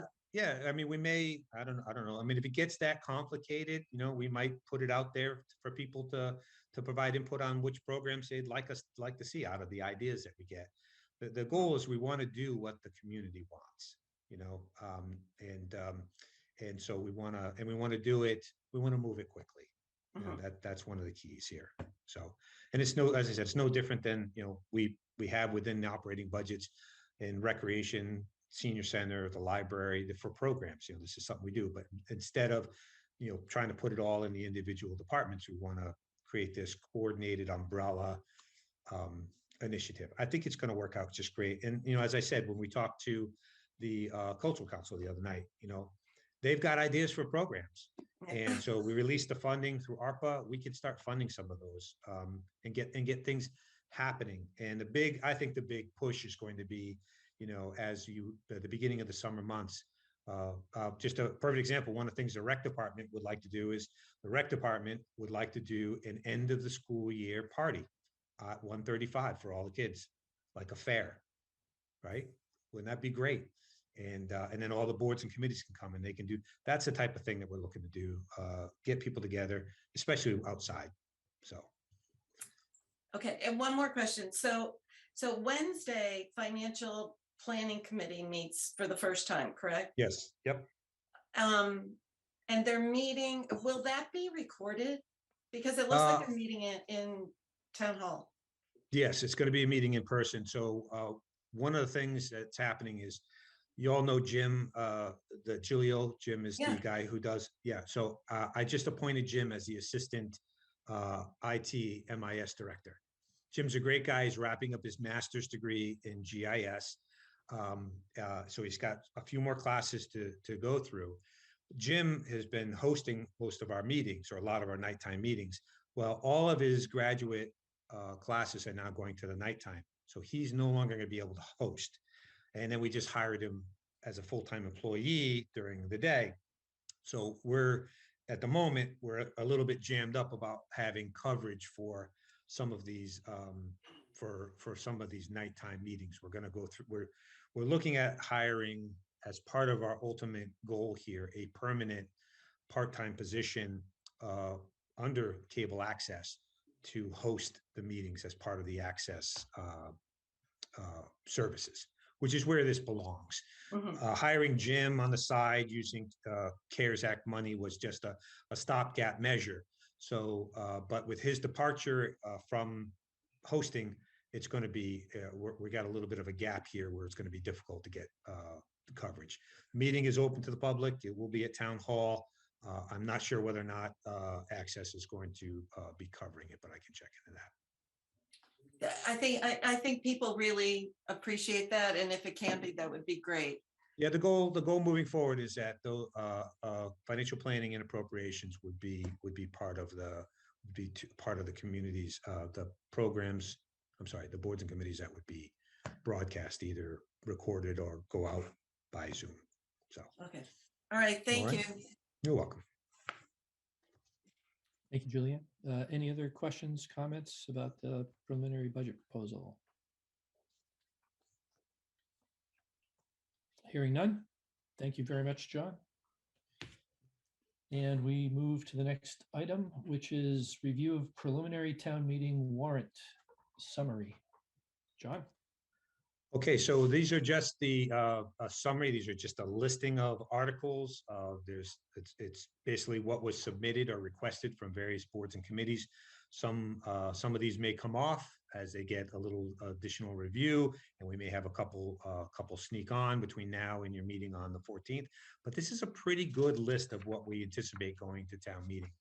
I mean, we may, I don't know. I mean, if it gets that complicated, we might put it out there for people to provide input on which programs they'd like to see out of the ideas that we get. The goal is we want to do what the community wants, and so we want to do it. We want to move it quickly. That's one of the keys here. So, and as I said, it's no different than, we have within the operating budgets in recreation, senior center, the library, for programs. This is something we do, but instead of, trying to put it all in the individual departments, we want to create this coordinated umbrella initiative. I think it's going to work out just great. And, as I said, when we talked to the Cultural Council the other night, they've got ideas for programs. And so we released the funding through ARPA. We can start funding some of those and get things happening. And I think the big push is going to be, at the beginning of the summer months. Just a perfect example, one of the things the rec department would like to do is an end of the school year party at 1:35 for all the kids, like a fair, right? Wouldn't that be great? And then all the boards and committees can come and they can do, that's the type of thing that we're looking to do, get people together, especially outside. So. Okay, and one more question. So Wednesday, Financial Planning Committee meets for the first time, correct? Yes. Yep. And their meeting, will that be recorded? Because it looks like a meeting in Town Hall. Yes, it's going to be a meeting in person. So one of the things that's happening is, you all know Jim, the Giulio. Jim is the guy who does, So I just appointed Jim as the assistant IT MIS director. Jim's a great guy. He's wrapping up his master's degree in GIS. So he's got a few more classes to go through. Jim has been hosting most of our meetings, or a lot of our nighttime meetings. Well, all of his graduate classes are now going to the nighttime. So he's no longer going to be able to host. And then we just hired him as a full-time employee during the day. So at the moment, we're a little bit jammed up about having coverage for some of these, for some of these nighttime meetings. We're going to go through, we're looking at hiring, as part of our ultimate goal here, a permanent part-time position under cable access to host the meetings as part of the access services, which is where this belongs. Hiring Jim on the side using CARES Act money was just a stopgap measure. So, but with his departure from hosting, it's going to be, we got a little bit of a gap here where it's going to be difficult to get the coverage. Meeting is open to the public. It will be at Town Hall. I'm not sure whether or not Access is going to be covering it, but I can check into that. I think people really appreciate that, and if it can be, that would be great. Yeah, the goal moving forward is that the financial planning and appropriations would be part of the communities, the programs. I'm sorry, the boards and committees that would be broadcast, either recorded or go out by Zoom. So. Okay. All right. Thank you. You're welcome. Thank you, Julian. Any other questions, comments about the preliminary budget proposal? Hearing none. Thank you very much, John. And we move to the next item, which is review of preliminary town meeting warrant summary. John? Okay, so these are just the a summary. These are just a listing of articles. It's basically what was submitted or requested from various boards and committees. Some of these may come off as they get a little additional review, and we may have a couple sneak on between now and your meeting on the 14th. But this is a pretty good list of what we anticipate going to town meeting.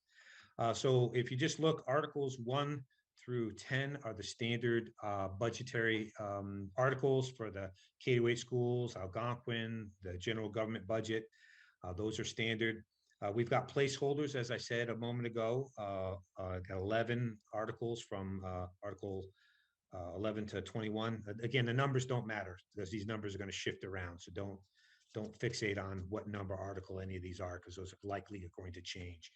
So if you just look, Articles 1 through 10 are the standard budgetary articles for the K-8 schools, Algonquin, the general government budget. Those are standard. We've got placeholders, as I said a moment ago, got 11 articles from Article 11 to 21. Again, the numbers don't matter because these numbers are going to shift around. So don't fixate on what number article any of these are, because those are likely going to change.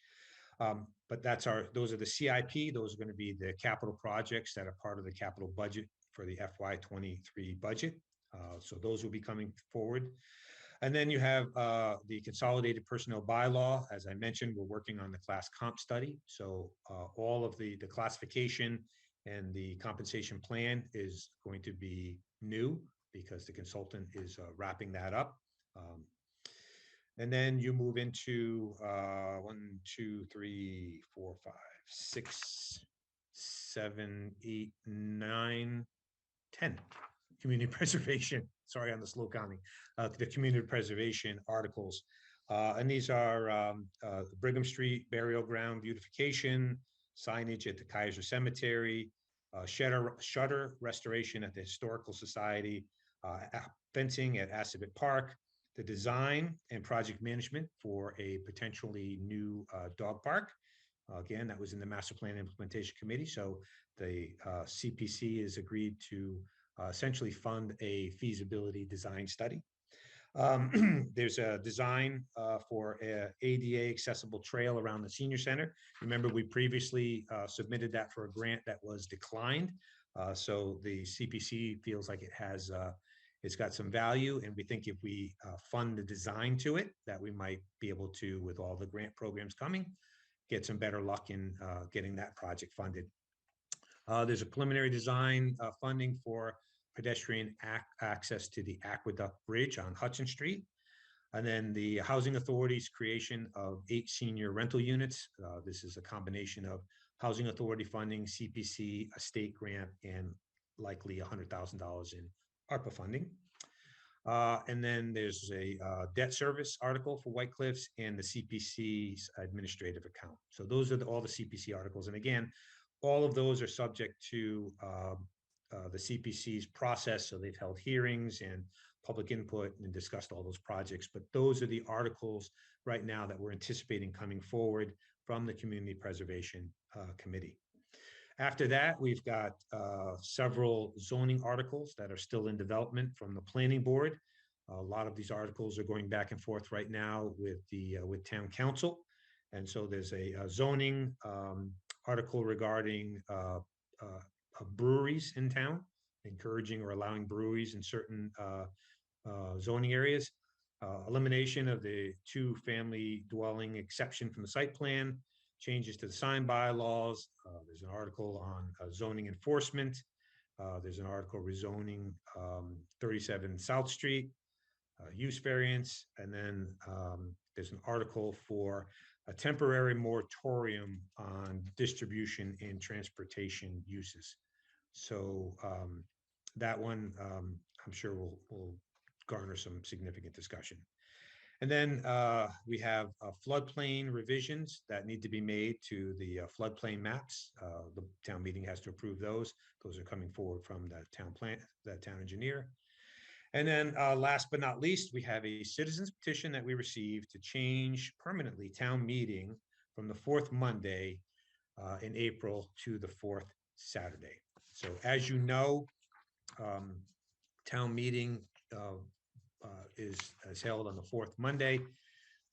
But those are the CIP. Those are going to be the capital projects that are part of the capital budget for the FY23 budget. So those will be coming forward. And then you have the consolidated personnel bylaw. As I mentioned, we're working on the class comp study. So all of the classification and the compensation plan is going to be new because the consultant is wrapping that up. And then you move into 1, 2, 3, 4, 5, 6, 7, 8, 9, 10. Community preservation. Sorry, on the slow counting. The community preservation articles. And these are Brigham Street burial ground beautification, signage at the Kaiser Cemetery, shutter restoration at the Historical Society, fencing at Assabet Park, the design and project management for a potentially new dog park. Again, that was in the Master Plan Implementation Committee. So the CPC has agreed to essentially fund a feasibility design study. There's a design for an ADA accessible trail around the senior center. Remember, we previously submitted that for a grant that was declined. So the CPC feels like it's got some value, and we think if we fund the design to it, that we might be able to, with all the grant programs coming, get some better luck in getting that project funded. There's a preliminary design funding for pedestrian access to the Aqueduct Bridge on Hudson Street. And then the Housing Authority's creation of 8 senior rental units. This is a combination of Housing Authority funding, CPC, a state grant, and likely $100,000 in ARPA funding. And then there's a debt service article for White Cliffs and the CPC's administrative account. So those are all the CPC articles. And again, all of those are subject to the CPC's process. So they've held hearings and public input and discussed all those projects. But those are the articles right now that we're anticipating coming forward from the Community Preservation Committee. After that, we've got several zoning articles that are still in development from the Planning Board. A lot of these articles are going back and forth right now with Town Council. And so there's a zoning article regarding breweries in town, encouraging or allowing breweries in certain zoning areas. Elimination of the 2-family dwelling exception from the site plan, changes to the sign bylaws. There's an article on zoning enforcement. There's an article rezoning 37 South Street, use variance. And then there's an article for a temporary moratorium on distribution and transportation uses. So that one, I'm sure will garner some significant discussion. And then we have floodplain revisions that need to be made to the floodplain maps. The town meeting has to approve those. Those are coming forward from the town engineer. And then last but not least, we have a citizens petition that we received to change permanently town meeting from the 4th Monday in April to the 4th Saturday. So as you know, town meeting is held on the 4th Monday.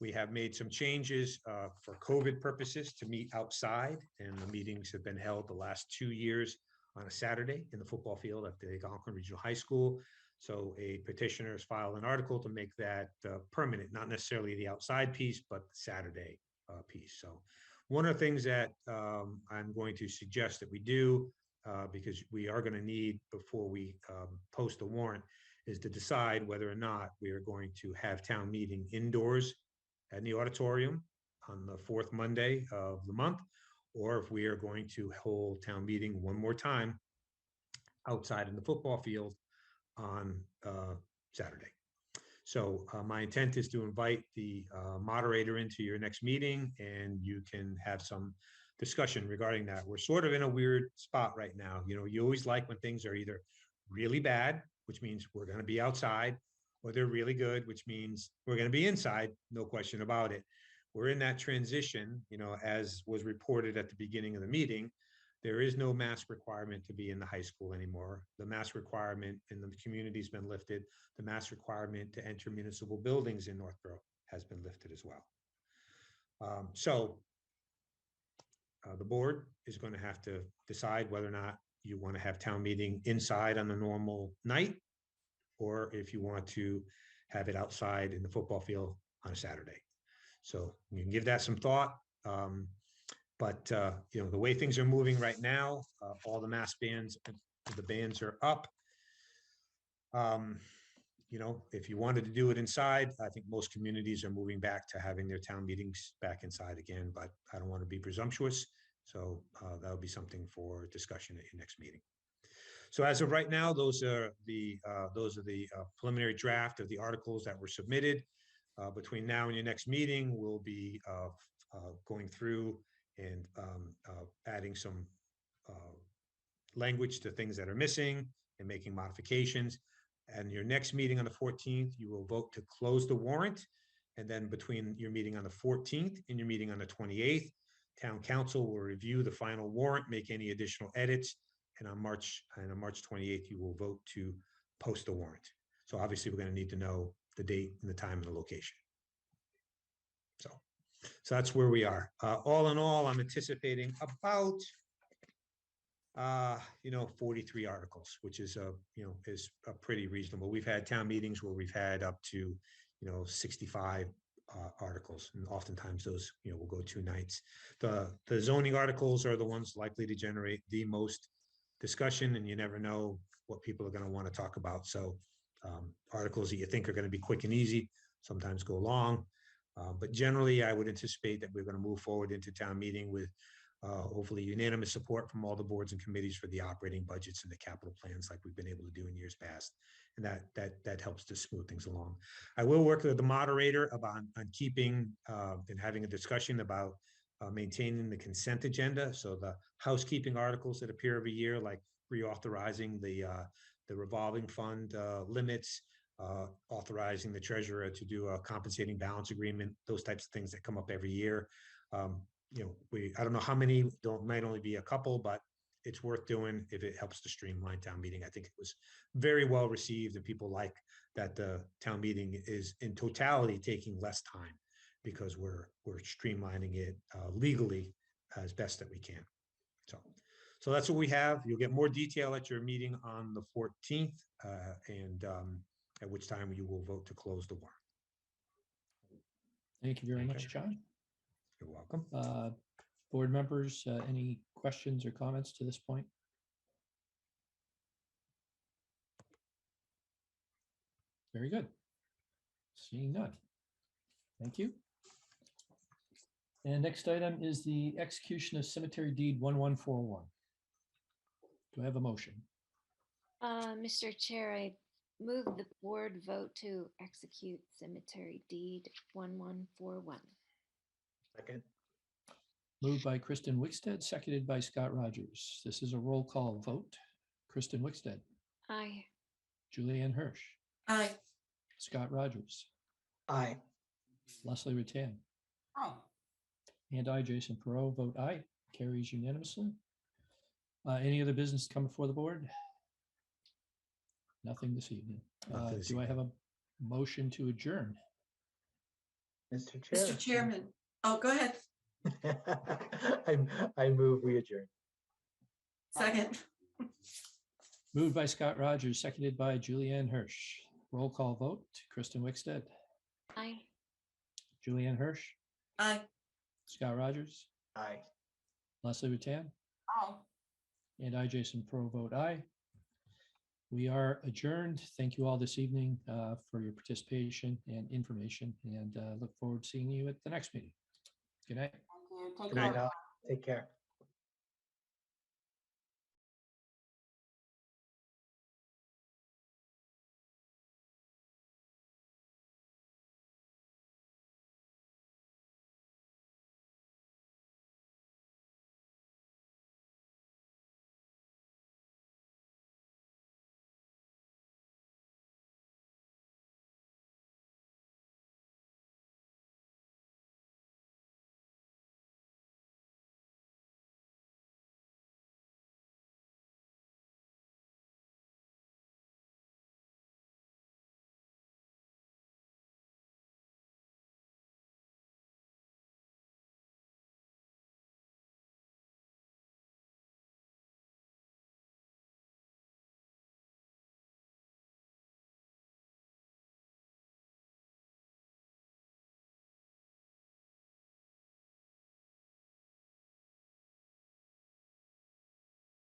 We have made some changes for COVID purposes to meet outside, and the meetings have been held the last 2 years on a Saturday in the football field at the Algonquin Regional High School. So a petitioner has filed an article to make that permanent, not necessarily the outside piece, but Saturday piece. So one of the things that I'm going to suggest that we do, because we are going to need before we post the warrant, is to decide whether or not we are going to have town meeting indoors in the auditorium on the fourth Monday of the month, or if we are going to hold town meeting one more time outside in the football field on Saturday. So my intent is to invite the moderator into your next meeting, and you can have some discussion regarding that. We're sort of in a weird spot right now. You know, you always like when things are either really bad, which means we're going to be outside, or they're really good, which means we're going to be inside, no question about it. We're in that transition, you know, as was reported at the beginning of the meeting. There is no mask requirement to be in the high school anymore. The mask requirement in the community's been lifted. The mask requirement to enter municipal buildings in Northborough has been lifted as well. The board is going to have to decide whether or not you want to have town meeting inside on a normal night, or if you want to have it outside in the football field on a Saturday. So you can give that some thought. But you know, the way things are moving right now, all the mass bands, the bands are up. You know, if you wanted to do it inside, I think most communities are moving back to having their town meetings back inside again, but I don't want to be presumptuous. So that'll be something for discussion at your next meeting. So as of right now, those are the preliminary draft of the articles that were submitted. Between now and your next meeting, we'll be going through and adding some language to things that are missing and making modifications. And your next meeting on the 14th, you will vote to close the warrant. And then between your meeting on the 14th and your meeting on the 28th, town council will review the final warrant, make any additional edits. And on March 28th, you will vote to post the warrant. So obviously we're going to need to know the date and the time and the location. So that's where we are. All in all, I'm anticipating about, 43 articles, which is pretty reasonable. We've had town meetings where we've had up to, 65 articles, and oftentimes those, will go 2 nights. The zoning articles are the ones likely to generate the most discussion, and you never know what people are going to want to talk about. So articles that you think are going to be quick and easy sometimes go long. But generally, I would anticipate that we're going to move forward into town meeting with hopefully unanimous support from all the boards and committees for the operating budgets and the capital plans like we've been able to do in years past. And that helps to smooth things along. I will work with the moderator on keeping and having a discussion about maintaining the consent agenda. So the housekeeping articles that appear every year, like reauthorizing the revolving fund limits, authorizing the treasurer to do a compensating balance agreement, those types of things that come up every year. I don't know how many, might only be a couple, but it's worth doing if it helps to streamline town meeting. I think it was very well received, and people like that the town meeting is in totality taking less time because we're streamlining it legally as best that we can. So that's what we have. You'll get more detail at your meeting on the 14th, and at which time you will vote to close the warrant. Thank you very much, John. You're welcome. Board members, any questions or comments to this point? Very good. Seeing none. Thank you. And next item is the execution of cemetery deed 1141. Do I have a motion? Mr. Chair, I move the board vote to execute cemetery deed 1141. Second. Moved by Kristen Wickstead, seconded by Scott Rogers. This is a roll call vote. Kristen Wickstead. Aye. Julianne Hirsch. Aye. Scott Rogers. Aye. Leslie Rattan. Aye. And I, Jason Perot, vote aye. Carries unanimously. Any other business come before the board? Nothing this evening. Do I have a motion to adjourn? Mr. Chair. Mr. Chairman. Oh, go ahead. I move we adjourn. Second. Moved by Scott Rogers, seconded by Julianne Hirsch. Roll call vote. Kristen Wickstead. Aye. Julianne Hirsch. Aye. Scott Rogers, Aye. Leslie Ratan, Aye. and I, Jason Pro, vote aye. We are adjourned. Thank you all this evening for your participation and information, and look forward to seeing you at the next meeting. Good night. Thank you. Take Good night, care. all. Take care.